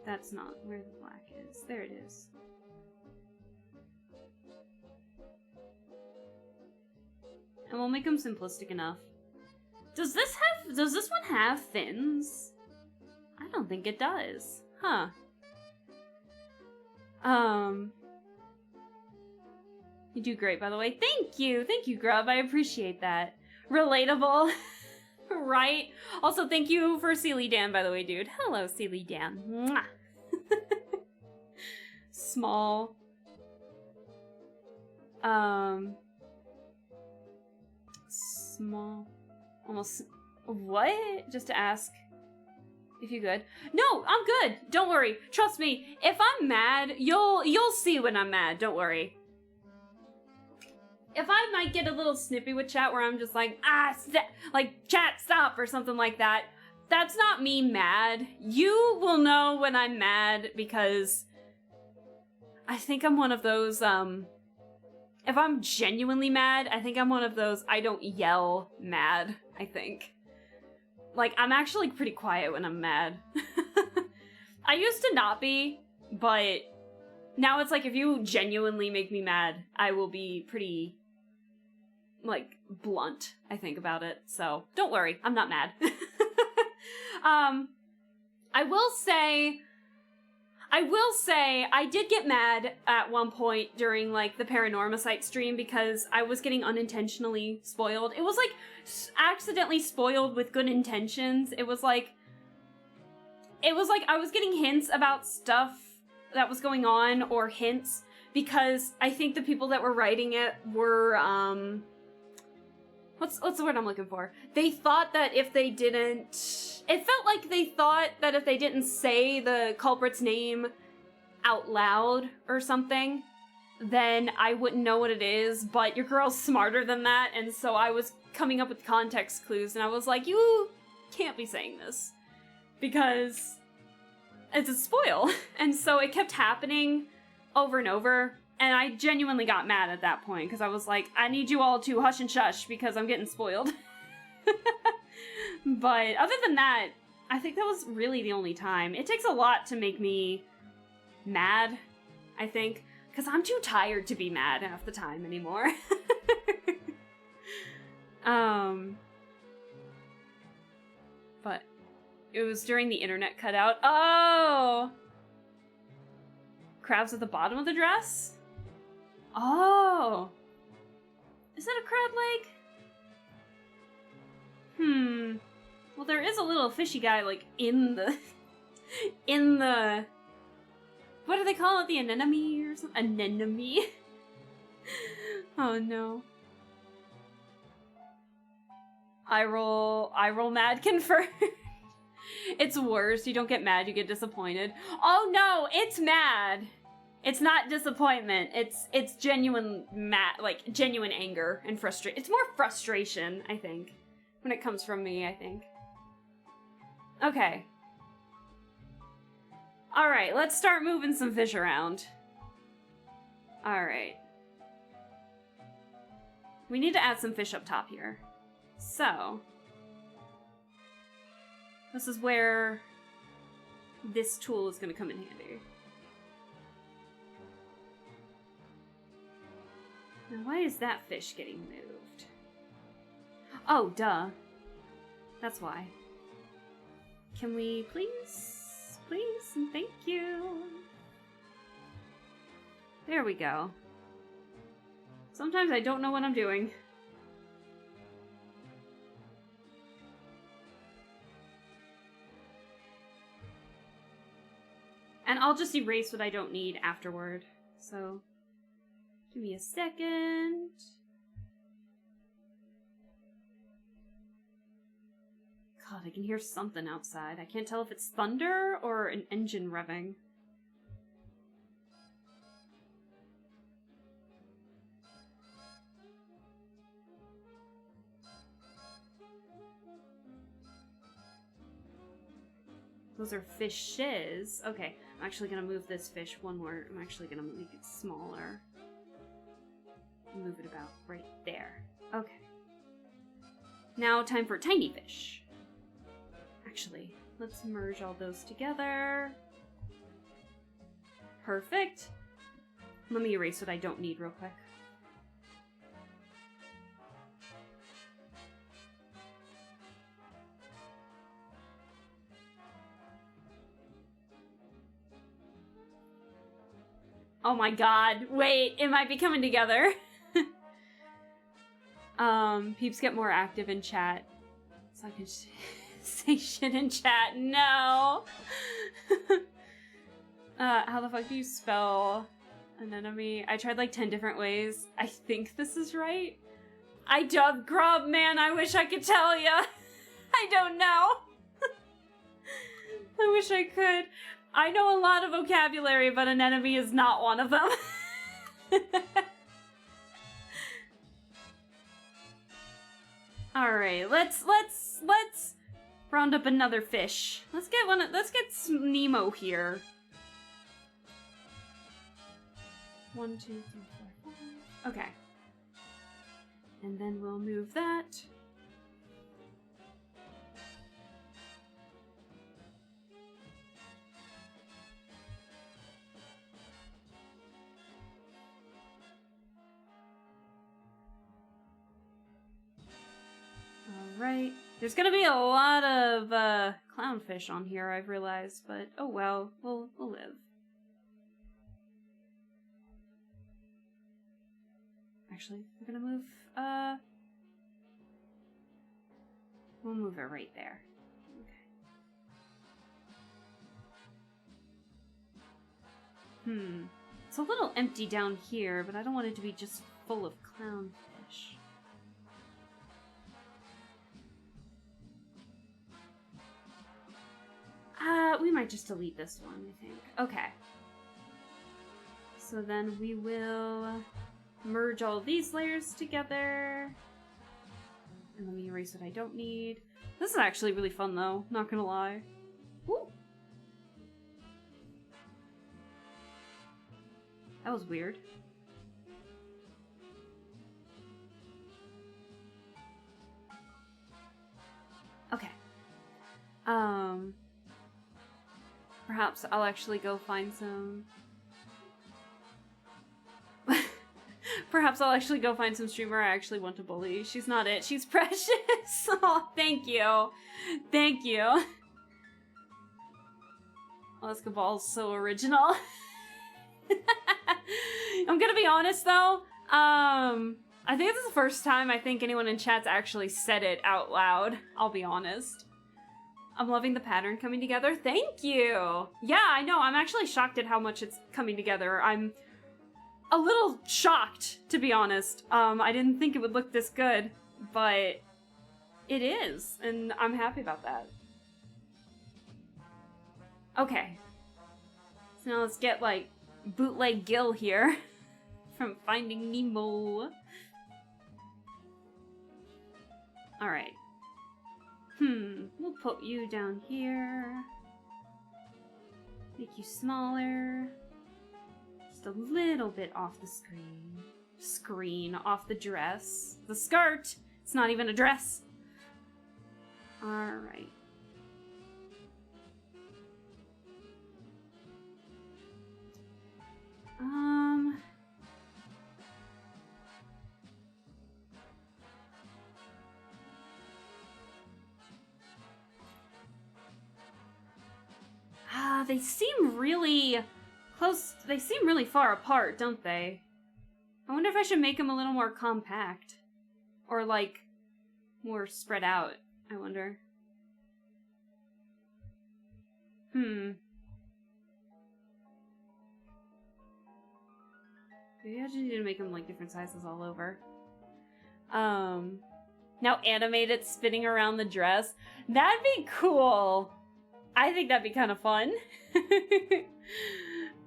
S1: That's not where the black is. There it is. And we'll make them simplistic enough. Does this one have fins? I don't think it does. Huh. You do great, by the way. Thank you, Grub. I appreciate that. Relatable. Right? Also, thank you for Sealy Dan, by the way, dude. Hello, Sealy Dan. Mwah. Small. Small. Almost. What? Just to ask if you good. No, I'm good. Don't worry. Trust me. If I'm mad, you'll see when I'm mad. Don't worry. If I might get a little snippy with chat where I'm just like, like, chat, stop, or something like that, that's not me mad. You will know when I'm mad because I think I'm one of those, if I'm genuinely mad, I think I'm one of those I don't yell mad, I think. Like, I'm actually pretty quiet when I'm mad. I used to not be, but now it's like if you genuinely make me mad, I will be pretty, like, blunt, I think, about it. So, don't worry, I'm not mad. I will say I did get mad at one point during, like, the Paranormacite stream because I was getting unintentionally spoiled. It was, like, accidentally spoiled with good intentions. It was like I was getting hints about stuff that was going on, or hints, because I think the people that were writing it were, what's the word I'm looking for? They thought that if they didn't... It felt like they thought that if they didn't say the culprit's name out loud or something, then I wouldn't know what it is, but your girl's smarter than that, and so I was coming up with context clues, and I was like, you can't be saying this, because it's a spoil. And so it kept happening over and over, and I genuinely got mad at that point, because I was like, I need you all to hush and shush, because I'm getting spoiled. But other than that, I think that was really the only time. It takes a lot to make me mad, I think, because I'm too tired to be mad half the time anymore. But it was during the internet cutout. Oh! Crabs at the bottom of the dress? Oh! Is that a crab leg? Well, there is a little fishy guy, like, in the... What do they call it? The anemone or something? Anemone? Oh, no. I roll mad confirmed. It's worse. You don't get mad, you get disappointed. Oh, no! It's mad! It's not disappointment. It's genuine genuine anger and frustration. It's more frustration, I think, when it comes from me, I think. Okay. Alright, let's start moving some fish around. Alright. We need to add some fish up top here. So, this is where this tool is going to come in handy. Now, why is that fish getting moved? Oh, duh. That's why. Can we please? Please, and thank you. There we go. Sometimes I don't know what I'm doing. And I'll just erase what I don't need afterward, so... Give me a second. God, I can hear something outside. I can't tell if it's thunder or an engine revving. Those are fishes. Okay, I'm actually gonna move this fish one more. I'm actually gonna make it smaller. Move it about right there. Okay. Now time for tiny fish. Actually, let's merge all those together. Perfect. Let me erase what I don't need real quick. Oh my god, wait, it might be coming together. Peeps get more active in chat. So I can say shit in chat. No! How the fuck do you spell anemone? I tried like 10 different ways. I think this is right. I dubbed grub, man, I wish I could tell ya. I don't know. I wish I could. I know a lot of vocabulary, but anemone is not one of them. All right, let's round up another fish. Let's get Nemo here. 1, 2, 3, 4, 5. Okay. And then we'll move that. Alright. There's gonna be a lot of clownfish on here, I've realized, but oh well, we'll live. Actually, we're gonna move, we'll move it right there. Okay. It's a little empty down here, but I don't want it to be just full of clownfish. We might just delete this one, I think. Okay. So then we will merge all these layers together. And let me erase what I don't need. This is actually really fun though, not gonna lie. Woo! That was weird. Okay. Perhaps I'll actually go find some... Perhaps I'll actually go find some streamer I actually want to bully. She's not it. She's precious. Oh, thank you. Thank you. Alaska Ball's so original. I'm gonna be honest though. I think this is the first time I think anyone in chat's actually said it out loud. I'll be honest. I'm loving the pattern coming together. Thank you. Yeah, I know. I'm actually shocked at how much it's coming together. I'm a little shocked, to be honest. I didn't think it would look this good, but it is, and I'm happy about that. Okay. So now let's get, like, bootleg Gil here from Finding Nemo. Alright. We'll put you down here. Make you smaller. Just a little bit off the screen. Off the dress. The skirt! It's not even a dress. Alright. They seem really close. They seem really far apart, don't they? I wonder if I should make them a little more compact. Or, like, more spread out, I wonder. Maybe I just need to make them like different sizes all over. Now animate it spinning around the dress. That'd be cool. I think that'd be kind of fun.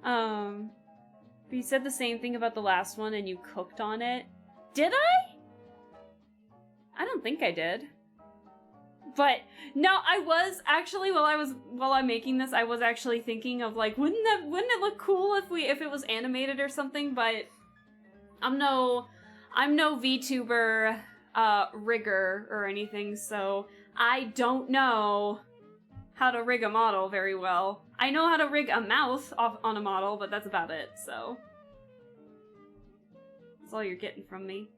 S1: But you said the same thing about the last one and you cooked on it. Did I? I don't think I did. But no, I was actually while I'm making this, I was actually thinking of like, wouldn't it look cool if it was animated or something? But I'm no VTuber rigger or anything, so I don't know how to rig a model very well. I know how to rig a mouth on a model, but that's about it, so. That's all you're getting from me.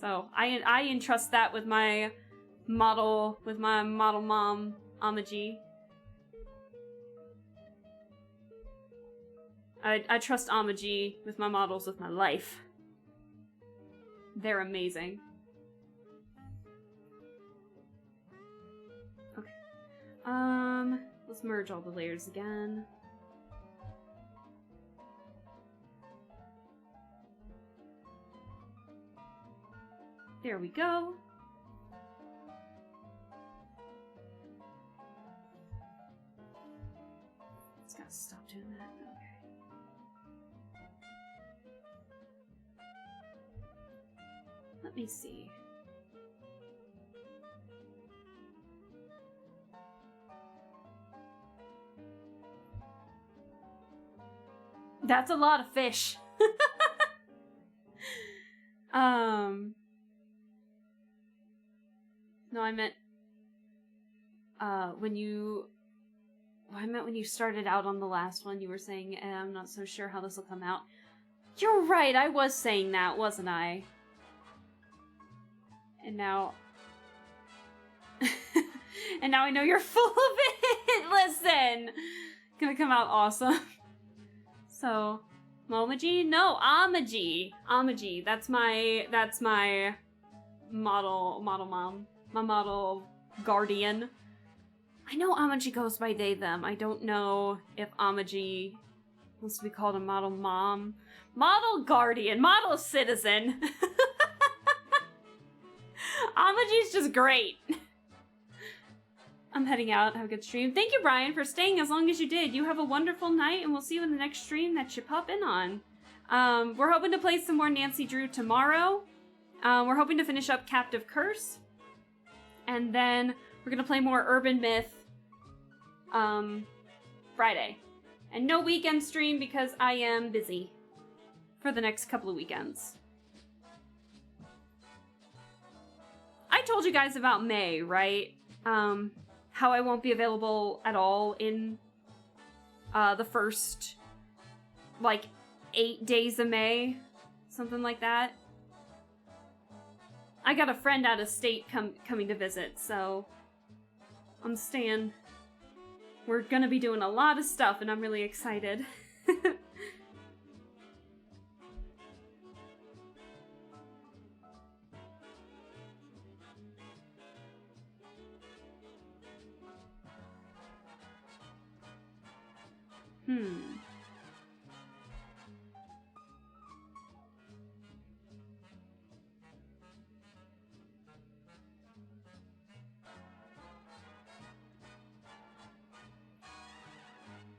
S1: So, I entrust that with my model mom, Amaji. I trust Amaji with my models with my life. They're amazing. Okay. Let's merge all the layers again. There we go. Just gotta stop doing that. Okay. Let me see. That's a lot of fish. No, I meant when you started out on the last one, you were saying, I'm not so sure how this will come out. You're right, I was saying that, wasn't I? And now... and now I know you're full of it! Listen! Gonna come out awesome. So, Momaji? No, Amaji. Amaji. That's my model mom. My model guardian. I know Amaji goes by they, them. I don't know if Amaji wants to be called a model mom. Model guardian. Model citizen. Amaji's just great. I'm heading out. Have a good stream. Thank you, Brian, for staying as long as you did. You have a wonderful night, and we'll see you in the next stream that you pop in on. We're hoping to play some more Nancy Drew tomorrow. We're hoping to finish up Captive Curse. And then we're going to play more Urban Myth Friday. And no weekend stream because I am busy for the next couple of weekends. I told you guys about May, right? How I won't be available at all in the first, like, 8 days of May. Something like that. I got a friend out of state coming to visit, so I'm staying. We're gonna be doing a lot of stuff, and I'm really excited.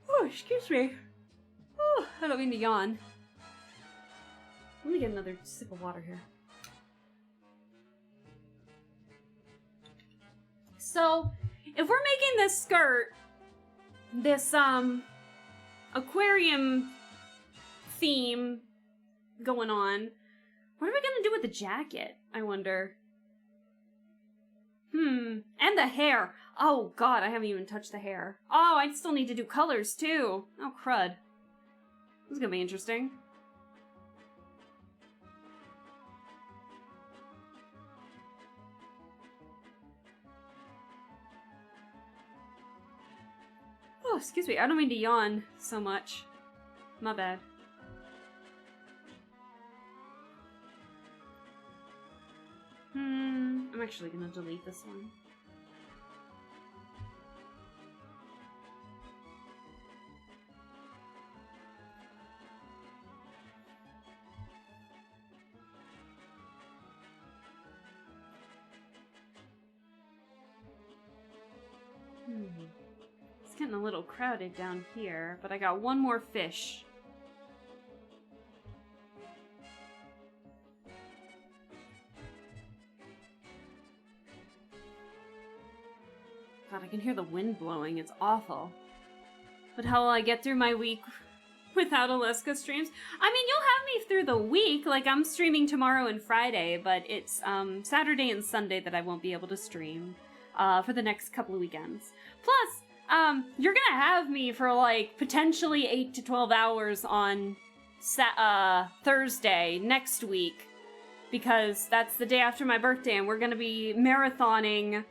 S1: Oh, excuse me. Oh, I don't mean to yawn. Let me get another sip of water here. So, if we're making this skirt, this, aquarium theme going on, what are we gonna do with the jacket, I wonder? And the hair. Oh god, I haven't even touched the hair. Oh, I still need to do colors too. Oh crud. This is gonna be interesting. Oh, excuse me, I don't mean to yawn so much. My bad. I'm actually gonna delete this one. It's getting a little crowded down here, but I got one more fish. God, I can hear the wind blowing. It's awful. But how will I get through my week without Alaska streams? I mean, you'll have me through the week. Like, I'm streaming tomorrow and Friday, but it's Saturday and Sunday that I won't be able to stream for the next couple of weekends. Plus, you're gonna have me for, like, potentially 8 to 12 hours on Thursday next week, because that's the day after my birthday, and we're gonna be marathoning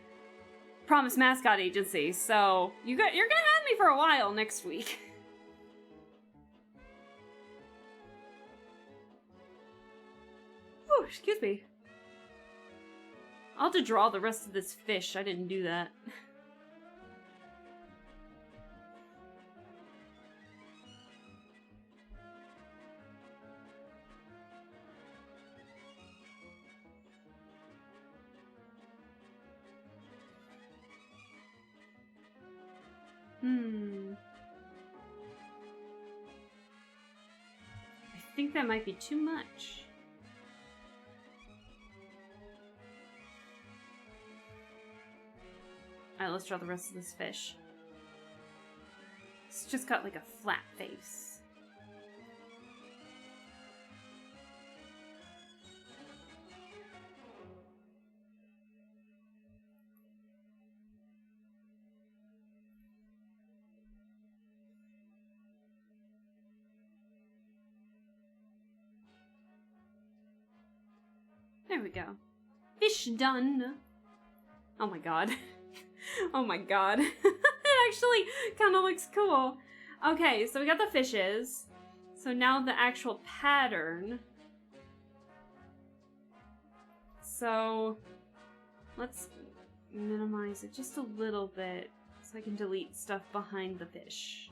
S1: Promise Mascot Agency, so you're gonna have me for a while next week. Oh, excuse me. I'll have to draw the rest of this fish. I didn't do that. I think that might be too much. Alright, let's draw the rest of this fish. It's just got like a flat face. There we go. Fish done. Oh my god. Oh my god. It actually kind of looks cool. Okay, so we got the fishes. So now the actual pattern. So let's minimize it just a little bit so I can delete stuff behind the fish.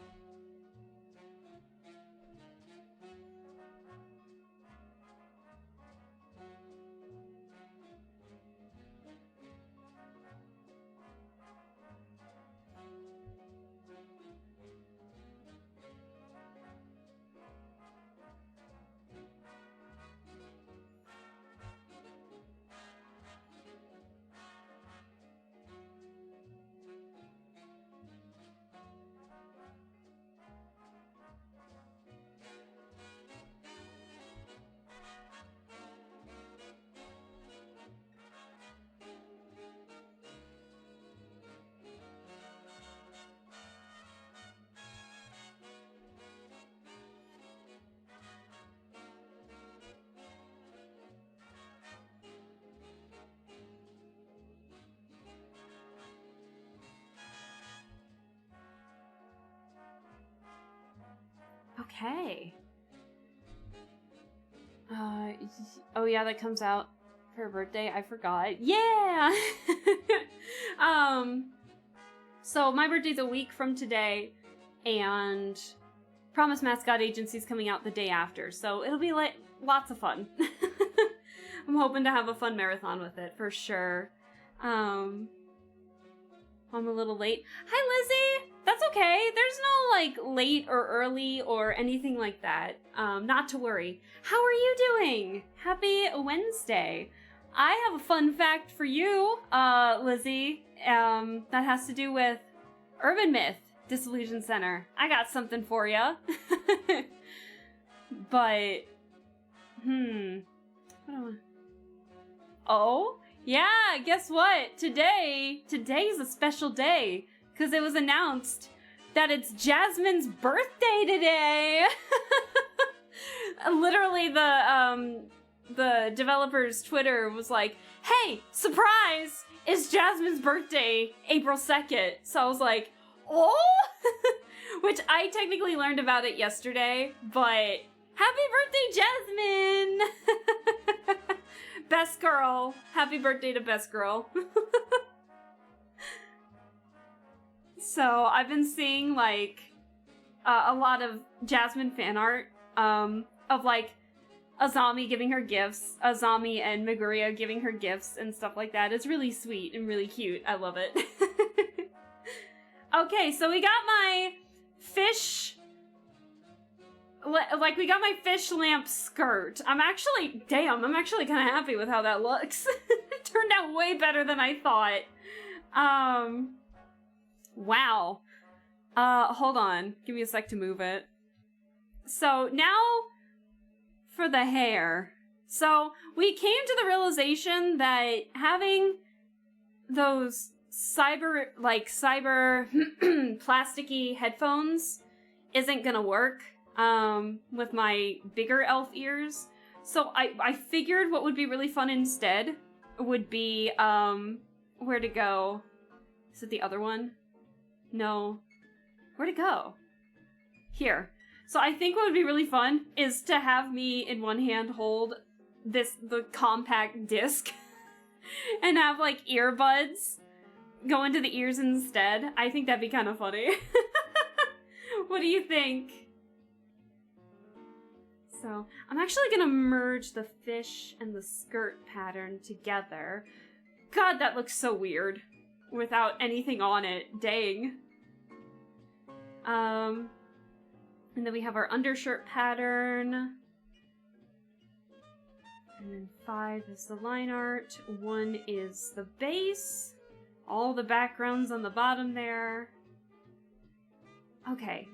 S1: Okay. Oh yeah, that comes out for her birthday. I forgot. Yeah! So my birthday's a week from today, and Promise Mascot Agency's coming out the day after, so it'll be like lots of fun. I'm hoping to have a fun marathon with it, for sure. I'm a little late. Hi, Lizzie! That's okay. There's no, like, late or early or anything like that. Not to worry. How are you doing? Happy Wednesday. I have a fun fact for you, Lizzie, that has to do with Urban Myth Disillusion Center. I got something for you. But, Oh? Yeah, guess what? Today's a special day, because it was announced that it's Jasmine's birthday today! Literally, the developer's Twitter was like, hey, surprise! It's Jasmine's birthday, April 2nd. So I was like, oh! Which I technically learned about it yesterday, but happy birthday, Jasmine! Best girl. Happy birthday to Best Girl. So I've been seeing like a lot of Jasmine fan art of like Azami giving her gifts, Azami and Meguria giving her gifts and stuff like that. It's really sweet and really cute. I love it. Okay, so we got my fish... Like, we got my fish lamp skirt. I'm actually kind of happy with how that looks. It turned out way better than I thought. Wow. Hold on. Give me a sec to move it. So, now for the hair. So, we came to the realization that having those cyber plasticky headphones isn't gonna work. With my bigger elf ears. So I figured what would be really fun instead would be, where to go? Is it the other one? No. Where to go? Here. So I think what would be really fun is to have me in one hand hold the compact disc and have like earbuds go into the ears instead. I think that'd be kind of funny. What do you think? So, I'm actually gonna merge the fish and the skirt pattern together. God, that looks so weird. Without anything on it. Dang. And then we have our undershirt pattern. And then 5 is the line art. 1 is the base. All the backgrounds on the bottom there. Okay,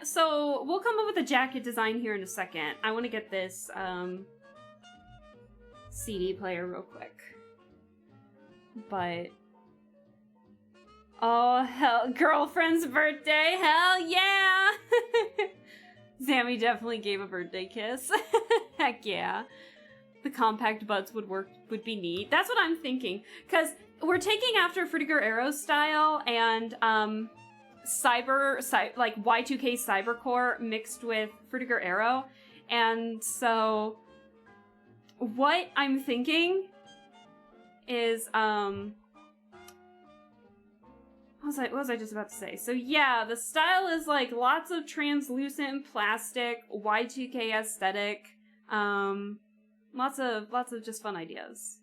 S1: so we'll come up with a jacket design here in a second. I want to get this, CD player real quick. But, oh, hell, girlfriend's birthday, hell yeah! Zammy definitely gave a birthday kiss. Heck yeah. The compact buds would be neat. That's what I'm thinking, because we're taking after Frutiger Arrow's style, and, like Y2K cybercore mixed with Frutiger Arrow. And so what I'm thinking is what was I just about to say? So yeah, the style is like lots of translucent plastic, Y2K aesthetic, lots of just fun ideas.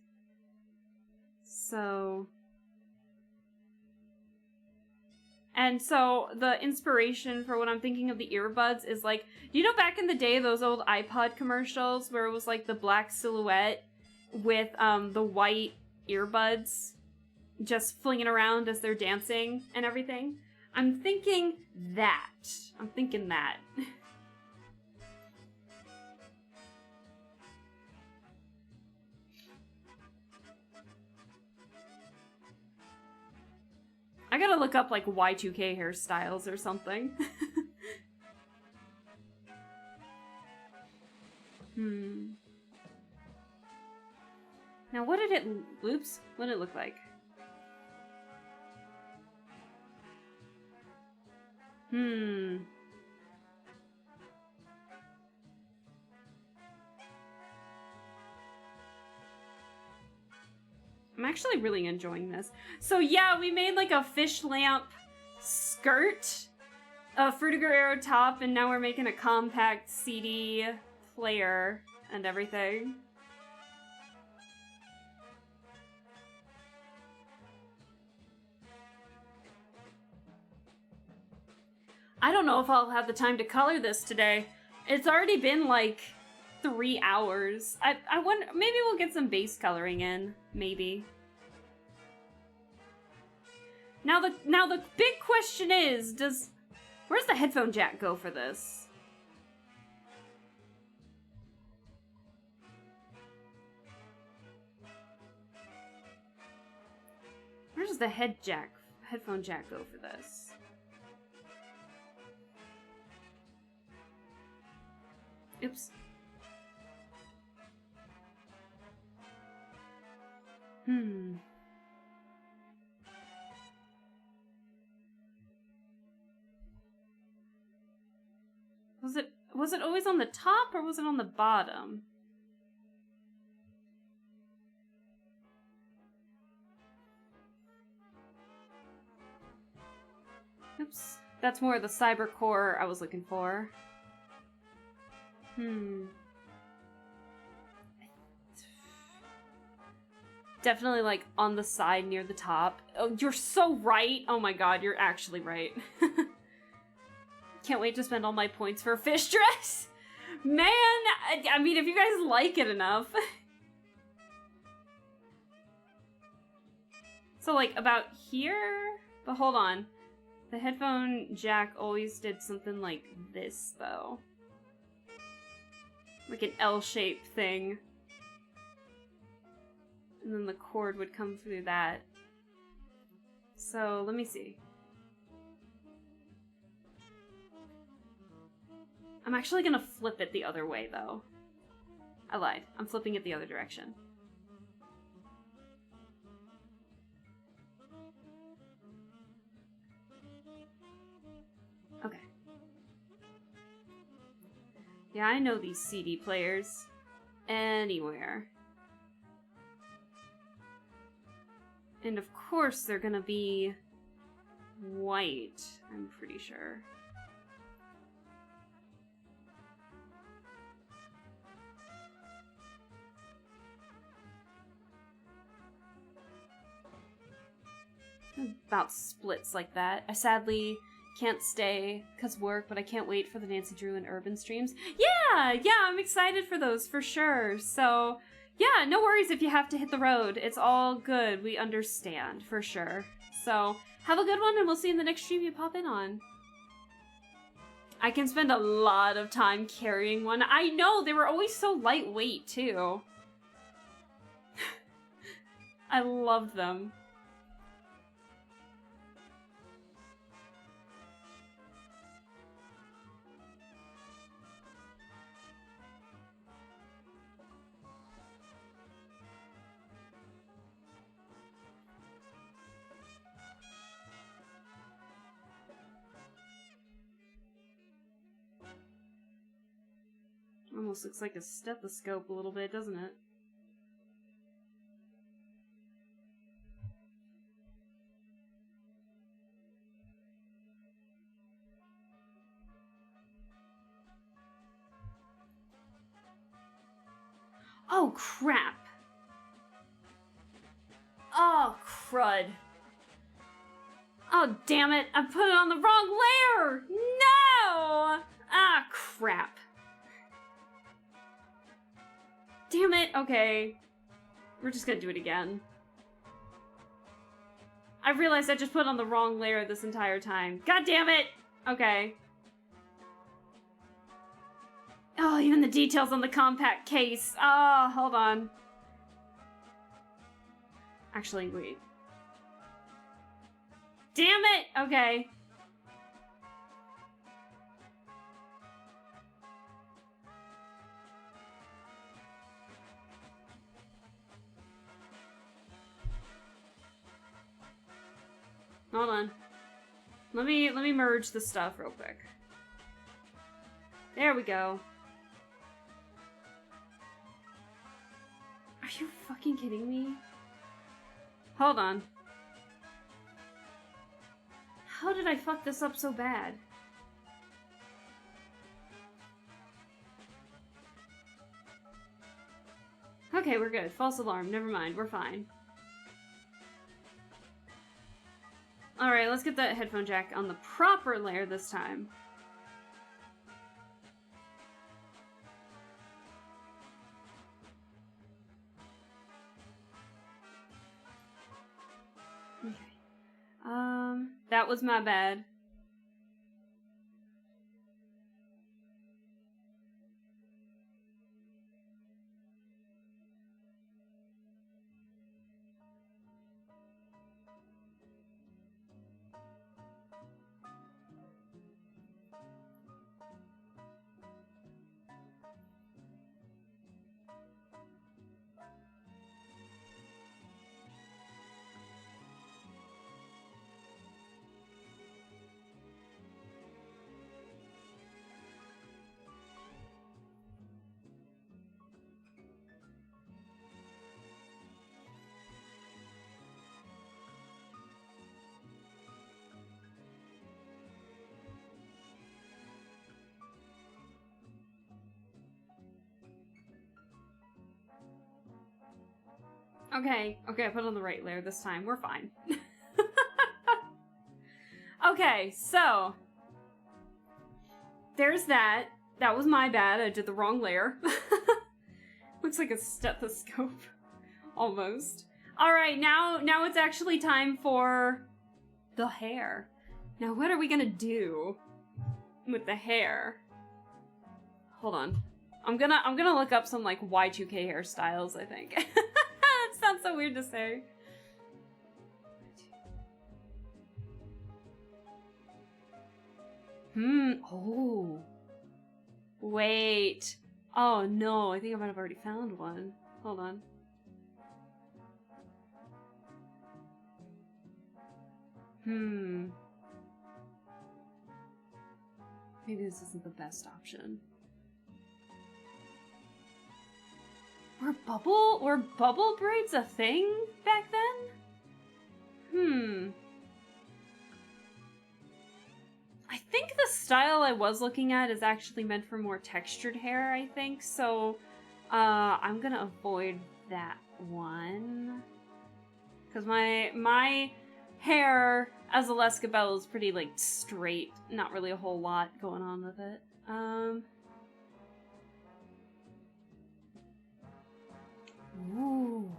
S1: And so the inspiration for what I'm thinking of the earbuds is like, you know, back in the day, those old iPod commercials where it was like the black silhouette with the white earbuds just flinging around as they're dancing and everything? I'm thinking that. I gotta look up, like, Y2K hairstyles or something. Now, what did it look like? I'm actually really enjoying this. So yeah, we made like a fish lamp skirt, a Frutiger Arrow top, and now we're making a compact CD player and everything. I don't know if I'll have the time to color this today. It's already been like 3 hours. I wonder, maybe we'll get some base coloring in, maybe. Now the big question is, where's the headphone jack go for this? Where does the headphone jack go for this? Oops. Was it always on the top or was it on the bottom? Oops. That's more of the cybercore I was looking for. Definitely, like, on the side near the top. Oh, you're so right! Oh my god, you're actually right. Can't wait to spend all my points for a fish dress! Man! I mean, if you guys like it enough. So, like, about here? But hold on. The headphone jack always did something like this, though. Like an L-shaped thing. And then the cord would come through that. So, let me see. I'm actually gonna flip it the other way, though. I lied. I'm flipping it the other direction. Okay. Yeah, I know these CD players. Anywhere. And of course they're gonna be white, I'm pretty sure. About splits like that. I sadly can't stay because work, but I can't wait for the Nancy Drew and Urban streams. Yeah, I'm excited for those for sure. So, yeah, no worries if you have to hit the road. It's all good. We understand for sure. So, have a good one, and we'll see you in the next stream you pop in on. I can spend a lot of time carrying one. I know, they were always so lightweight, too. I loved them. Almost looks like a stethoscope a little bit, doesn't it? Oh, crap. Oh, crud. Oh, damn it. I put it on the wrong layer. No! Ah, crap. Damn it. Okay. We're just gonna do it again. I realized I just put on the wrong layer this entire time. God damn it! Okay. Oh, even the details on the compact case. Oh, hold on. Actually, wait. Damn it! Okay. Hold on. Let me merge the stuff real quick. There we go. Are you fucking kidding me? Hold on. How did I fuck this up so bad? Okay, we're good. False alarm. Never mind. We're fine. Alright, let's get that headphone jack on the proper layer this time. Okay. That was my bad. Okay, I put on the right layer this time. We're fine. Okay, so there's that. That was my bad. I did the wrong layer. Looks like a stethoscope. Almost. Alright, now it's actually time for the hair. Now what are we gonna do with the hair? Hold on. I'm gonna look up some like Y2K hairstyles, I think. It sounds so weird to say. Oh. Wait. Oh no, I think I might have already found one. Hold on. Maybe this isn't the best option. Were bubble braids a thing back then? I think the style I was looking at is actually meant for more textured hair, I think, so I'm gonna avoid that one. Because my hair as a Lescabelle is pretty, like, straight. Not really a whole lot going on with it. Ooh.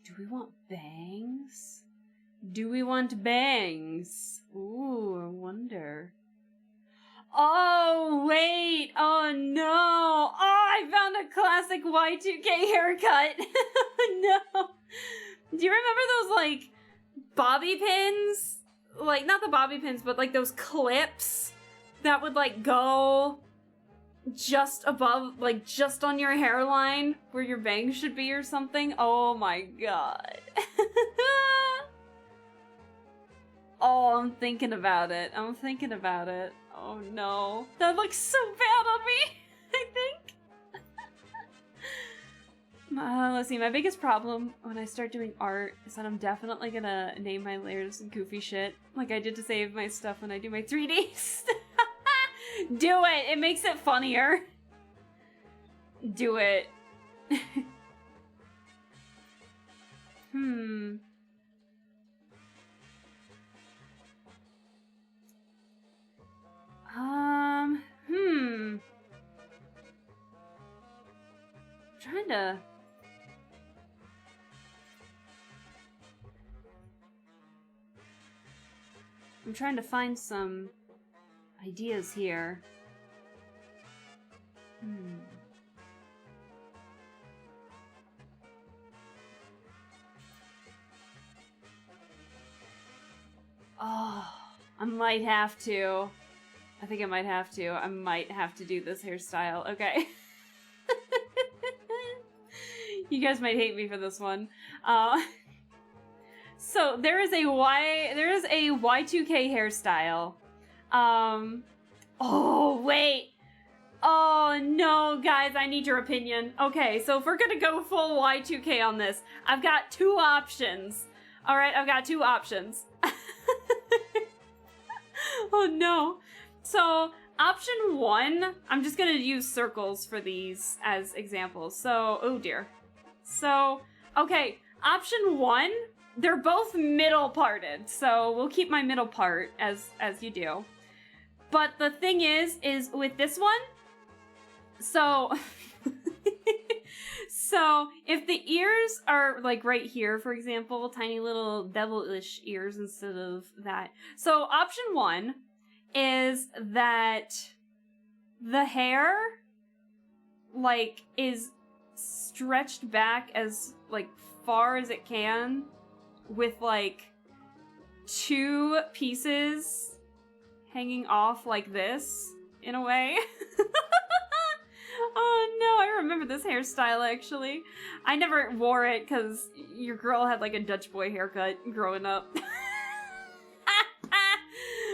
S1: Do we want bangs? Do we want bangs? Ooh, I wonder. Oh, wait! Oh, no! Oh, I found a classic Y2K haircut! No! Do you remember those, like, bobby pins? Like, not the bobby pins, but, like, those clips that would, like, go just above, like, just on your hairline where your bangs should be or something? Oh my god. Oh, I'm thinking about it. Oh no. That looks so bad on me, I think. Let's see, my biggest problem when I start doing art is that I'm definitely gonna name my layers goofy shit, like I did to save my stuff when I do my 3Ds. Do it! It makes it funnier. Do it. I'm trying to find some ideas here. Oh, I might have to. I think I might have to. I might have to do this hairstyle. Okay. You guys might hate me for this one. So there is a Y2K hairstyle. Oh, wait. Oh, no, guys, I need your opinion. Okay, so if we're gonna go full Y2K on this, I've got two options. Alright, I've got two options. Oh, no. So, option one, I'm just gonna use circles for these as examples. So, oh dear. So, okay, option one, they're both middle parted. So, we'll keep my middle part as you do. But the thing is with this one, so, so if the ears are like right here, for example, tiny little devilish ears instead of that. So option one is that the hair like is stretched back as like far as it can with like two pieces hanging off like this in a way. Oh no, I remember this hairstyle actually. I never wore it because your girl had like a Dutch boy haircut growing up.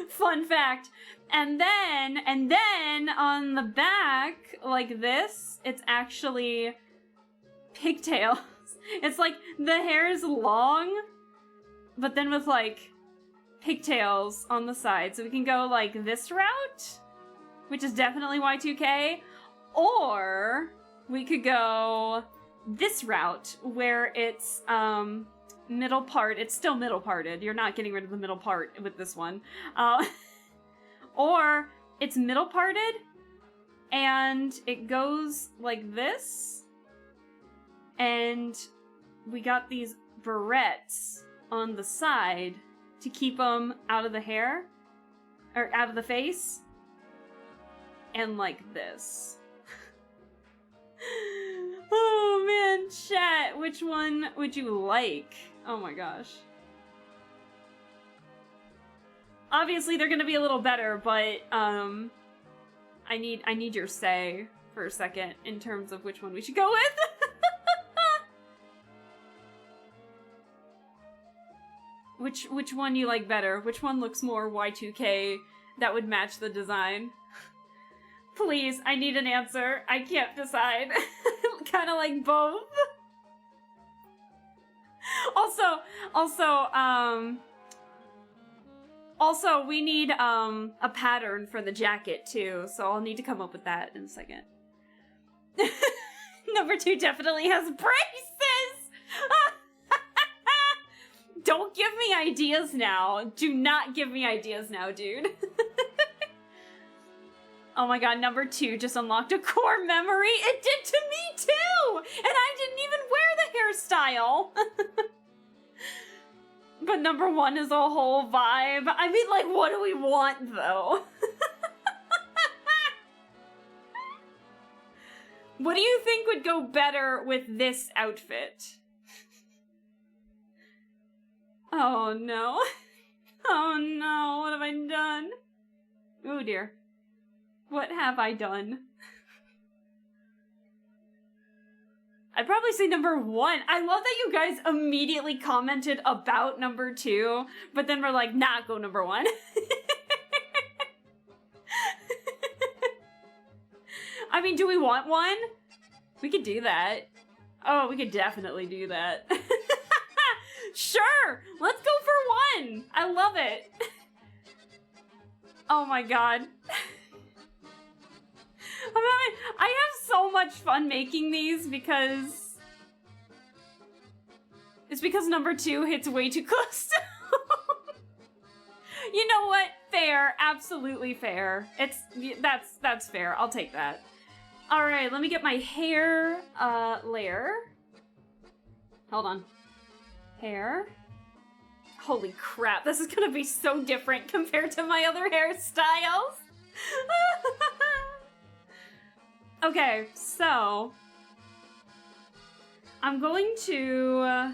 S1: Fun fact. And then on the back, like this, it's actually pigtails. It's like the hair is long, but then with like pigtails on the side. So we can go like this route, which is definitely Y2K, or we could go this route where it's middle part. It's still middle parted. You're not getting rid of the middle part with this one. Or it's middle parted and it goes like this. And we got these barrettes on the side to keep them out of the hair or out of the face. And like this. Oh man, chat, which one would you like? Oh my gosh. Obviously they're gonna be a little better, but I need your say for a second in terms of which one we should go with. Which one you like better? Which one looks more Y2K that would match the design? Please, I need an answer. I can't decide. Kind of like both. Also, we need a pattern for the jacket too, so I'll need to come up with that in a second. Number 2 definitely has braces! Don't give me ideas now. Do not give me ideas now, dude. Oh my god, number 2 just unlocked a core memory. It did to me too! And I didn't even wear the hairstyle. But number 1 is a whole vibe. I mean, like, what do we want, though? What do you think would go better with this outfit? Oh no. Oh no, what have I done? Oh dear. What have I done? I'd probably say number 1. I love that you guys immediately commented about number 2, but then we're like, nah, go number 1. I mean, do we want one? We could do that. Oh, we could definitely do that. Sure! Let's go for 1! I love it. Oh my god. I have so much fun making these because... It's because number 2 hits way too close to home. You know what? Fair. Absolutely fair. That's fair. I'll take that. Alright, let me get my hair layer. Hold on. Hair. Holy crap, this is gonna be so different compared to my other hairstyles. Okay, so I'm going to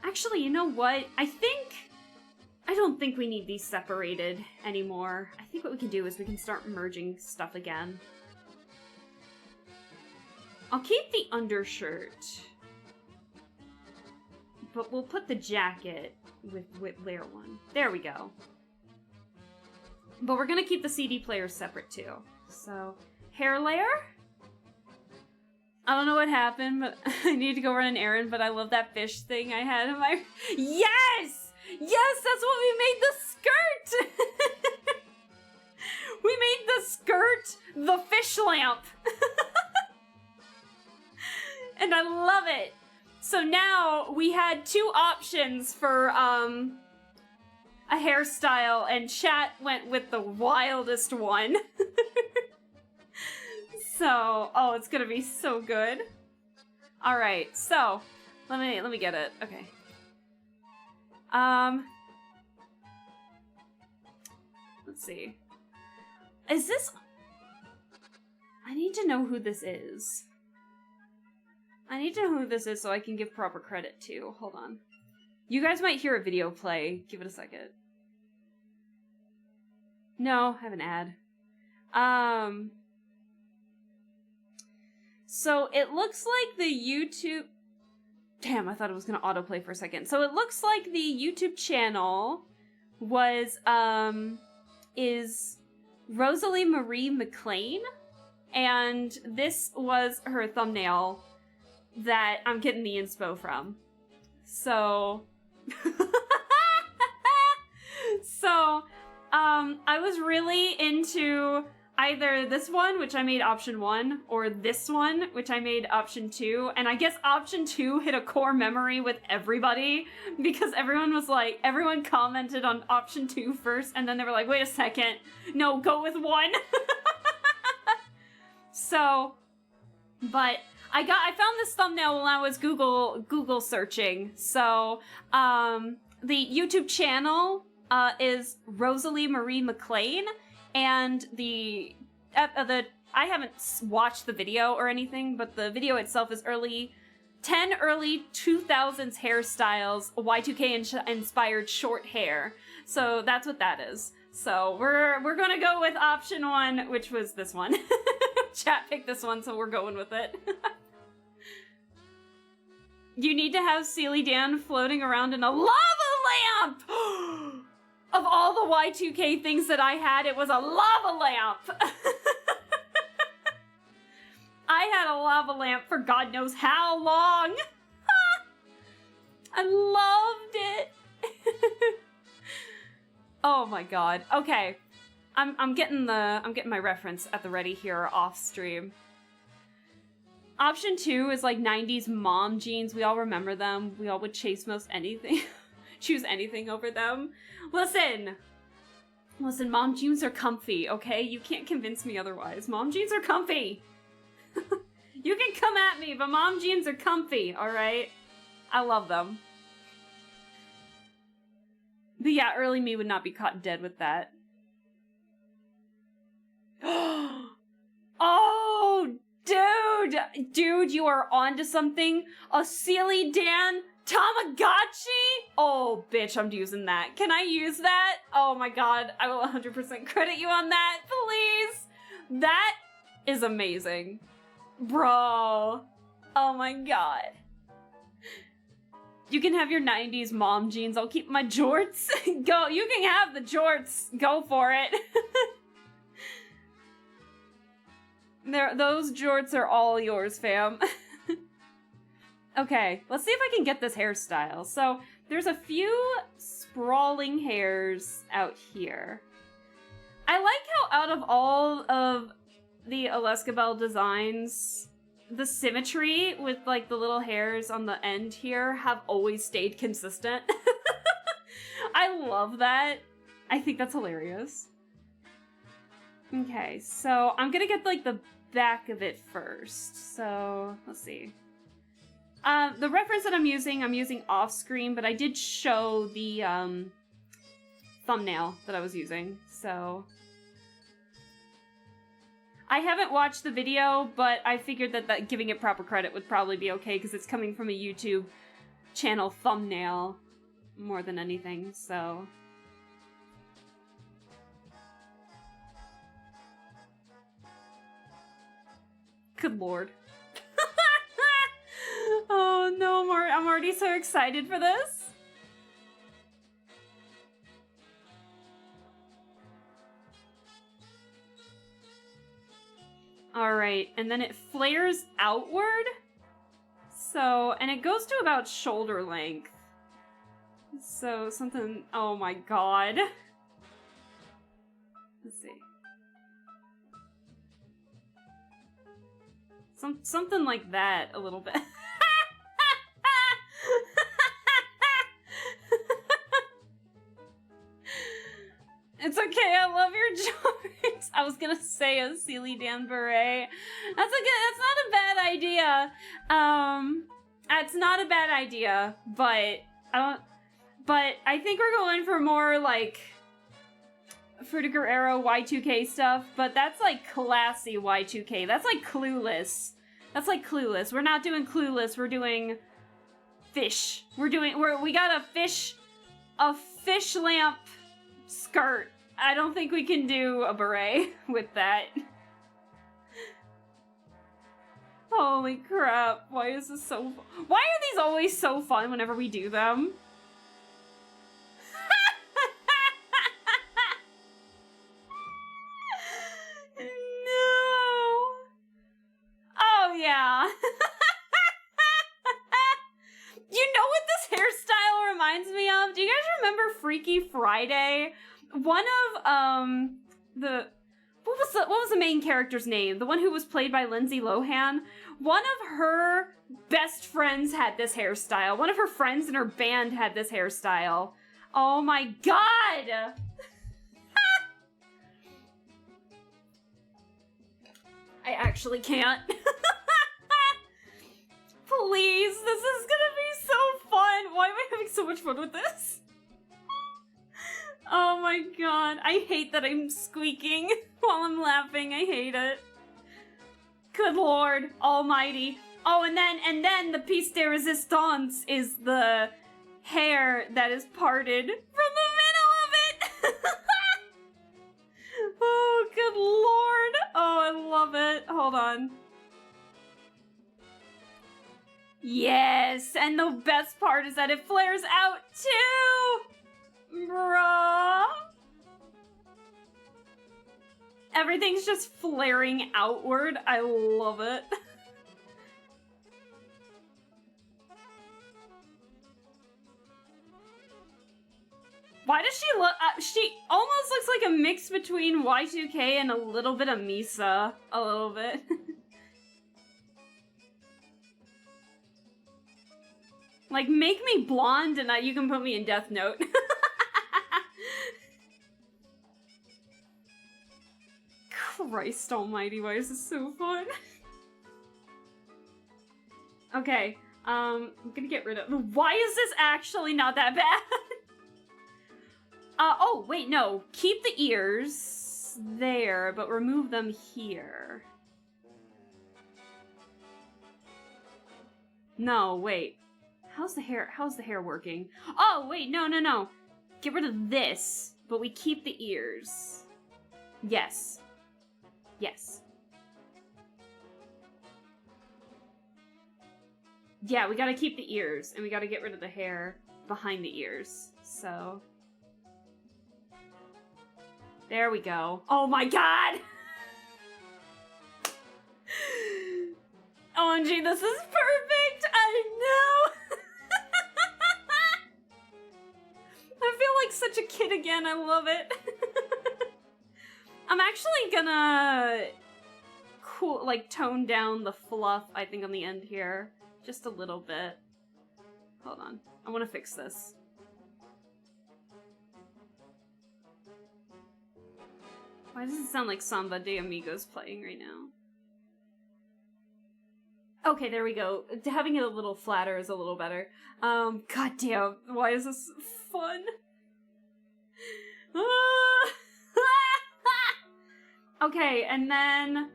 S1: actually, you know what? I don't think we need these separated anymore. I think what we can do is we can start merging stuff again. I'll keep the undershirt, but we'll put the jacket with layer 1. There we go. But we're gonna keep the CD players separate too. So, hair layer. I don't know what happened, but I need to go run an errand, but I love that fish thing I had in my... Yes! Yes, that's what we made the skirt! We made the skirt the fish lamp. And I love it. So now we had 2 options for a hairstyle, and chat went with the wildest one. So, oh, it's gonna be so good. All right, so let me get it. Okay. Let's see. Is this? I need to know who this is. I need to know who this is so I can give proper credit to. Hold on. You guys might hear a video play. Give it a second. No, I have an ad. So it looks like the YouTube... Damn, I thought it was going to autoplay for a second. So it looks like the YouTube channel was, is Rosalie Marie McLean. And this was her thumbnail that I'm getting the inspo from. So... I was really into... either this one, which I made option 1, or this one, which I made option 2. And I guess option 2 hit a core memory with everybody because everyone commented on option 2 first, and then they were like, wait a second, no, go with 1. So, but I found this thumbnail when I was Google searching. So, the YouTube channel is Rosalie Marie McLean. And I haven't watched the video or anything, but the video itself is 10 early 2000s hairstyles, Y2K inspired short hair. So that's what that is. So we're gonna go with option 1, which was this one. Chat picked this one, so we're going with it. You need to have Steely Dan floating around in a lava lamp! Of all the Y2K things that I had, it was a lava lamp! I had a lava lamp for God knows how long! I loved it! Oh my god. Okay. I'm getting my reference at the ready here off stream. Option 2 is like 90s mom jeans. We all remember them. We all would chase most anything. Choose anything over them. Listen, mom jeans are comfy, okay? You can't convince me otherwise. Mom jeans are comfy. You can come at me, but mom jeans are comfy, alright? I love them. But yeah, early me would not be caught dead with that. Oh, dude, you are onto something. A Steely Dan Tamagotchi? Oh, bitch, I'm using that. Can I use that? Oh my god, I will 100% credit you on that, please. That is amazing. Bro. Oh my god. You can have your 90s mom jeans. I'll keep my jorts. Go, you can have the jorts. Go for it. Those jorts are all yours, fam. Okay, let's see if I can get this hairstyle. So, there's a few sprawling hairs out here. I like how out of all of the Alaska Bell designs, the symmetry with like the little hairs on the end here have always stayed consistent. I love that. I think that's hilarious. Okay, so I'm gonna get like the back of it first. So, let's see. The reference that I'm using off screen, but I did show the thumbnail that I was using, so. I haven't watched the video, but I figured that giving it proper credit would probably be okay, because it's coming from a YouTube channel thumbnail more than anything, so. Good lord. Oh no, I'm already so excited for this. Alright, and then it flares outward. So, and it goes to about shoulder length. So, something, oh my god. Let's see. Something like that, a little bit. It's okay, I love your jorts. I was gonna say a Steely Dan beret. That's not a bad idea. It's not a bad idea, but I think we're going for more like Fruta Guerrero Y2K stuff, but that's like classy Y2K. That's like Clueless. That's like Clueless. We're not doing Clueless, we're doing fish. We got a fish lamp skirt. I don't think we can do a beret with that. Holy crap, why is this so why are these always so fun whenever we do them? No. Oh yeah. You know what this hairstyle reminds me of? Do you guys remember Freaky Friday? One of what what was the main character's name? The one who was played by Lindsay Lohan? One of her best friends had this hairstyle. One of her friends in her band had this hairstyle. Oh my god! I actually can't. Please, this is gonna be so fun. Why am I having so much fun with this? Oh my god. I hate that I'm squeaking while I'm laughing. I hate it. Good lord almighty. Oh, and then the piece de resistance is the hair that is parted from the middle of it. Oh, good lord. Oh, I love it. Hold on. Yes, and the best part is that it flares out too! Bruh! Everything's just flaring outward. I love it. Why does she look- she almost looks like a mix between Y2K and a little bit of Misa. A little bit. Like, make me blonde and you can put me in Death Note. Christ almighty, why is this so fun? Okay, I'm gonna get rid of- Why is this actually not that bad? Oh, wait, no. Keep the ears there, but remove them here. No, wait. How's the hair working? Oh, wait, no. Get rid of this, but we keep the ears. Yes. Yes. Yeah, we gotta keep the ears, and we gotta get rid of the hair behind the ears, so... There we go. Oh my god! OMG, this is perfect! I know! I feel like such a kid again, I love it. I'm actually gonna tone down the fluff, I think, on the end here. Just a little bit. Hold on. I want to fix this. Why does it sound like Samba de Amigos playing right now? Okay, there we go. Having it a little flatter is a little better. God damn, why is this fun? Okay, and then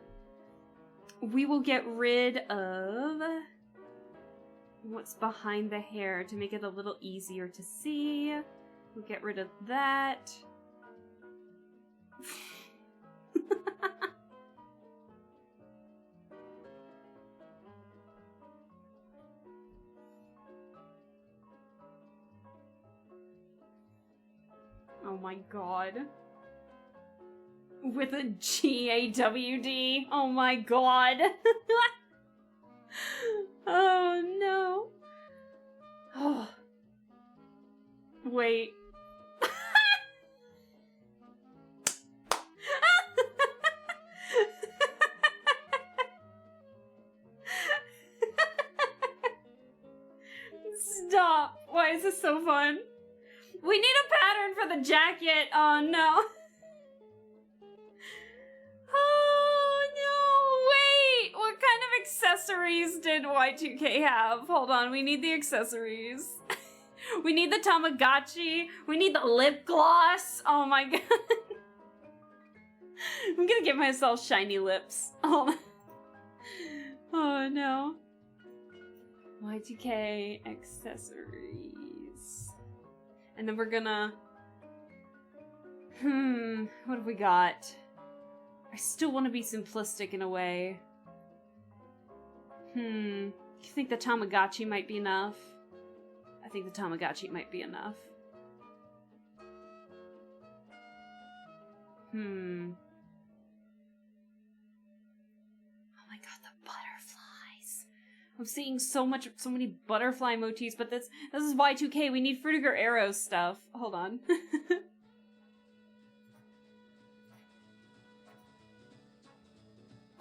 S1: we will get rid of what's behind the hair to make it a little easier to see. We'll get rid of that. Oh my god. With a GAWD. Oh my god. Oh no. Oh. Wait. Stop. Why is this so fun? We need a pattern for the jacket. Oh no. Oh no, wait! What kind of accessories did Y2K have? Hold on, we need the accessories. We need the Tamagotchi. We need the lip gloss. Oh my god. I'm gonna give myself shiny lips. Oh, oh no. Y2K accessories. And then we're gonna... what have we got? I still want to be simplistic in a way. You think the Tamagotchi might be enough? I think the Tamagotchi might be enough. Oh my god, the butterflies. I'm seeing so many butterfly motifs, but this is Y2K. We need Fruitiger Arrows stuff. Hold on.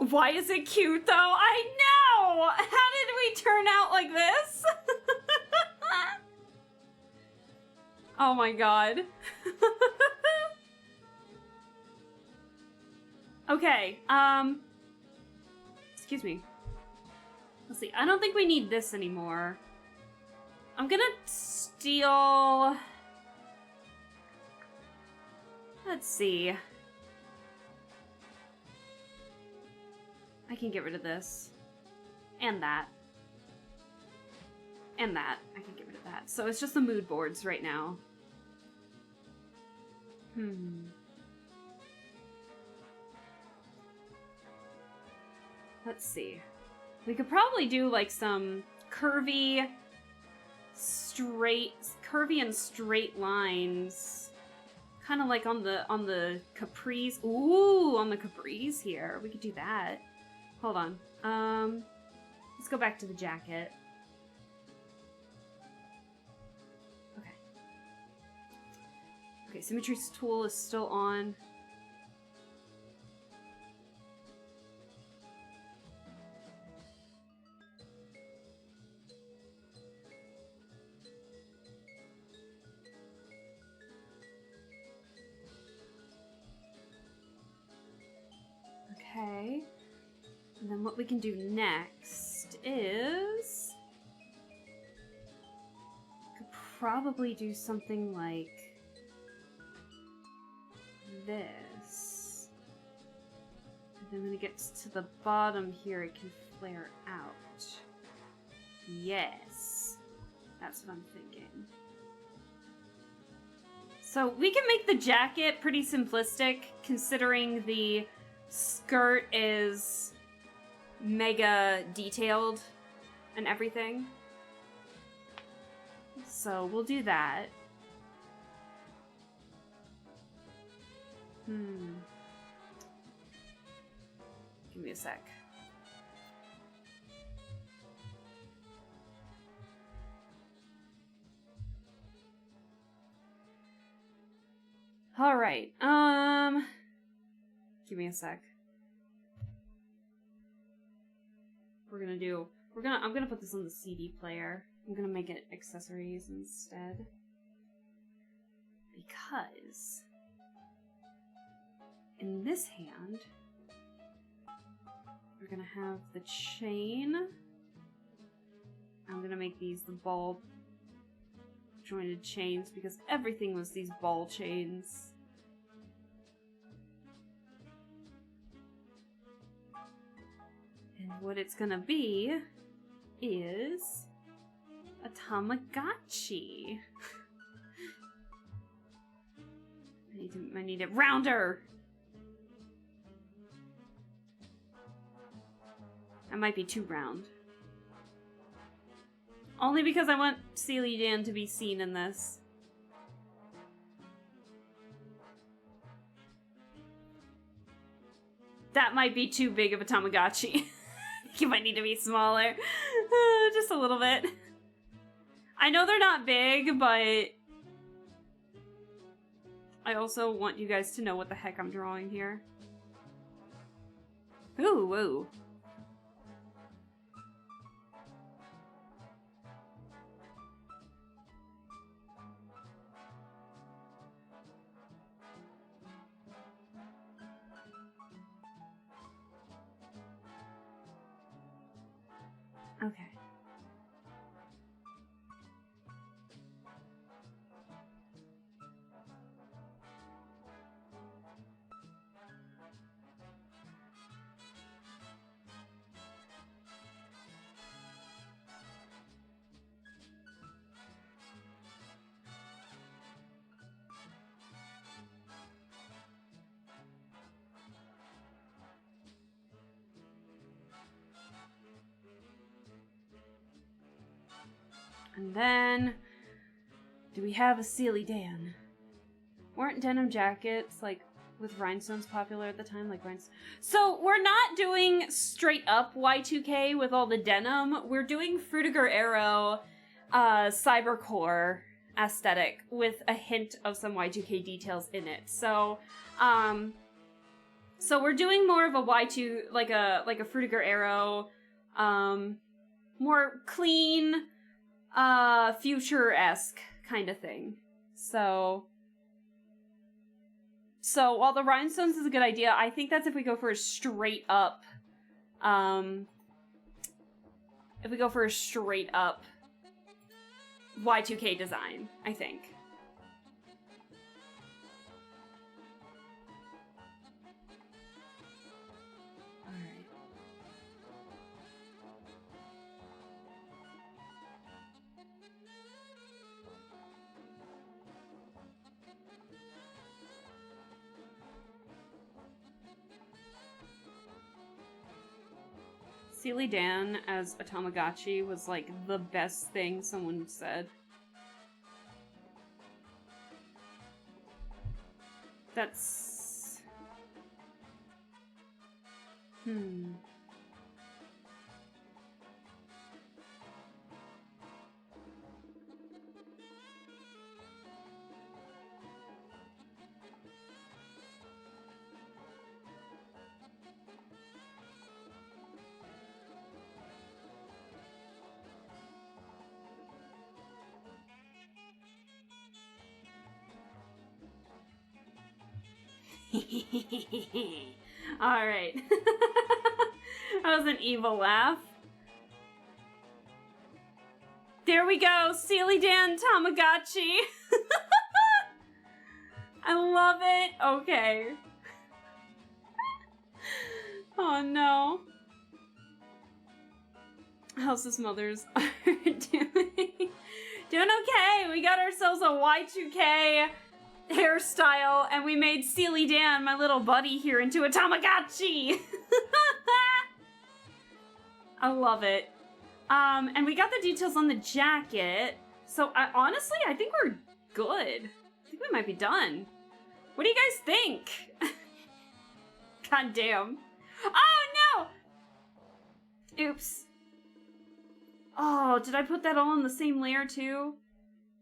S1: Why is it cute, though? I know! How did we turn out like this? Oh my god. Okay, excuse me. Let's see, I don't think we need this anymore. I'm gonna steal... Let's see. I can get rid of this. And that. And that. I can get rid of that. So it's just the mood boards right now. Let's see. We could probably do like some curvy and straight lines. Kind of like on the capris. Ooh, on the capris here. We could do that. Hold on. Let's go back to the jacket. Okay. Okay, symmetry tool is still on. Okay. And then what we can do next is... could probably do something like this. And then when it gets to the bottom here, it can flare out. Yes. That's what I'm thinking. So we can make the jacket pretty simplistic, considering the skirt is mega detailed and everything. So we'll do that. Give me a sec. All right. Give me a sec. I'm gonna put this on the CD player. I'm gonna make it accessories instead. Because in this hand, we're gonna have the chain. I'm gonna make these the ball jointed chains because everything was these ball chains. And what it's gonna be is a Tamagotchi. I need it rounder. That might be too round. Only because I want Steely Dan to be seen in this. That might be too big of a Tamagotchi. You might need to be smaller. Just a little bit. I know they're not big, but I also want you guys to know what the heck I'm drawing here. Ooh, whoa. Okay. And then, do we have a Steely Dan? Weren't denim jackets, like, with rhinestones popular at the time? Like rhinestones? So, we're not doing straight up Y2K with all the denim. We're doing Frutiger Arrow, cybercore aesthetic with a hint of some Y2K details in it. So So we're doing more of a Y2, like a Frutiger arrow, more clean, future-esque kind of thing. So while the rhinestones is a good idea, I think that's if we go for a straight up, Y2K design, I think. Steely Dan as a Tamagotchi was like the best thing someone said. That's... Alright. That was an evil laugh. There we go, Steely Dan Tamagotchi. I love it. Okay. Oh no. How's this mothers are doing? Doing okay. We got ourselves a Y2K hairstyle, and we made Steely Dan, my little buddy here, into a Tamagotchi. I love it. And we got the details on the jacket. So honestly, I think we're good. I think we might be done. What do you guys think? God damn. Oh no! Oops. Oh, did I put that all on the same layer too?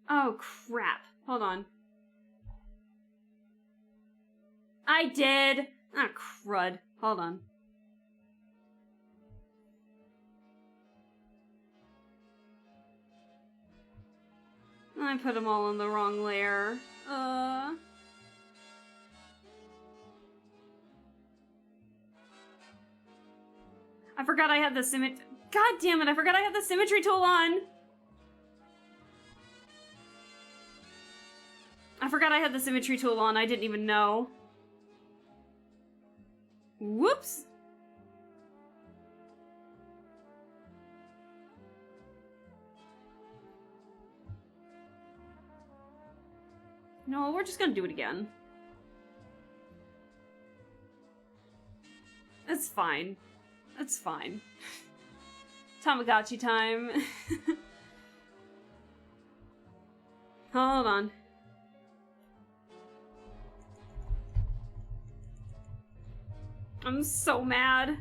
S1: Oh crap. Hold on. I did. Ah, crud. Hold on. I put them all on the wrong layer. I forgot I had the symmetry. God damn it, I forgot I had the symmetry tool on. I didn't even know. Whoops. No, we're just gonna do it again. It's fine. It's fine. Tamagotchi time. Hold on. I'm so mad.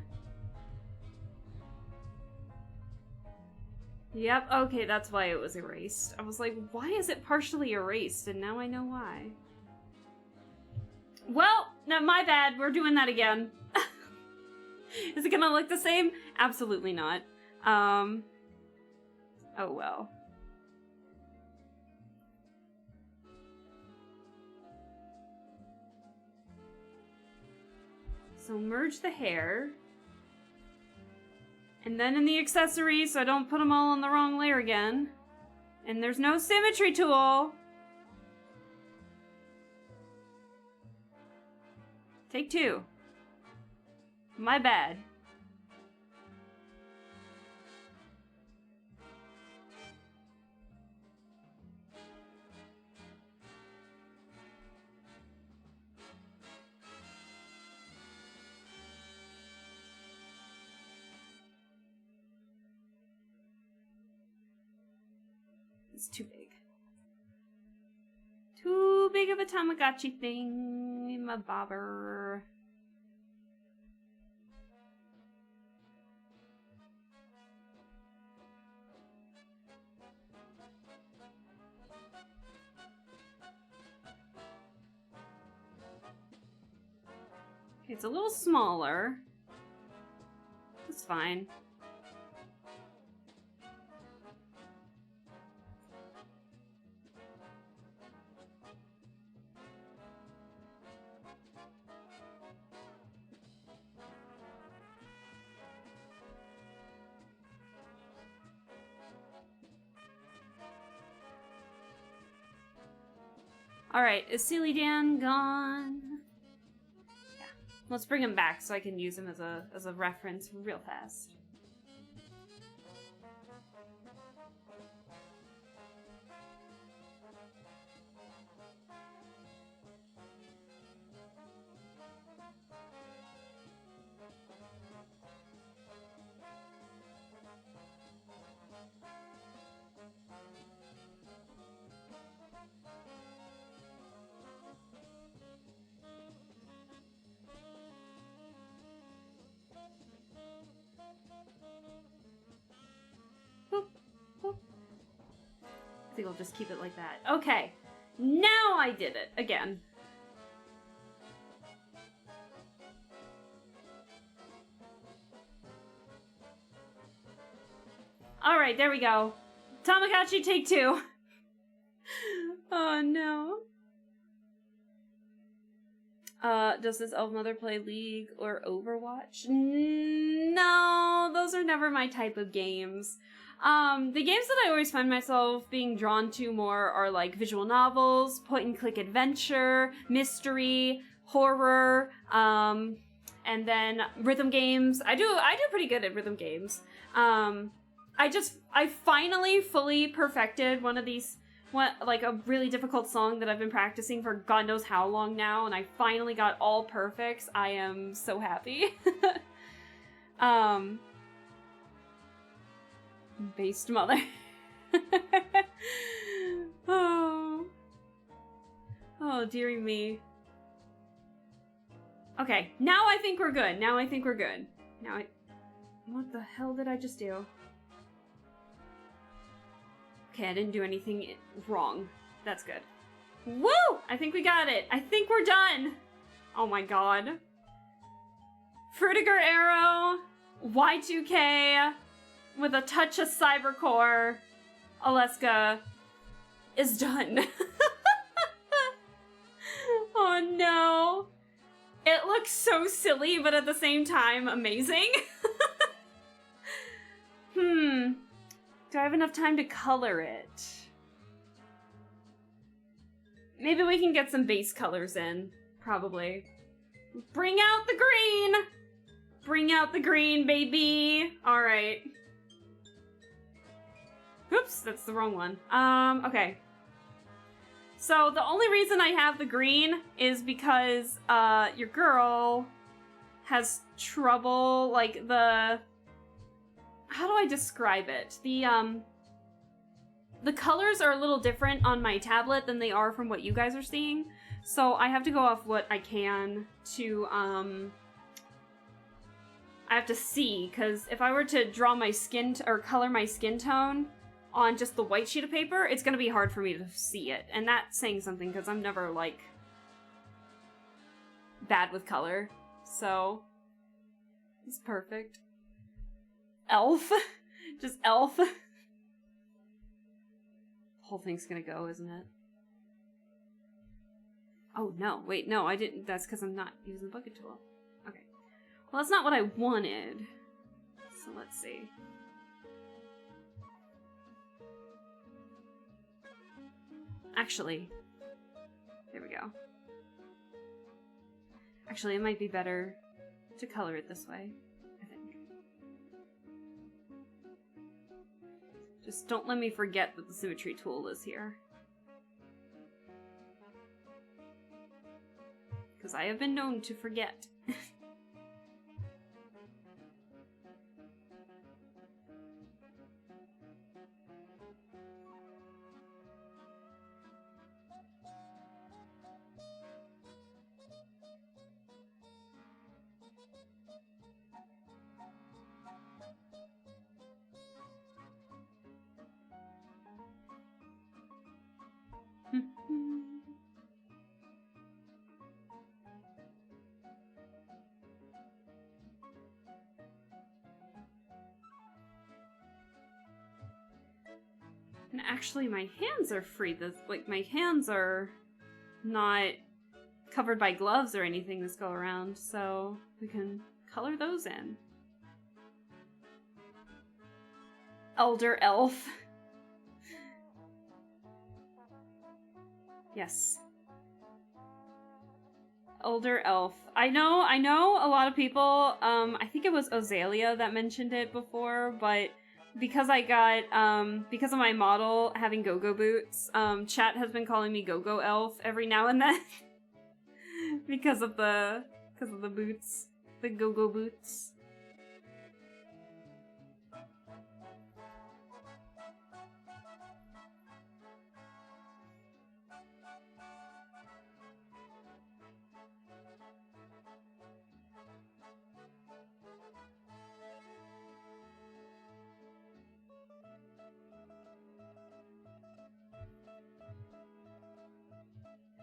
S1: Yep, okay, that's why it was erased. I was like, why is it partially erased? And now I know why. Well, no, my bad. We're doing that again. Is it gonna look the same? Absolutely not. Oh well. So merge the hair. And then in the accessories, so I don't put them all on the wrong layer again. And there's no symmetry tool. Take two. My bad. It's too big. Too big of a Tamagotchi thing, my bobber. It's a little smaller. It's fine. Alright, is Sealy Dan gone? Yeah. Let's bring him back so I can use him as a reference real fast. I think I'll just keep it like that. Okay, now I did it again. Alright, there we go. Tamagotchi, take 2. Oh no. Does this elf mother play League or Overwatch? No, those are never my type of games. The games that I always find myself being drawn to more are like visual novels, point-and-click adventure, mystery, horror, and then rhythm games. I do pretty good at rhythm games. I finally fully perfected like a really difficult song that I've been practicing for God knows how long now, and I finally got all perfects. I am so happy. Based mother. Oh, dearie me. Okay, now I think we're good. What the hell did I just do? Okay, I didn't do anything wrong. That's good. Woo! I think we got it. I think we're done. Oh my god. Frutiger Arrow, Y2K, with a touch of Cybercore, Alaska is done. Oh no. It looks so silly, but at the same time, amazing. Do I have enough time to color it? Maybe we can get some base colors in. Probably. Bring out the green! Bring out the green, baby! Alright. Oops, that's the wrong one. Okay. So the only reason I have the green is because, your girl has trouble, like, how do I describe it? The colors are a little different on my tablet than they are from what you guys are seeing. So I have to go off what I can to, I have to see, because if I were to draw my skin, or color my skin tone on just the white sheet of paper, it's gonna be hard for me to see it. And that's saying something, because I'm never, like, bad with color. So, it's perfect. Elf. Just elf. The whole thing's gonna go, isn't it? Oh, no. Wait, no, I didn't. That's because I'm not using the bucket tool. Okay. Well, that's not what I wanted. So let's see. Actually, there we go. Actually, it might be better to color it this way, I think. Just don't let me forget that the symmetry tool is here. Because I have been known to forget. actually, my hands are free. Like, my hands are not covered by gloves or anything this go around, so we can color those in. Elder elf. Yes. Elder elf. I know a lot of people, I think it was Ozalia that mentioned it before, but because I got, because of my model having go-go boots, chat has been calling me go-go elf every now and then. because of the boots. The go-go boots.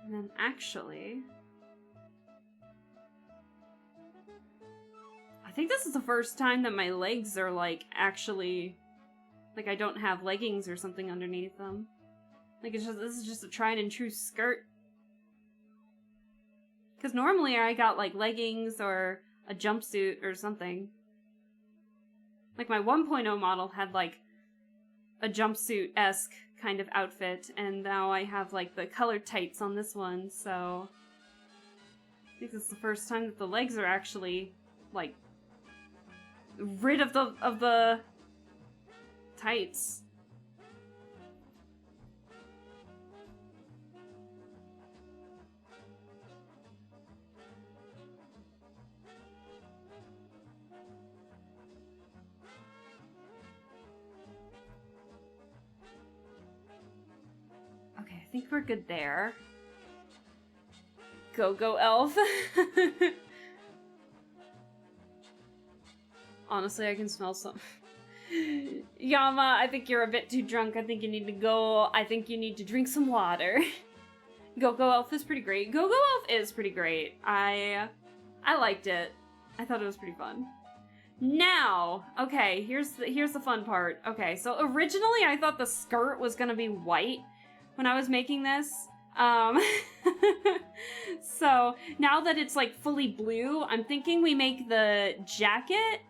S1: And then actually, I think this is the first time that my legs are like actually, like I don't have leggings or something underneath them. Like this is just a tried and true skirt. Because normally I got like leggings or a jumpsuit or something. Like my 1.0 model had like a jumpsuit-esque kind of outfit, and now I have like the colored tights on this one, so I think this is the first time that the legs are actually like rid of the tights. Okay, I think we're good there. Go elf. Honestly, I can smell some. Yama, I think you're a bit too drunk. I think you need to go. I think you need to drink some water. Go elf is pretty great. Go elf is pretty great. I liked it. I thought it was pretty fun. Now, okay, here's the fun part. Okay, so originally I thought the skirt was gonna be white when I was making this. So now that it's like fully blue, I'm thinking we make the jacket.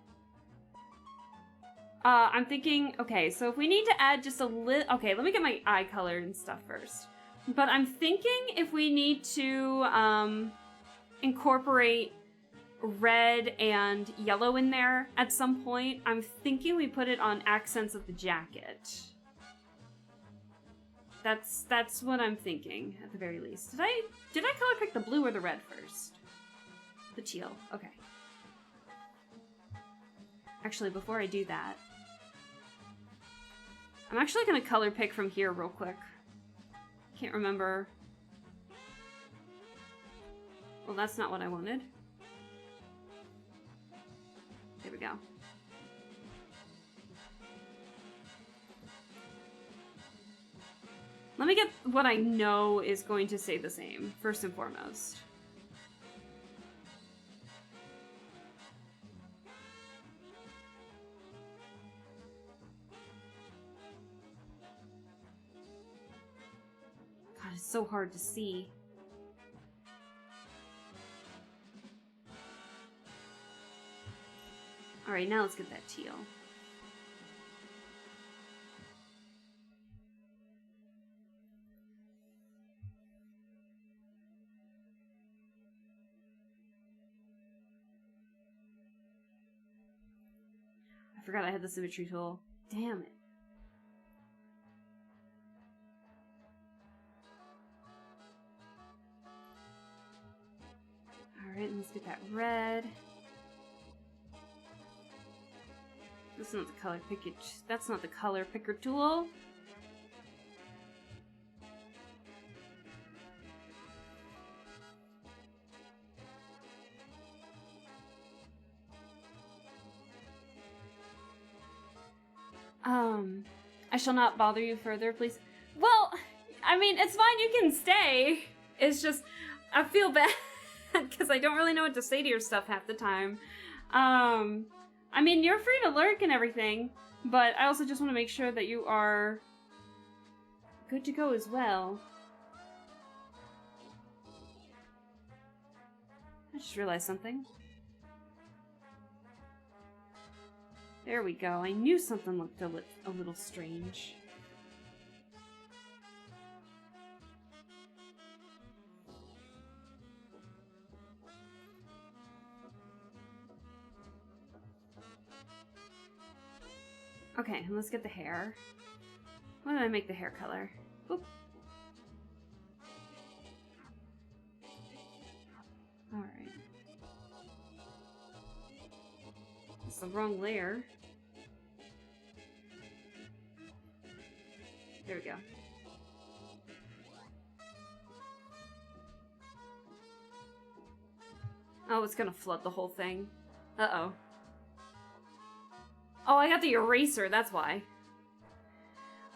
S1: I'm thinking, okay, so if we need to add just a little, okay, let me get my eye color and stuff first. But I'm thinking if we need to, incorporate red and yellow in there at some point, I'm thinking we put it on accents of the jacket. That's what I'm thinking, at the very least. Did I color pick the blue or the red first? The teal, okay. Actually, before I do that, I'm actually gonna color pick from here real quick. Can't remember. Well, that's not what I wanted. There we go. Let me get what I know is going to stay the same, first and foremost. God, it's so hard to see. Alright, now let's get that teal. I forgot I had the symmetry tool. Damn it. Alright, let's get that red. That's not the color picker. That's not the color picker tool. I shall not bother you further, please. Well, I mean, it's fine, you can stay. It's just, I feel bad because I don't really know what to say to your stuff half the time. I mean, you're free to lurk and everything, but I also just want to make sure that you are good to go as well. I just realized something. There we go. I knew something looked a little strange. Okay, let's get the hair. What did I make the hair color? Oop. Alright. That's the wrong layer. There we go. Oh, it's gonna flood the whole thing. Uh-oh. Oh, I got the eraser, that's why.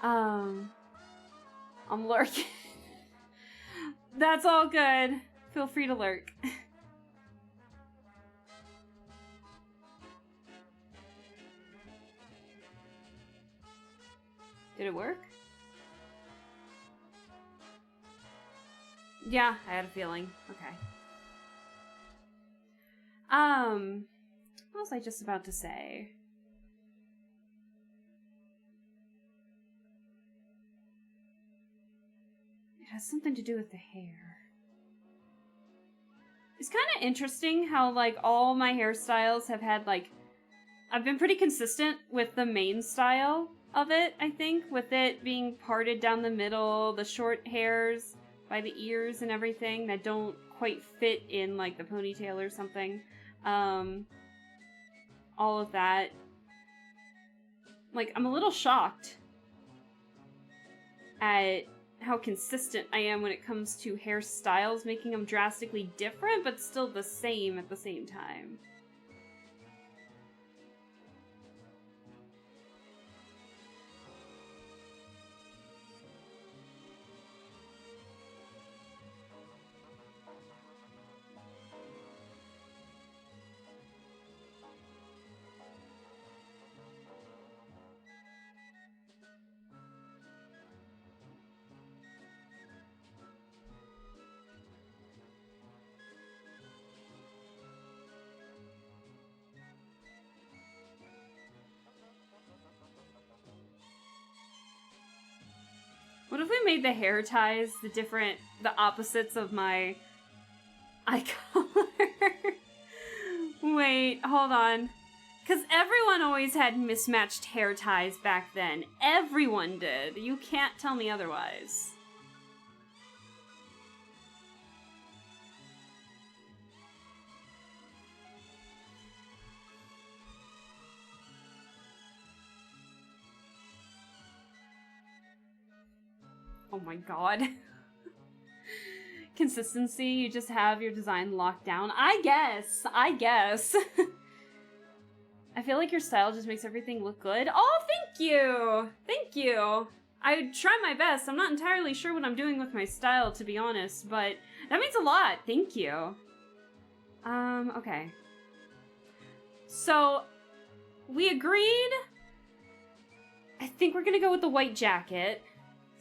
S1: I'm lurking. That's all good. Feel free to lurk. Did it work? Yeah, I had a feeling. Okay. What was I just about to say? It has something to do with the hair. It's kind of interesting how, like, all my hairstyles have had, like... I've been pretty consistent with the main style of it, I think, with it being parted down the middle, the short hairs by the ears and everything that don't quite fit in, like, the ponytail or something. All of that. Like, I'm a little shocked at how consistent I am when it comes to hairstyles, making them drastically different, but still the same at the same time. What if we made the hair ties the opposites of my eye color? Wait, hold on. Because everyone always had mismatched hair ties back then. Everyone did. You can't tell me otherwise. Oh my god. Consistency, you just have your design locked down. I guess. I feel like your style just makes everything look good. Oh, thank you! Thank you! I try my best. I'm not entirely sure what I'm doing with my style, to be honest, but that means a lot. Thank you. Okay. So, we agreed. I think we're gonna go with the white jacket.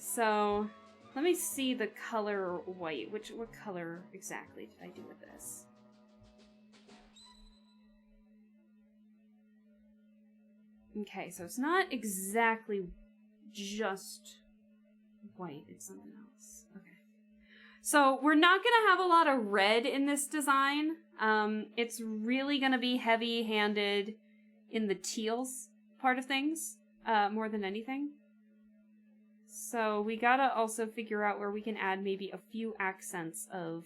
S1: So, let me see the color white. What color exactly did I do with this? Okay, so it's not exactly just white. It's something else. Okay. So, we're not going to have a lot of red in this design. It's really going to be heavy-handed in the teals part of things, more than anything. So we gotta also figure out where we can add maybe a few accents of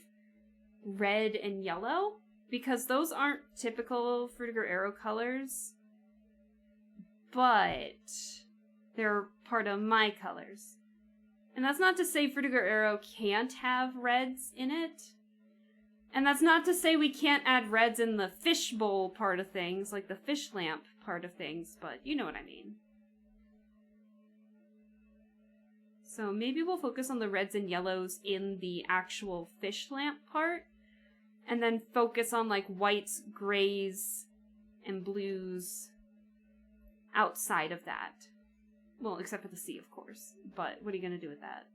S1: red and yellow, because those aren't typical Fruitiger Arrow colors, but they're part of my colors. And that's not to say Fruitiger Arrow can't have reds in it, and that's not to say we can't add reds in the fishbowl part of things, like the fish lamp part of things, but you know what I mean. So maybe we'll focus on the reds and yellows in the actual fish lamp part, and then focus on like whites, grays, and blues outside of that. Well, except for the C, of course. But what are you gonna do with that?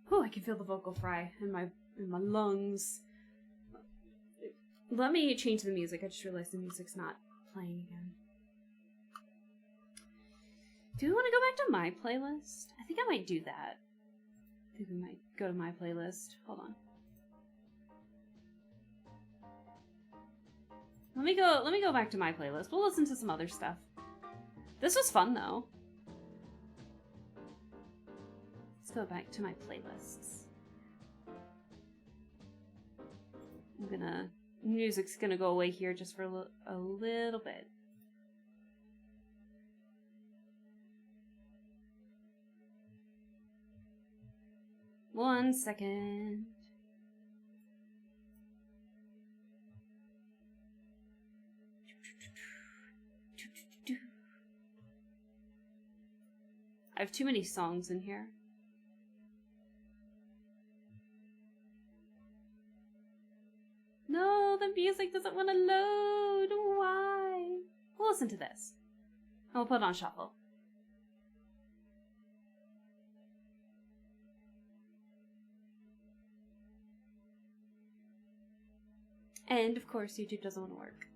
S1: Oh, I can feel the vocal fry in my lungs. Let me change the music. I just realized the music's not playing again. Do we want to go back to my playlist? I think I might do that. I think we might go to my playlist. Hold on. Let me go back to my playlist. We'll listen to some other stuff. This was fun though. Let's go back to my playlists. Music's gonna go away here just for a little bit. One second. I have too many songs in here. No, the music doesn't want to load. Why? We'll listen to this. And we'll put it on shuffle. And, of course, YouTube doesn't want to work.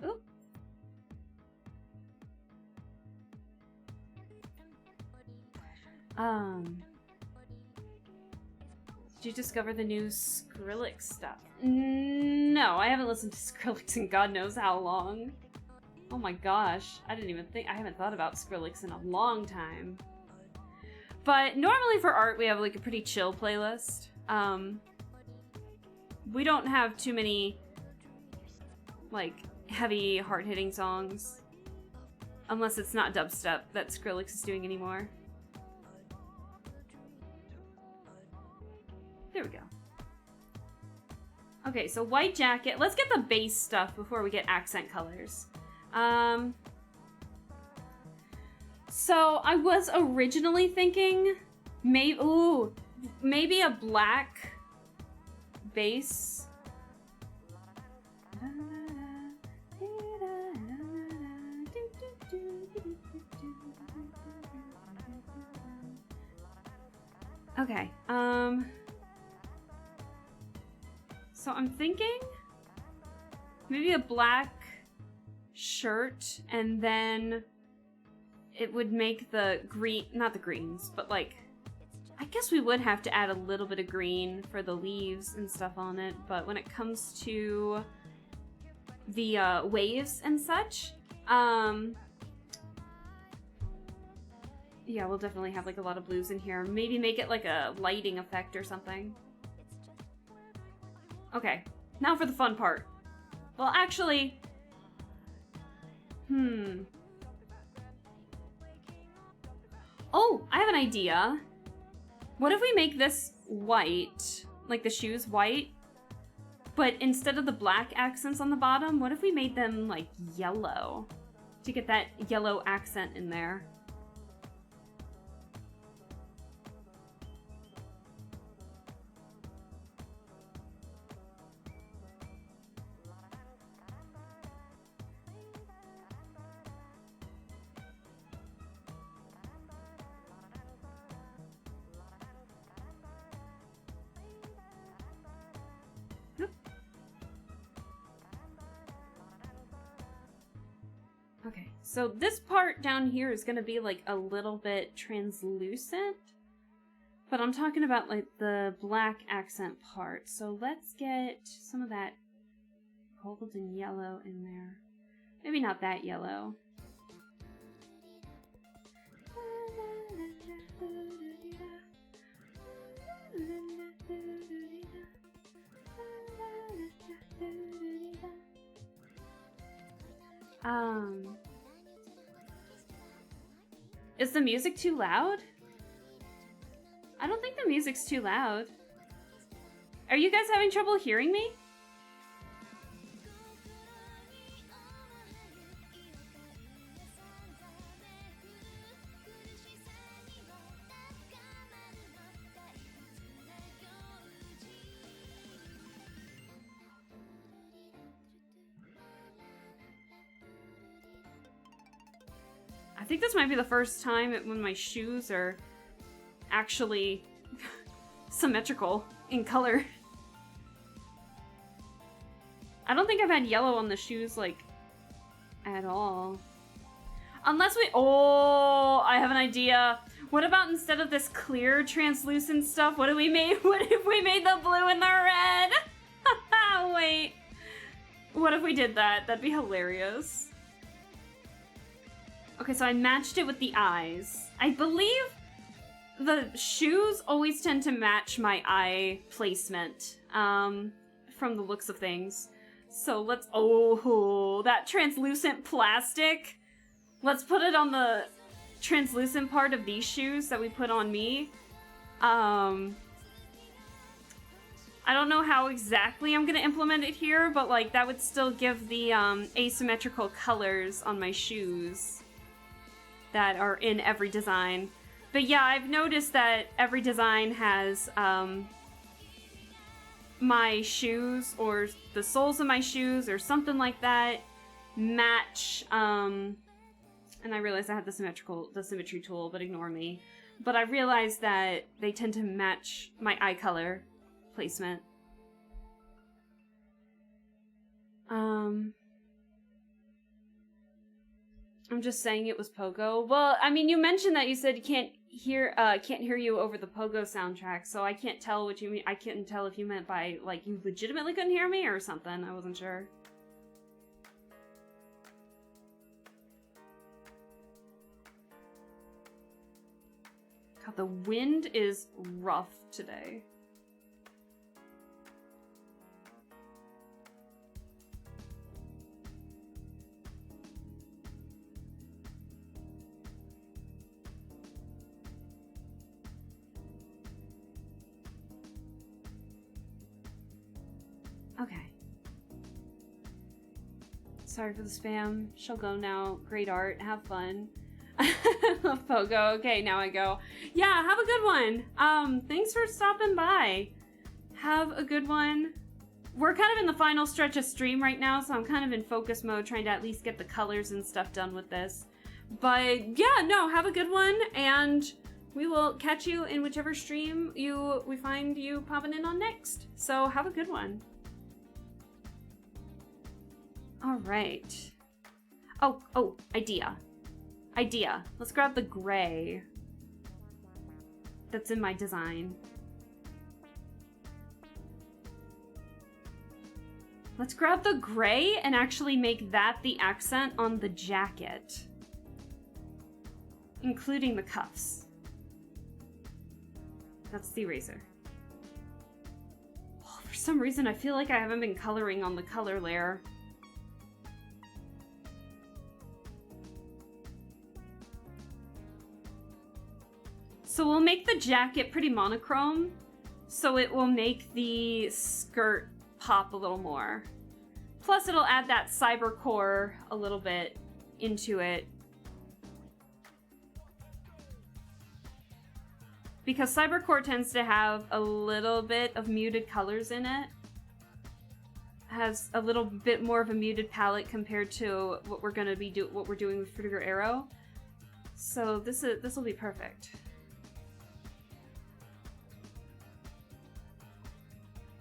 S1: Oop. Did you discover the new Skrillex stuff? No, I haven't listened to Skrillex in God knows how long. Oh my gosh, I haven't thought about Skrillex in a long time. But normally for art, we have like a pretty chill playlist. We don't have too many like heavy, hard-hitting songs. Unless it's not dubstep that Skrillex is doing anymore. There we go. Okay, so white jacket. Let's get the base stuff before we get accent colors. So I was originally thinking maybe a black base. Okay, so I'm thinking maybe a black shirt, and then it would make the green, not the greens, but like, I guess we would have to add a little bit of green for the leaves and stuff on it, but when it comes to the waves and such, yeah, we'll definitely have like a lot of blues in here. Maybe make it like a lighting effect or something. Okay, now for the fun part. Well, actually, oh, I have an idea. What if we make this white, like the shoes white, but instead of the black accents on the bottom, what if we made them like yellow to get that yellow accent in there? Okay, so this part down here is gonna be like a little bit translucent, but I'm talking about like the black accent part. So let's get some of that golden yellow in there. Maybe not that yellow. Is the music too loud? I don't think the music's too loud. Are you guys having trouble hearing me? I think this might be the first time when my shoes are actually symmetrical in color. I don't think I've had yellow on the shoes, like, at all. Unless we... Oh, I have an idea. What about instead of this clear, translucent stuff, what if we made the blue and the red? Wait. What if we did that? That'd be hilarious. Okay, so I matched it with the eyes. I believe the shoes always tend to match my eye placement, from the looks of things. So let's... Oh, that translucent plastic. Let's put it on the translucent part of these shoes that we put on me. I don't know how exactly I'm gonna implement it here, but like that would still give the asymmetrical colors on my shoes that are in every design. But yeah, I've noticed that every design has my shoes or the soles of my shoes or something like that match, and I realized I had the symmetry tool, but ignore me. But I realized that they tend to match my eye color placement. I'm just saying it was Pogo. Well, I mean, you mentioned that you said you can't hear you over the Pogo soundtrack, so I can't tell what you mean. I couldn't tell if you meant by, like, you legitimately couldn't hear me or something. I wasn't sure. God, the wind is rough today. Okay. Sorry for the spam. She'll go now. Great art. Have fun. Love Pogo. Okay, now I go. Yeah, have a good one. Thanks for stopping by. Have a good one. We're kind of in the final stretch of stream right now, so I'm kind of in focus mode, trying to at least get the colors and stuff done with this. But yeah, no, have a good one, and we will catch you in whichever stream we find you popping in on next. So have a good one. All right. Oh, idea. Let's grab the gray that's in my design. Let's grab the gray and actually make that the accent on the jacket, including the cuffs. That's the eraser. Oh, for some reason, I feel like I haven't been coloring on the color layer. So we'll make the jacket pretty monochrome, so it will make the skirt pop a little more. Plus it'll add that cybercore a little bit into it. Because cybercore tends to have a little bit of muted colors in it. Has a little bit more of a muted palette compared to what we're gonna be what we're doing with Trigger Arrow. So this will be perfect.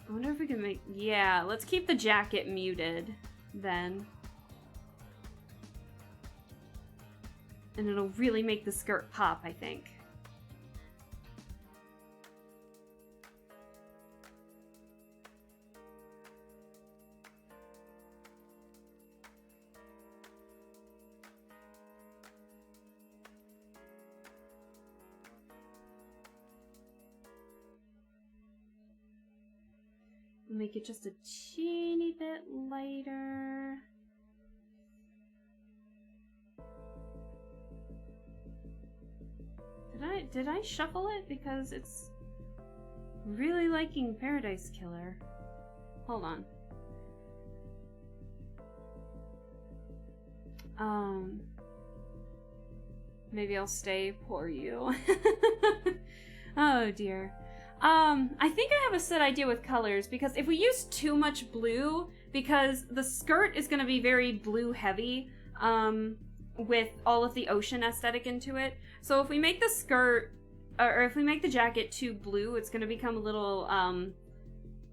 S1: I wonder if we can make... Yeah, let's keep the jacket muted, then. And it'll really make the skirt pop, I think. Make it just a teeny bit lighter. Did I shuffle it? Because it's really liking Paradise Killer. Hold on. Maybe I'll stay for you. Oh dear. I think I have a set idea with colors, because if we use too much blue, because the skirt is going to be very blue heavy, with all of the ocean aesthetic into it. So if we make the skirt, or if we make the jacket too blue, it's going to become a little,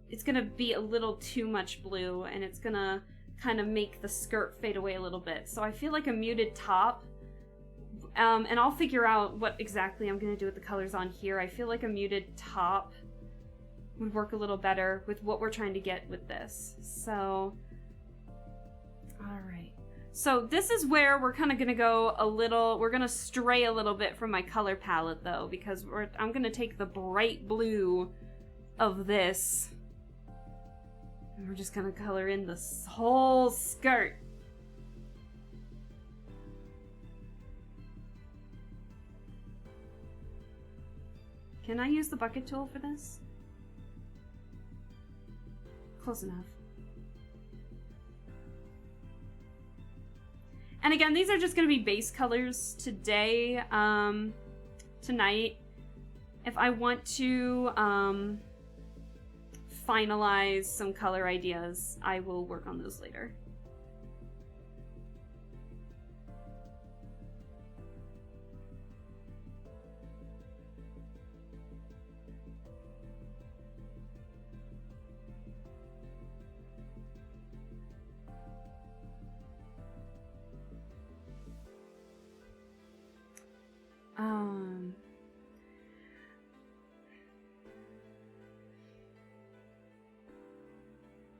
S1: it's going to be a little too much blue, and it's going to kind of make the skirt fade away a little bit. So I feel like a muted top, and I'll figure out what exactly I'm going to do with the colors on here. I feel like a muted top would work a little better with what we're trying to get with this. So, alright. So this is where we're kind of going to go a little, we're going to stray a little bit from my color palette though, because I'm going to take the bright blue of this, and we're just going to color in this whole skirt. Can I use the bucket tool for this? Close enough. And again, these are just going to be base colors today, tonight. If I want to finalize some color ideas, I will work on those later.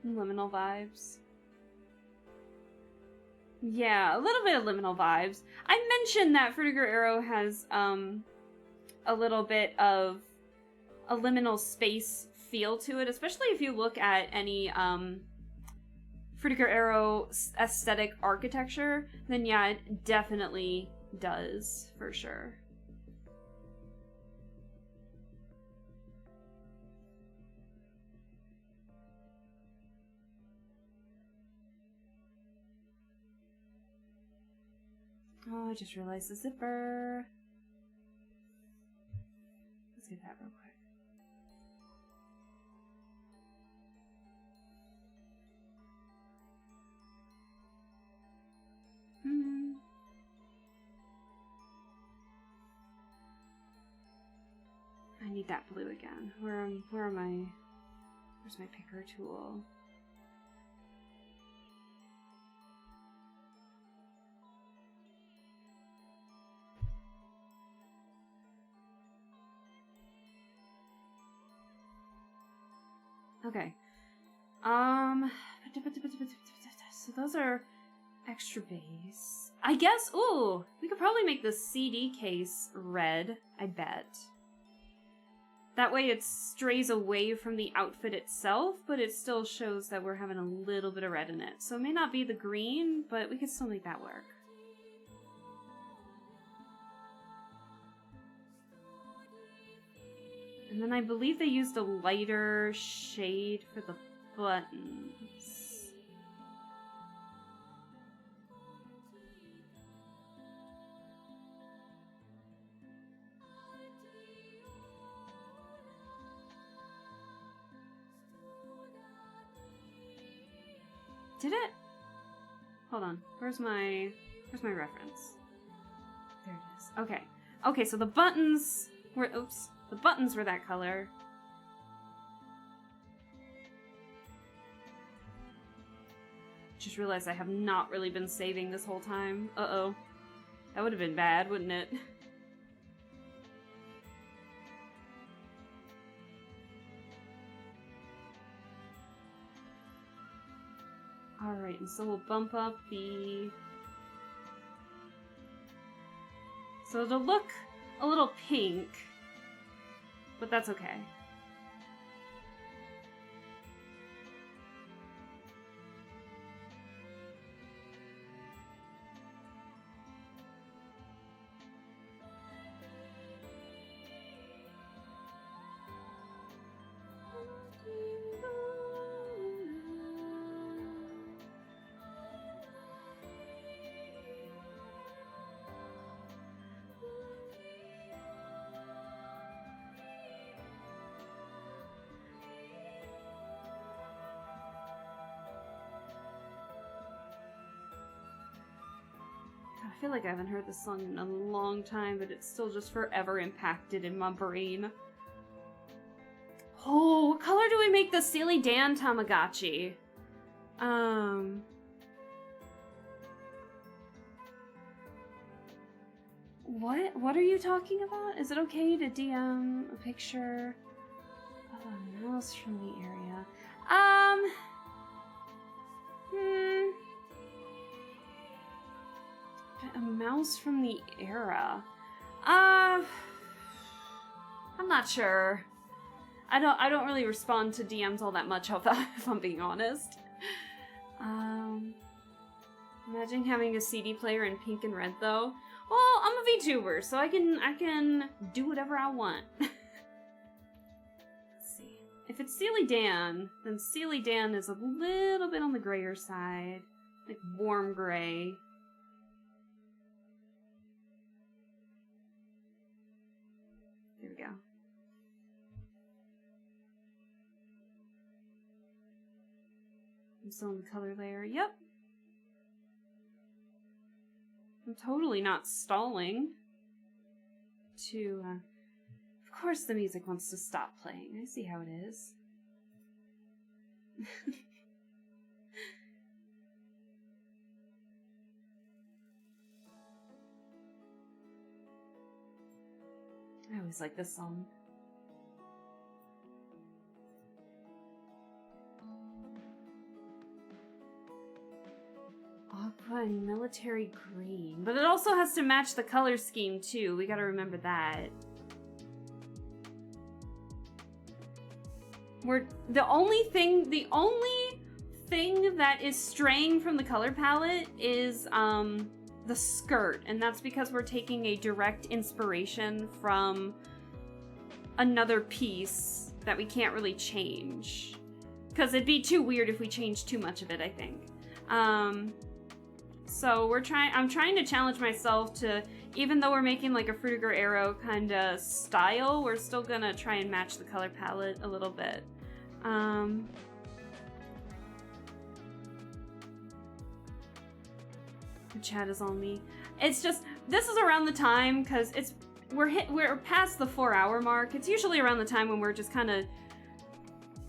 S1: Liminal vibes. Yeah, a little bit of liminal vibes. I mentioned that Fruitiger Arrow has a little bit of a liminal space feel to it, especially if you look at any Fruitiger Arrow aesthetic architecture, then yeah, it definitely does, for sure. Oh, I just realized the zipper. Let's get that real quick. I need that blue again. Where am I? Where's my picker tool? Okay. So those are extra base. I guess, ooh, we could probably make the CD case red, I bet. That way it strays away from the outfit itself, but it still shows that we're having a little bit of red in it. So it may not be the green, but we could still make that work. And then I believe they used a lighter shade for the buttons. Did it? Hold on. Where's my reference? There it is. Okay. Okay, so the buttons were, oops. The buttons were that color. Just realized I have not really been saving this whole time. Uh-oh. That would have been bad, wouldn't it? Alright, and so we'll bump up the... So it'll look a little pink, but that's okay. I feel like I haven't heard this song in a long time, but it's still just forever impacted in my brain. Oh, what color do we make the Steely Dan Tamagotchi? What are you talking about? Is it okay to DM a picture of a mouse from the area? A mouse from the era. I'm not sure. I don't really respond to DMs all that much, if I'm being honest. Imagine having a CD player in pink and red though. Well, I'm a VTuber, so I can do whatever I want. Let's see. If it's Steely Dan, then Steely Dan is a little bit on the grayer side. Like warm gray. There we go. I'm still in the color layer. Yep. I'm totally not stalling to, of course the music wants to stop playing. I see how it is. I always like this song. Aqua and military green. But it also has to match the color scheme too. We gotta remember that. The only thing that is straying from the color palette is the skirt, and that's because we're taking a direct inspiration from another piece that we can't really change. Because it'd be too weird if we changed too much of it, I think. So I'm trying to challenge myself to, even though we're making like a Fruitiger Arrow kind of style, we're still gonna try and match the color palette a little bit. The chat is on me. It's just, this is around the time, because we're past the 4-hour mark. It's usually around the time when we're just kind of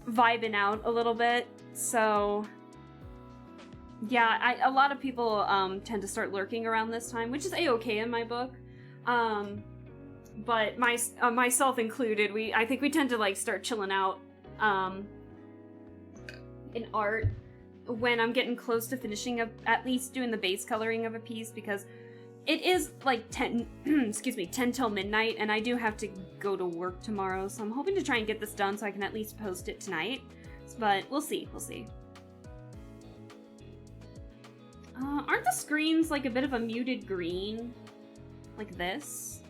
S1: vibing out a little bit, so yeah, a lot of people tend to start lurking around this time, which is a-okay in my book. But myself included, I think we tend to like start chilling out in art when I'm getting close to finishing at least doing the base coloring of a piece, because it is like 10 till midnight, and I do have to go to work tomorrow, so I'm hoping to try and get this done so I can at least post it tonight. But we'll see. Aren't the screens like a bit of a muted green? Like this?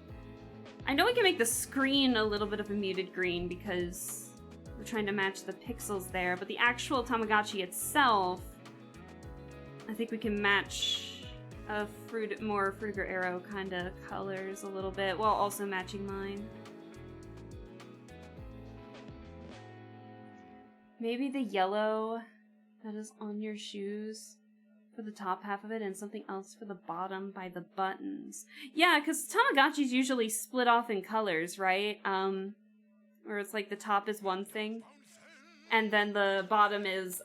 S1: I know we can make the screen a little bit of a muted green because we're trying to match the pixels there, but the actual Tamagotchi itself, I think we can match more Fruitiger Arrow kind of colors a little bit while also matching mine. Maybe the yellow that is on your shoes for the top half of it and something else for the bottom by the buttons. Yeah, because Tamagotchis usually split off in colors, right? Where it's like the top is one thing and then the bottom is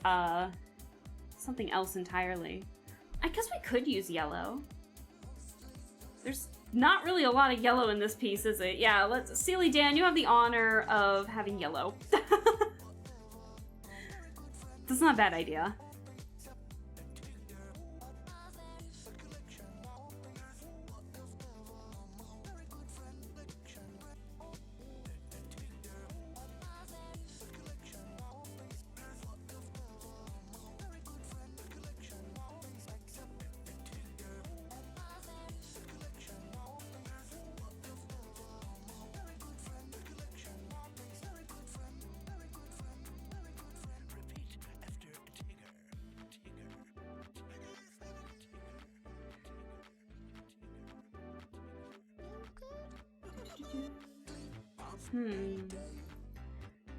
S1: something else entirely. I guess we could use yellow. There's not really a lot of yellow in this piece, is it? Yeah, Steely Dan, you have the honor of having yellow. That's not a bad idea.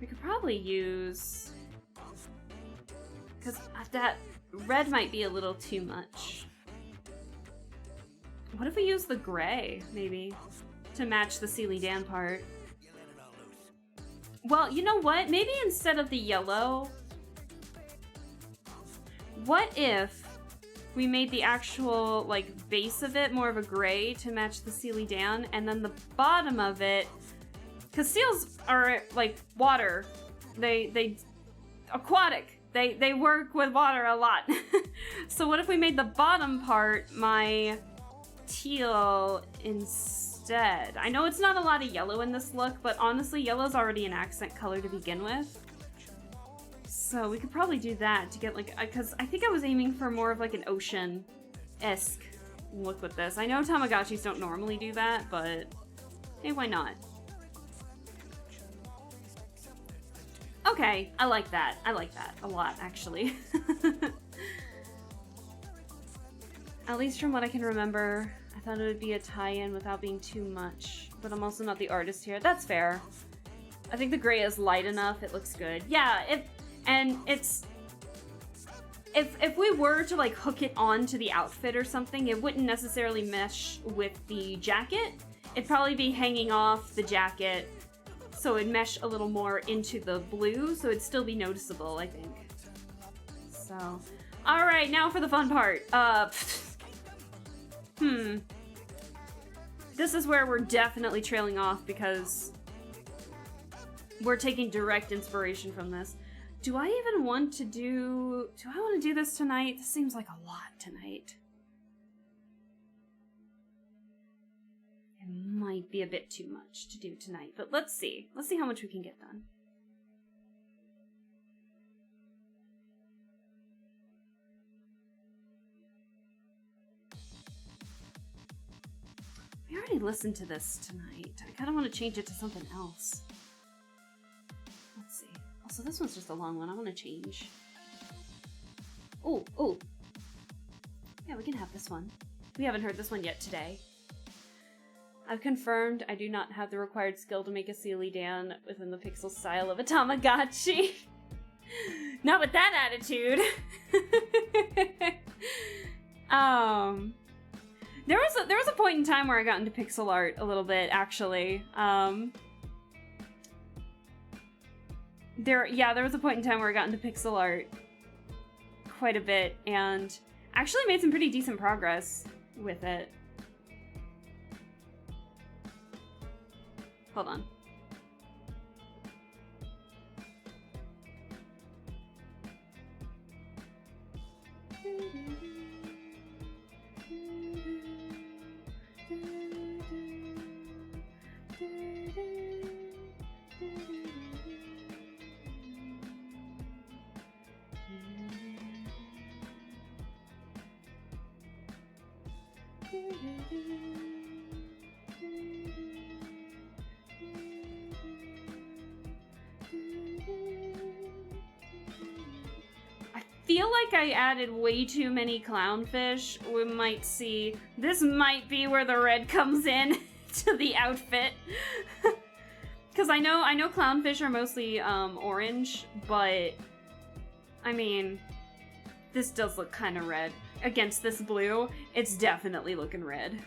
S1: We could probably use... because that red might be a little too much. What if we use the gray, maybe, to match the Steely Dan part? Well, you know what? Maybe instead of the yellow, what if we made the actual, like, base of it more of a gray to match the Steely Dan, and then the bottom of it, because seals are, like, water. They aquatic. They work with water a lot. So what if we made the bottom part my teal instead? I know it's not a lot of yellow in this look, but honestly, yellow's already an accent color to begin with. So we could probably do that to get like, because I think I was aiming for more of like an ocean-esque look with this. I know Tamagotchis don't normally do that, but hey, why not? Okay, I like that. I like that a lot, actually. At least from what I can remember, I thought it would be a tie-in without being too much, but I'm also not the artist here. That's fair. I think the gray is light enough. It looks good. Yeah, if we were to like hook it onto the outfit or something, it wouldn't necessarily mesh with the jacket. It'd probably be hanging off the jacket, so it'd mesh a little more into the blue, so it'd still be noticeable, I think. So, all right, now for the fun part. This is where we're definitely trailing off because we're taking direct inspiration from this. Do I even want to do I want to do this tonight? This seems like a lot tonight. It might be a bit too much to do tonight, but let's see. Let's see how much we can get done. We already listened to this tonight. I kind of want to change it to something else. Let's see. Also, this one's just a long one. I want to change. Oh. Yeah, we can have this one. We haven't heard this one yet today. I've confirmed I do not have the required skill to make a Steely Dan within the pixel style of a Tamagotchi. Not with that attitude. There was a point in time where I got into pixel art a little bit, actually. There was a point in time where I got into pixel art quite a bit and actually made some pretty decent progress with it. Hold on. I feel like I added way too many clownfish. We might see, this might be where the red comes in to the outfit. Because I know clownfish are mostly orange, but I mean, this does look kind of red. Against this blue, it's definitely looking red.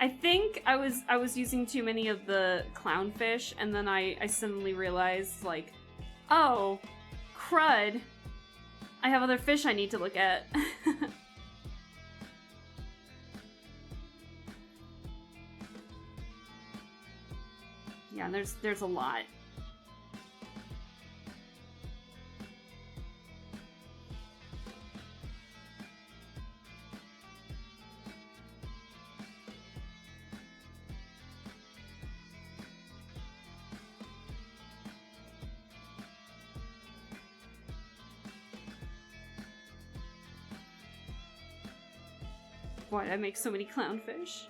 S1: I think I was using too many of the clownfish, and then I suddenly realized, like, oh, crud. I have other fish I need to look at. Yeah, there's a lot. Why did I make so many clownfish?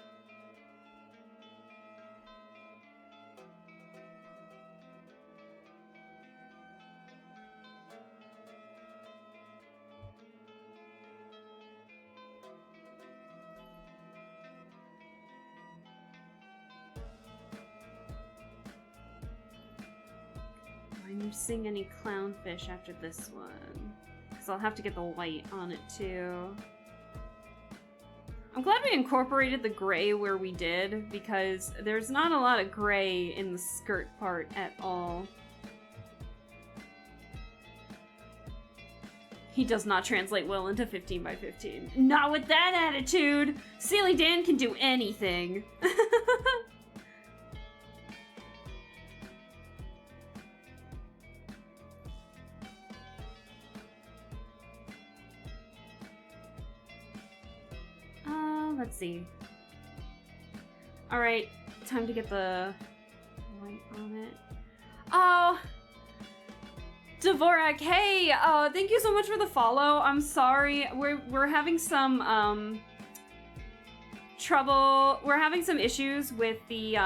S1: I'm using any clownfish after this one. Because I'll have to get the white on it too. I'm glad we incorporated the gray where we did, because there's not a lot of gray in the skirt part at all. He does not translate well into 15 by 15. Not with that attitude! Steely Dan can do anything! Let's see. Alright, time to get the white on it. Oh! Dvorak, hey! Thank you so much for the follow. I'm sorry. We're having some, trouble. We're having some issues with the,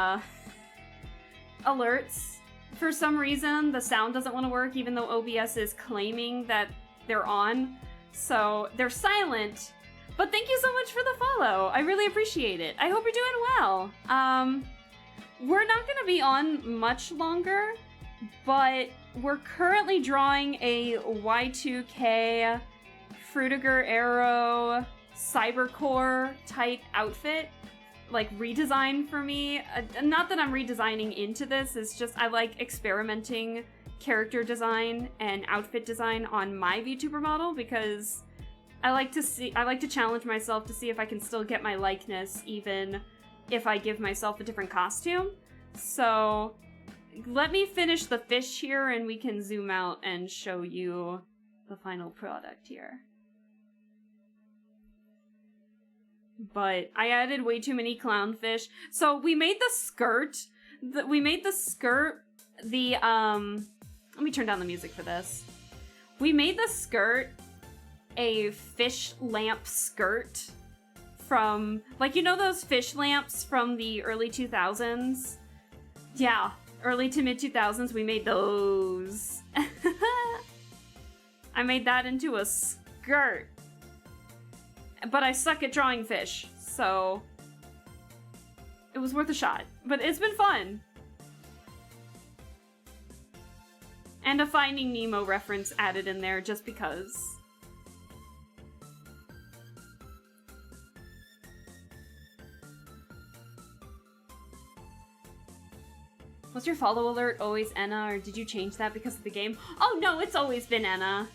S1: alerts. For some reason, the sound doesn't want to work, even though OBS is claiming that they're on. So, they're silent. But thank you so much for the follow. I really appreciate it. I hope you're doing well. We're not going to be on much longer, but we're currently drawing a Y2K Frutiger Arrow Cybercore type outfit, like redesign for me. Not that I'm redesigning into this, it's just I like experimenting character design and outfit design on my VTuber model because I like to challenge myself to see if I can still get my likeness even if I give myself a different costume. So let me finish the fish here and we can zoom out and show you the final product here. But I added way too many clownfish. So we made the skirt. Let me turn down the music for this. We made the skirt a fish lamp skirt from, like, you know those fish lamps from the early 2000s? Yeah, early to mid 2000s, we made those. I made that into a skirt. But I suck at drawing fish, so it was worth a shot. But it's been fun. And a Finding Nemo reference added in there just because. Was your follow alert always Enna, or did you change that because of the game? Oh no, it's always been Enna.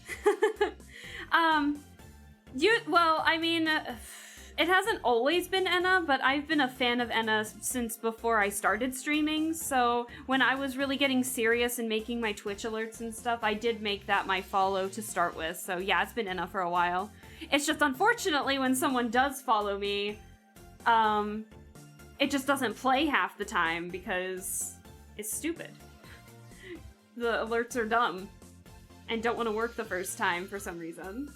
S1: Well, I mean, it hasn't always been Enna, but I've been a fan of Enna since before I started streaming, so when I was really getting serious and making my Twitch alerts and stuff, I did make that my follow to start with, so yeah, it's been Enna for a while. It's just unfortunately when someone does follow me, it just doesn't play half the time because it's stupid. The alerts are dumb and don't want to work the first time for some reason.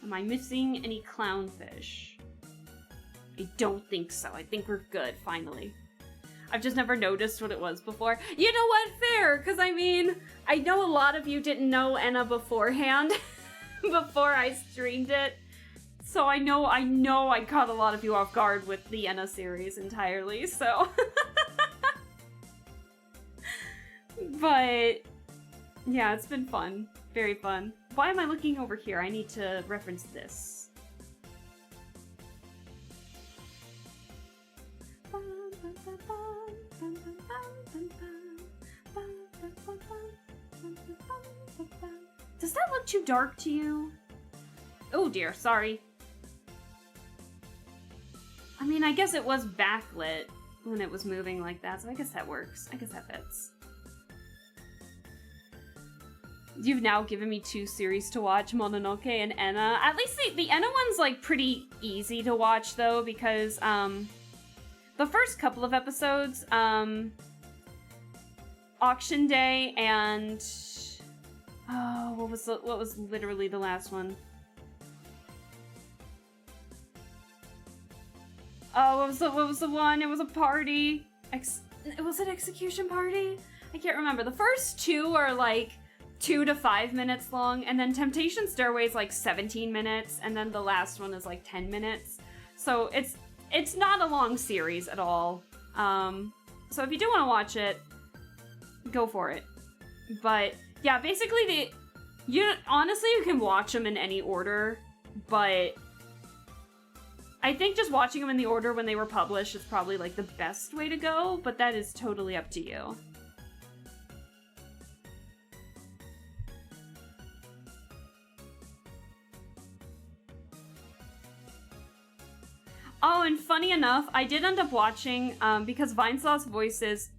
S1: Am I missing any clownfish? I don't think so. I think we're good, finally. I've just never noticed what it was before. You know what? Fair, because I mean, I know a lot of you didn't know Enna beforehand, before I streamed it. So I know I caught a lot of you off guard with the Enna series entirely, so. But, yeah, it's been fun. Very fun. Why am I looking over here? I need to reference this. Does that look too dark to you? Oh dear, sorry. I mean, I guess it was backlit when it was moving like that, so I guess that works. I guess that fits. You've now given me 2 series to watch, Mononoke and Enna. At least the Enna one's, like, pretty easy to watch, though, because, the first couple of episodes, Auction Day and... Oh, what was literally the last one? Oh, what was the one? It was a party. Was it Execution Party? I can't remember. The first 2 are, like, 2 to 5 minutes long, and then Temptation Stairway is like 17 minutes, and then the last one is like 10 minutes. So it's not a long series at all. So if you do want to watch it, go for it. But yeah, basically honestly you can watch them in any order, but I think just watching them in the order when they were published is probably like the best way to go, but that is totally up to you. Oh, and funny enough, I did end up watching, because Vinesauce voices,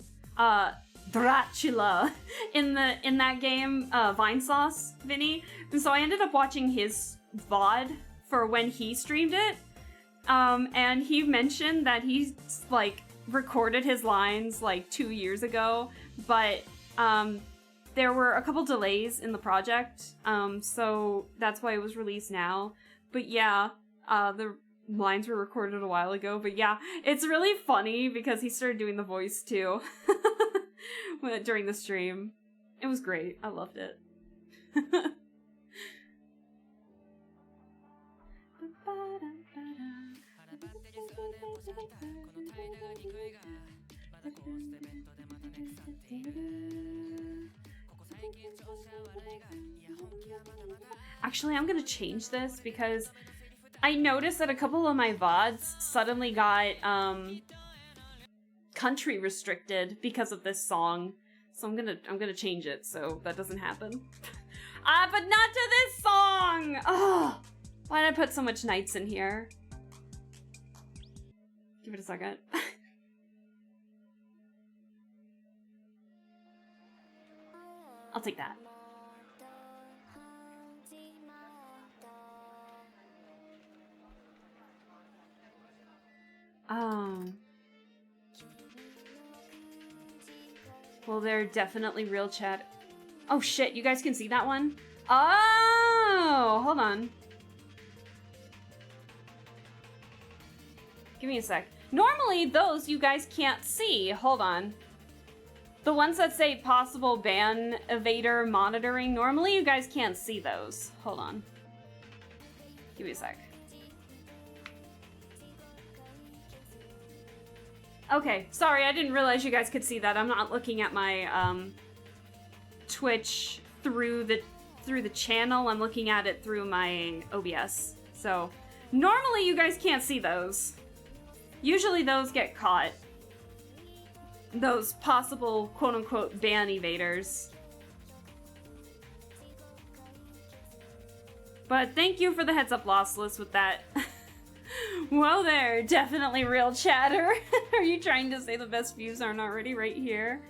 S1: Dracula in that game, Vinesauce, Vinny, and so I ended up watching his VOD for when he streamed it, and he mentioned that he's, like, recorded his lines, like, 2 years ago, but, there were a couple delays in the project, so that's why it was released now, but yeah, the lines were recorded a while ago, but yeah, it's really funny because he started doing the voice too during the stream. It was great. I loved it. Actually, I'm gonna change this because I noticed that a couple of my VODs suddenly got, country restricted because of this song. So I'm gonna change it so that doesn't happen. But not to this song! Ugh! Why did I put so much nights in here? Give it a second. I'll take that. Well, they're definitely real chat. Oh shit, you guys can see that one? Oh, hold on. Give me a sec. Normally, those you guys can't see. Hold on. The ones that say possible ban evader monitoring, normally you guys can't see those. Hold on. Give me a sec. Okay, sorry, I didn't realize you guys could see that. I'm not looking at my Twitch through the channel. I'm looking at it through my OBS. So, normally you guys can't see those. Usually those get caught. Those possible quote-unquote ban evaders. But thank you for the heads up, Lossless, with that. Whoa there, definitely real chatter. Are you trying to say the best views aren't already right here?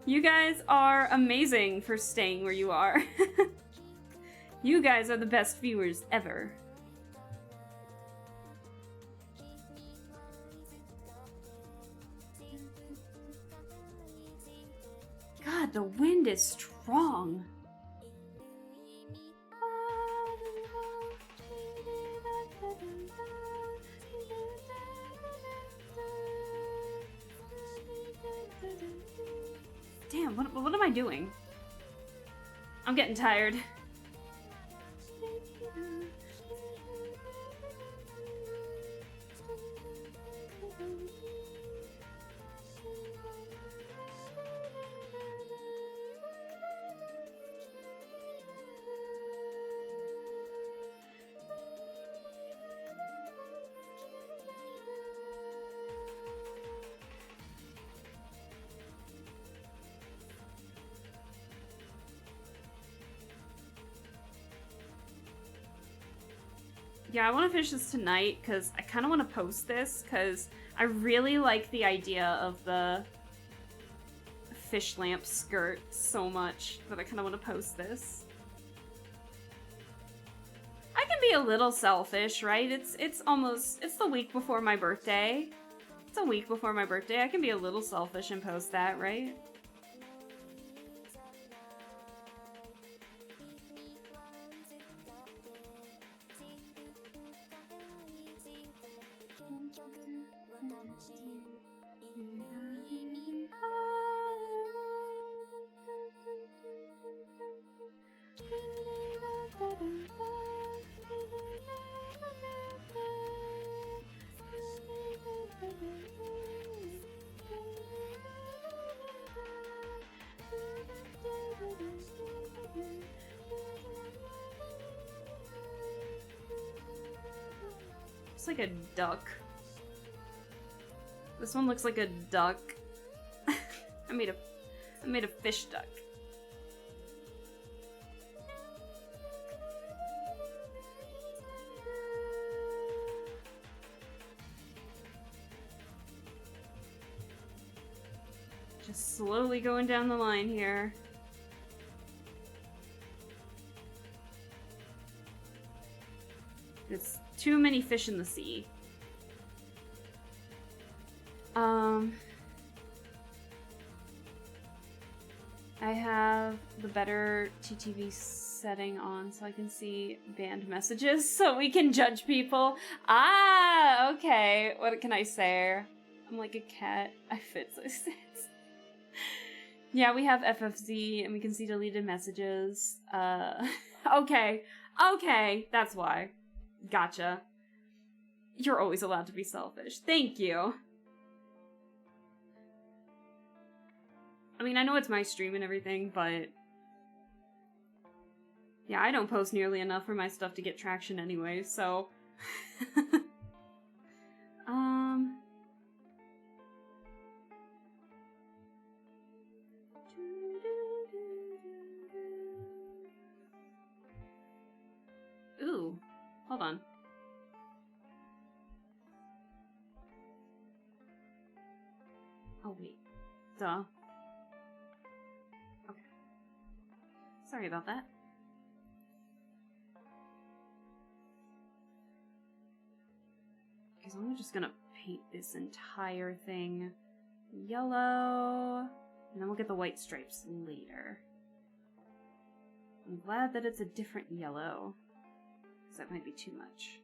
S1: You guys are amazing for staying where you are. You guys are the best viewers ever. God, the wind is strong. Damn, what am I doing? I'm getting tired. Yeah, I want to finish this tonight because I kind of want to post this because I really like the idea of the fish lamp skirt so much that I kind of want to post this. can be a little selfish, right? It's the week before my birthday. It's a week before my birthday. I can be a little selfish and post that, right? It's like a duck. This one looks like a duck. I made a fish duck. Just slowly going down the line here. It's too many fish in the sea. I have the better TTV setting on so I can see banned messages so we can judge people. Ah, okay. What can I say? I'm like a cat. I fit so sense. Yeah, we have FFZ and we can see deleted messages. Okay. Okay, that's why. Gotcha. You're always allowed to be selfish. Thank you. I mean, I know it's my stream and everything, but yeah, I don't post nearly enough for my stuff to get traction anyway, so Ooh, hold on. Oh wait. Duh. Okay. Sorry about that. Because I'm just gonna paint this entire thing yellow, and then we'll get the white stripes later. I'm glad that it's a different yellow, because that might be too much.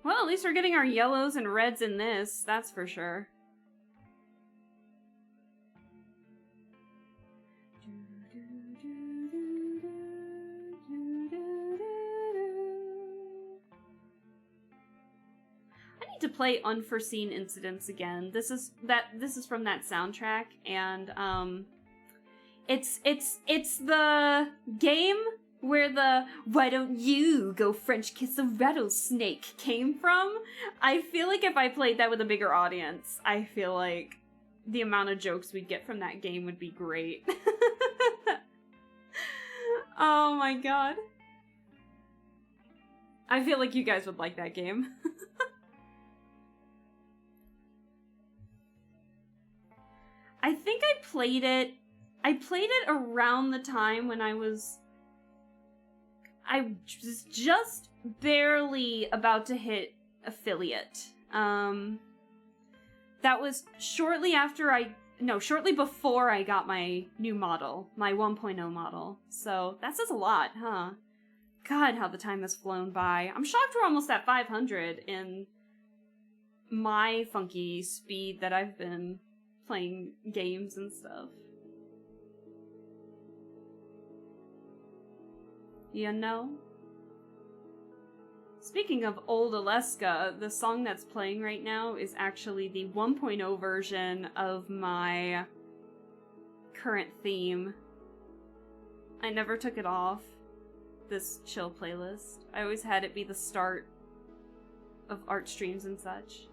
S1: Well, at least we're getting our yellows and reds in this, that's for sure. To play Unforeseen Incidents again. This is from that soundtrack, and it's the game where the "why don't you go French kiss a rattlesnake" came from. I feel like if I played that with a bigger audience, I feel like the amount of jokes we'd get from that game would be great. Oh my god. I feel like you guys would like that game. I think I played it around the time when I was just barely about to hit affiliate. That was shortly before I got my new model, my 1.0 model. So that says a lot, huh? God, how the time has flown by. I'm shocked we're almost at 500 in my funky speed that I've been playing games and stuff. You know? Speaking of old Alaska, the song that's playing right now is actually the 1.0 version of my current theme. I never took it off this chill playlist. I always had it be the start of art streams and such.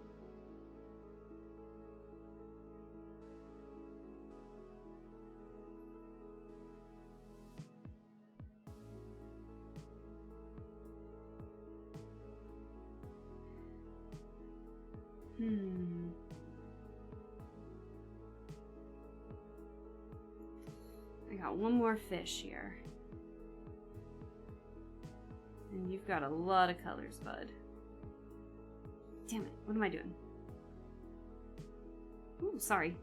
S1: I got one more fish here. You've got a lot of colors, bud. Damn it, what am I doing? Ooh, sorry.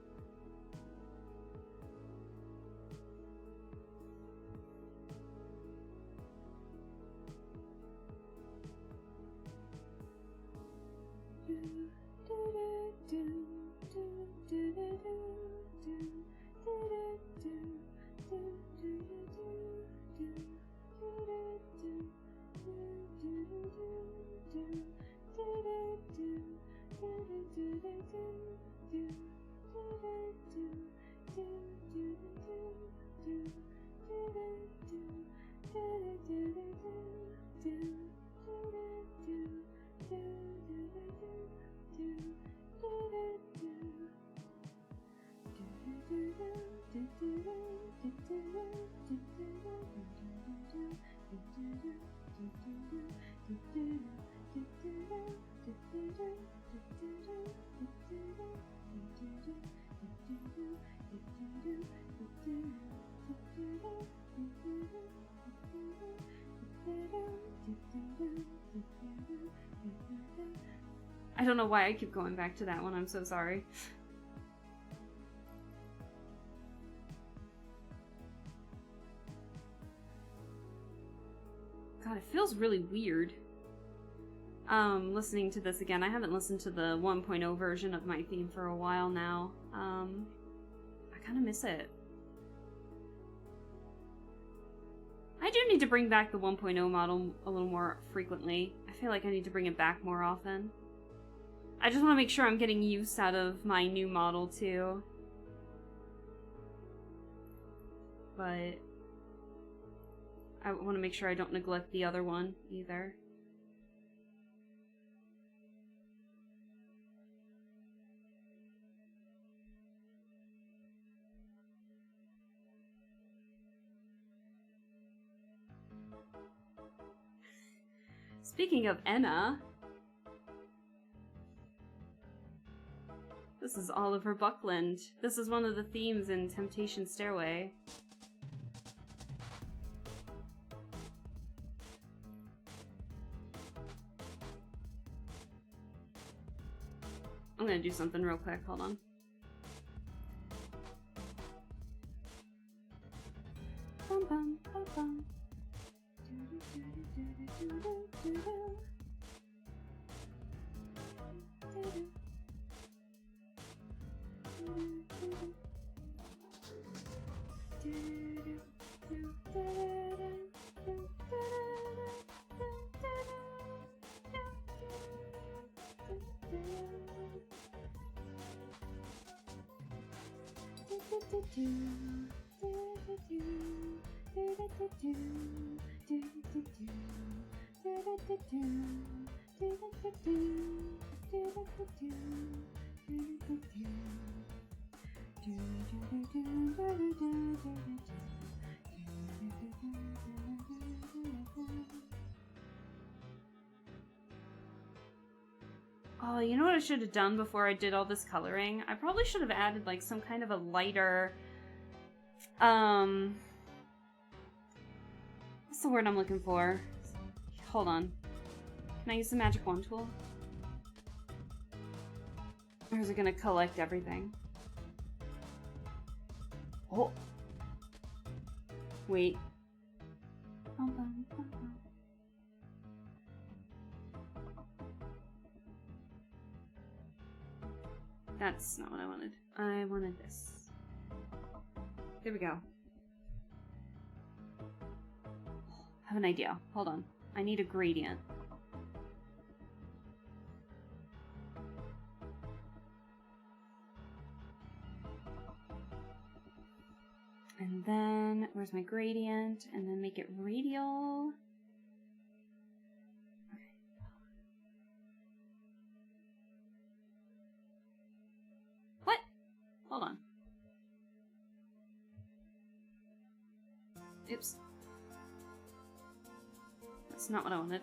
S1: I don't know why I keep going back to that one, I'm so sorry. God, it feels really weird. Listening to this again. I haven't listened to the 1.0 version of my theme for a while now. I kind of miss it. I do need to bring back the 1.0 model a little more frequently. I feel like I need to bring it back more often. I just want to make sure I'm getting use out of my new model too. But I want to make sure I don't neglect the other one either. Speaking of Enna, this is Oliver Buckland. This is one of the themes in Temptation Stairway. I'm gonna do something real quick, hold on. Bum, bum, bum, bum. Oh, you know what I should have done before I did all this coloring? I probably should have added like some kind of a lighter, what's the word I'm looking for? Hold on. Can I use the magic wand tool? Or is it gonna collect everything? Oh! Wait. That's not what I wanted. I wanted this. There we go. I have an idea. Hold on. I need a gradient. And then, where's my gradient? And then make it radial. What? Hold on. Oops. That's not what I wanted.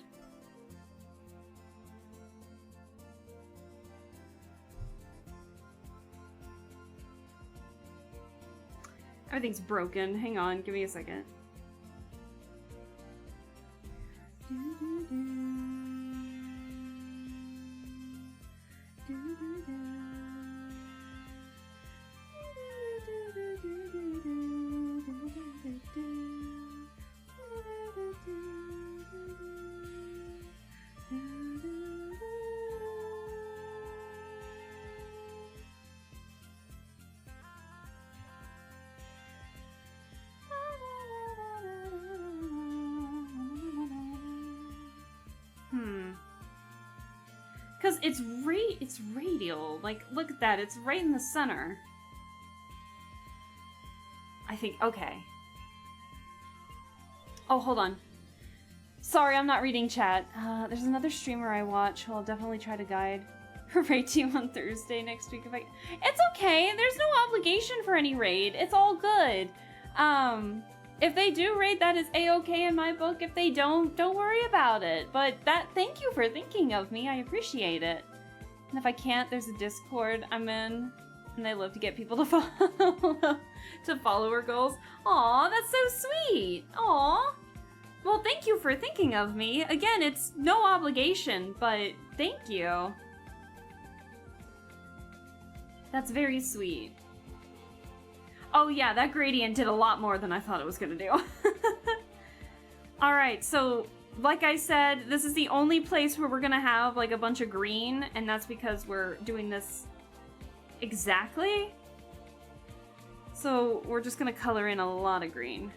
S1: Everything's broken. Hang on, give me a second. Because it's radial. Like, look at that. It's right in the center. I think, okay. Oh, hold on. Sorry, I'm not reading chat. There's another streamer I watch who I'll definitely try to guide. Raid to you on Thursday next week if I... It's okay. There's no obligation for any raid. It's all good. If they do raid, that is a-okay in my book. If they don't worry about it. But thank you for thinking of me. I appreciate it. And if I can't, there's a Discord I'm in. And I love to get people to follow to follower goals. Aw, that's so sweet. Aw. Well, thank you for thinking of me. Again, it's no obligation, but thank you. That's very sweet. Oh yeah, that gradient did a lot more than I thought it was gonna do. Alright, so like I said, this is the only place where we're gonna have like a bunch of green, and that's because we're doing this exactly. So we're just gonna color in a lot of green.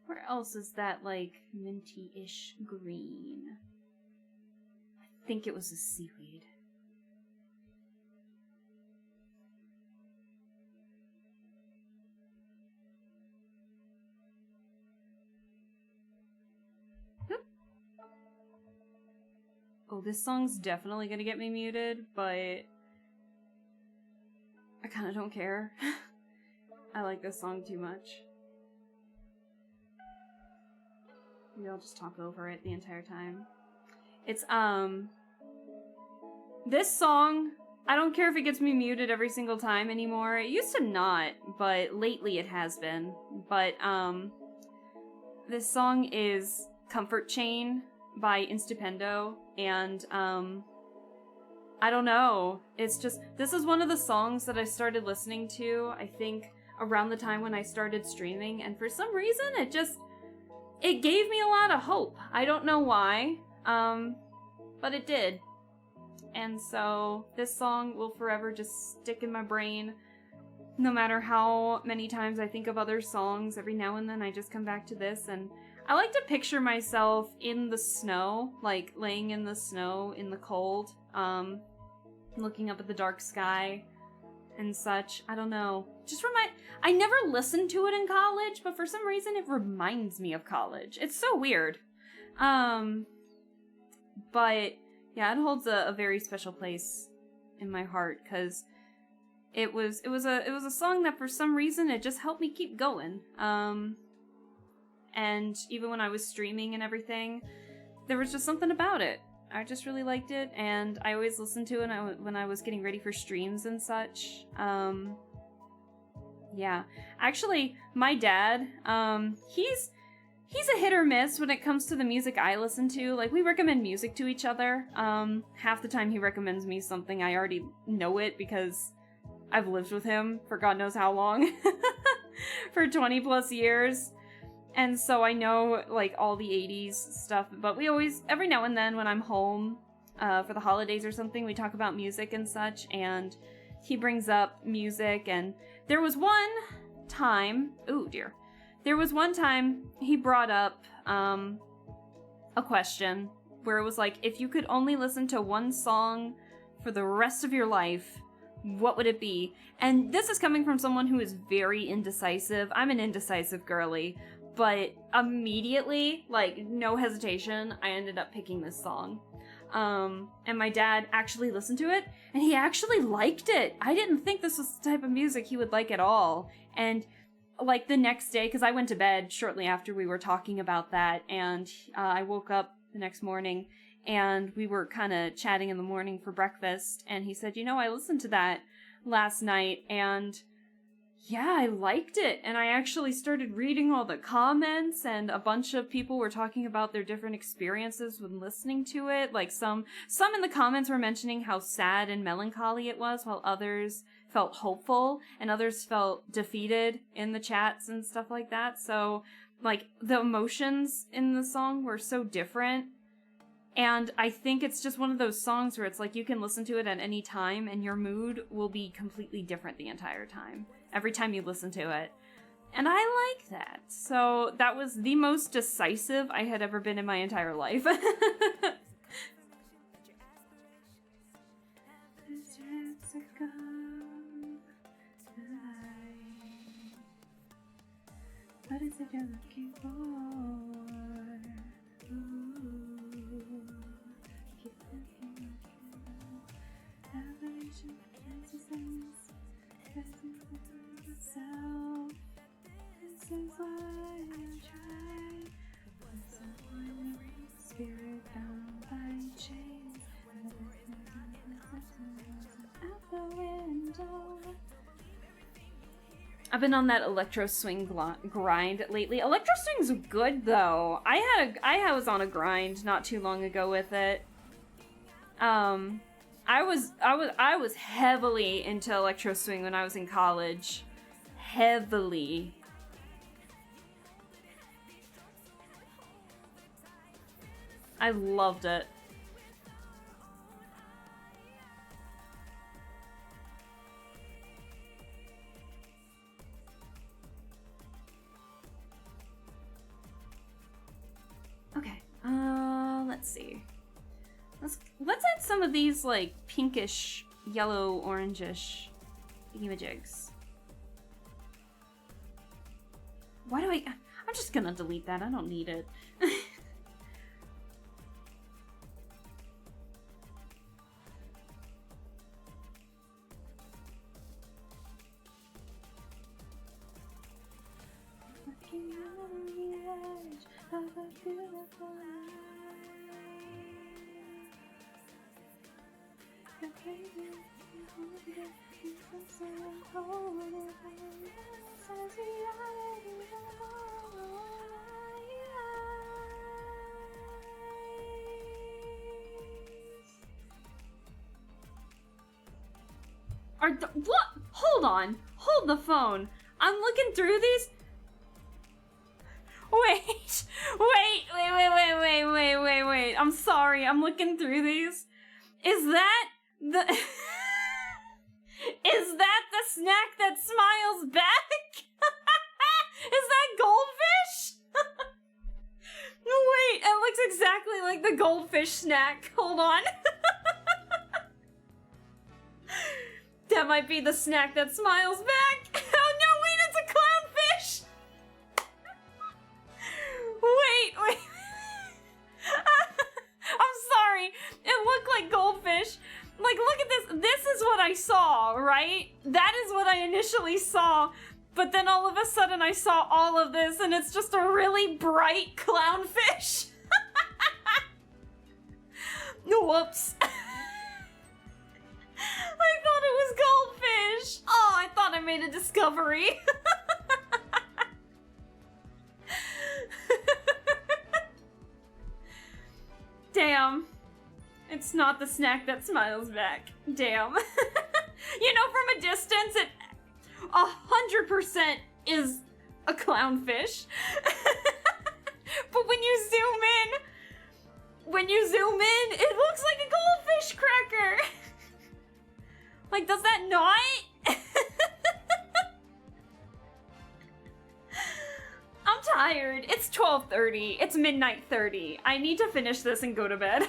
S1: Where else is that, like, minty-ish green? I think it was a seaweed. Oop. Oh, this song's definitely gonna get me muted, but I kinda don't care. I like this song too much. Maybe I'll just talk over it the entire time. It's, this song, I don't care if it gets me muted every single time anymore. It used to not, but lately it has been. But, this song is Comfort Chain by Instapendo, and, I don't know. It's just, this is one of the songs that I started listening to, I think, around the time when I started streaming, and for some reason, it gave me a lot of hope. I don't know why, but it did. And so this song will forever just stick in my brain. No matter how many times I think of other songs, every now and then I just come back to this. And I like to picture myself in the snow, like laying in the snow in the cold, looking up at the dark sky and such. I don't know. I never listened to it in college, but for some reason it reminds me of college. It's so weird. But yeah, it holds a very special place in my heart, because it was a song that for some reason it just helped me keep going. And even when I was streaming and everything, there was just something about it. I just really liked it, and I always listened to it when I was getting ready for streams and such. Yeah. Actually, my dad, he's a hit or miss when it comes to the music I listen to. Like, we recommend music to each other. Half the time he recommends me something, I already know it because I've lived with him for God knows how long. For 20 plus years. And so I know, like, all the 80s stuff, but we always, every now and then when I'm home for the holidays or something, we talk about music and such, and he brings up music, and there was one time, there was one time he brought up a question where it was like, if you could only listen to one song for the rest of your life, what would it be? And this is coming from someone who is very indecisive. I'm an indecisive girly. But immediately, like, no hesitation, I ended up picking this song. And my dad actually listened to it, and he actually liked it. I didn't think this was the type of music he would like at all. And like the next day, because I went to bed shortly after we were talking about that, and I woke up the next morning, and we were kind of chatting in the morning for breakfast, and he said, I listened to that last night, and yeah, I liked it. And I actually started reading all the comments, and a bunch of people were talking about their different experiences when listening to it. Like some in the comments were mentioning how sad and melancholy it was, while others felt hopeful, and others felt defeated in the chats and stuff like that. So, like, the emotions in the song were so different. And I think it's just one of those songs where it's like you can listen to it at any time and your mood will be completely different the entire time. Every time you listen to it. And I like that. So that was the most decisive I had ever been in my entire life. What is it you're looking for? This is why I try. Spirit bound by chains. Out the window. I've been on that electro swing grind lately. Electro swing's good though. I was on a grind not too long ago with it. I was heavily into electro swing when I was in college. Heavily. I loved it. Okay, let's see. Let's add some of these, like, pinkish, yellow, orangish thingamajigs. Why do I'm just gonna delete that, I don't need it. What? Hold on. Hold the phone. I'm looking through these. Wait. I'm sorry. I'm looking through these. Is that the... Is that the snack that smiles back? Is that goldfish? Wait, it looks exactly like the goldfish snack. Hold on. That might be the snack that smiles back. Oh no, wait, it's a clownfish. Wait. I'm sorry. It looked like goldfish. Like, look at this. This is what I saw, right? That is what I initially saw. But then all of a sudden I saw all of this and it's just a really bright clownfish. Whoops. I thought it was goldfish. Oh, I thought I made a discovery. Damn. It's not the snack that smiles back. Damn. You know, from a distance, it 100% is a clownfish. But when you zoom in, it looks like a goldfish cracker. Like, does that not? I'm tired. It's 12:30. It's midnight 30. I need to finish this and go to bed.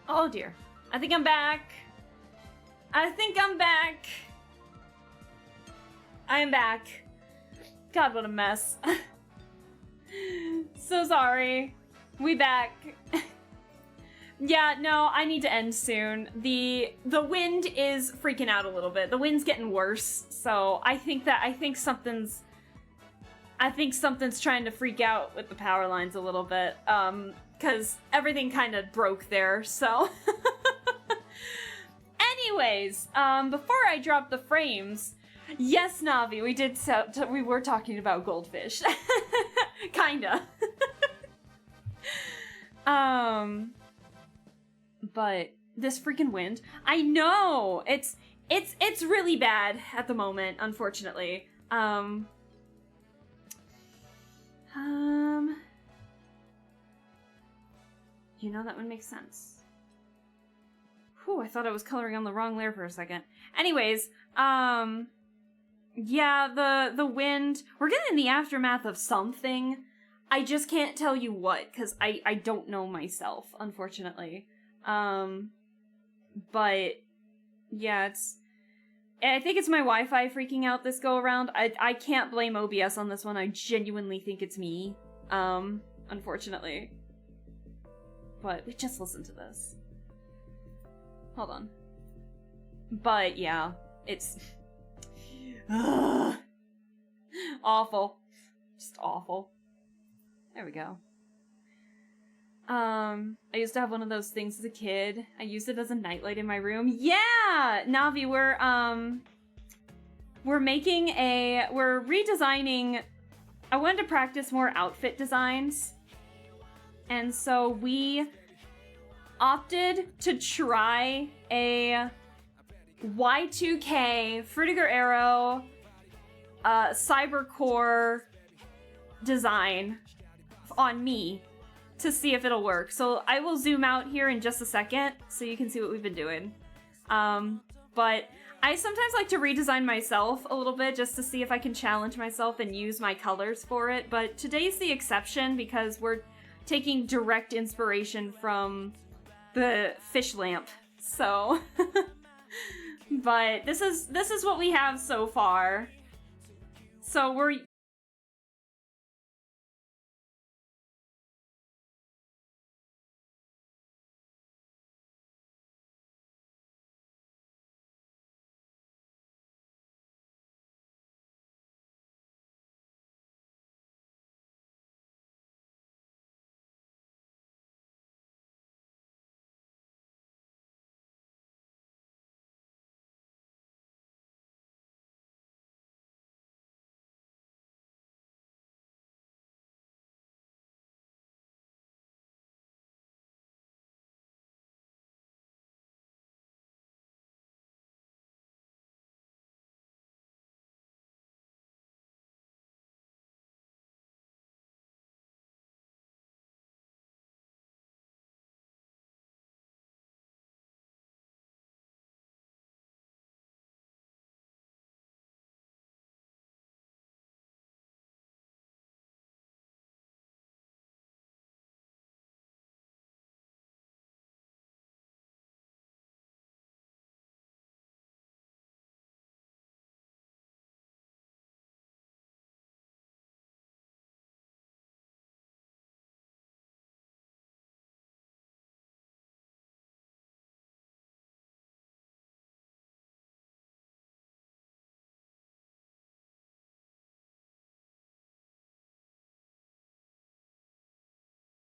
S1: Oh dear. I think I'm back. I think I'm back. I am back. God, what a mess. So sorry. We back. Yeah, no, I need to end soon. The wind is freaking out a little bit. The wind's getting worse, so I think something's trying to freak out with the power lines a little bit. Cause everything kind of broke there, so. Anyways, before I drop the frames, yes, Navi, we were talking about goldfish. Kinda. But this freaking wind, I know, it's really bad at the moment, unfortunately. You know, that would make sense. Whew, I thought I was coloring on the wrong layer for a second. Anyways, yeah, the wind, we're getting in the aftermath of something. I just can't tell you what, because I don't know myself, unfortunately. But, yeah, I think it's my Wi-Fi freaking out this go-around. I can't blame OBS on this one. I genuinely think it's me, unfortunately. But we just listened to this. Hold on. But, yeah, it's awful. Just awful. There we go. I used to have one of those things as a kid. I used it as a nightlight in my room. Yeah! Navi, we're redesigning. I wanted to practice more outfit designs. And so we opted to try a Y2K Frutiger Arrow Cybercore design on me to see if it'll work. So I will zoom out here in just a second so you can see what we've been doing. But I sometimes like to redesign myself a little bit just to see if I can challenge myself and use my colors for it. But today's the exception because we're taking direct inspiration from the fish lamp. So, but this is what we have so far. So we're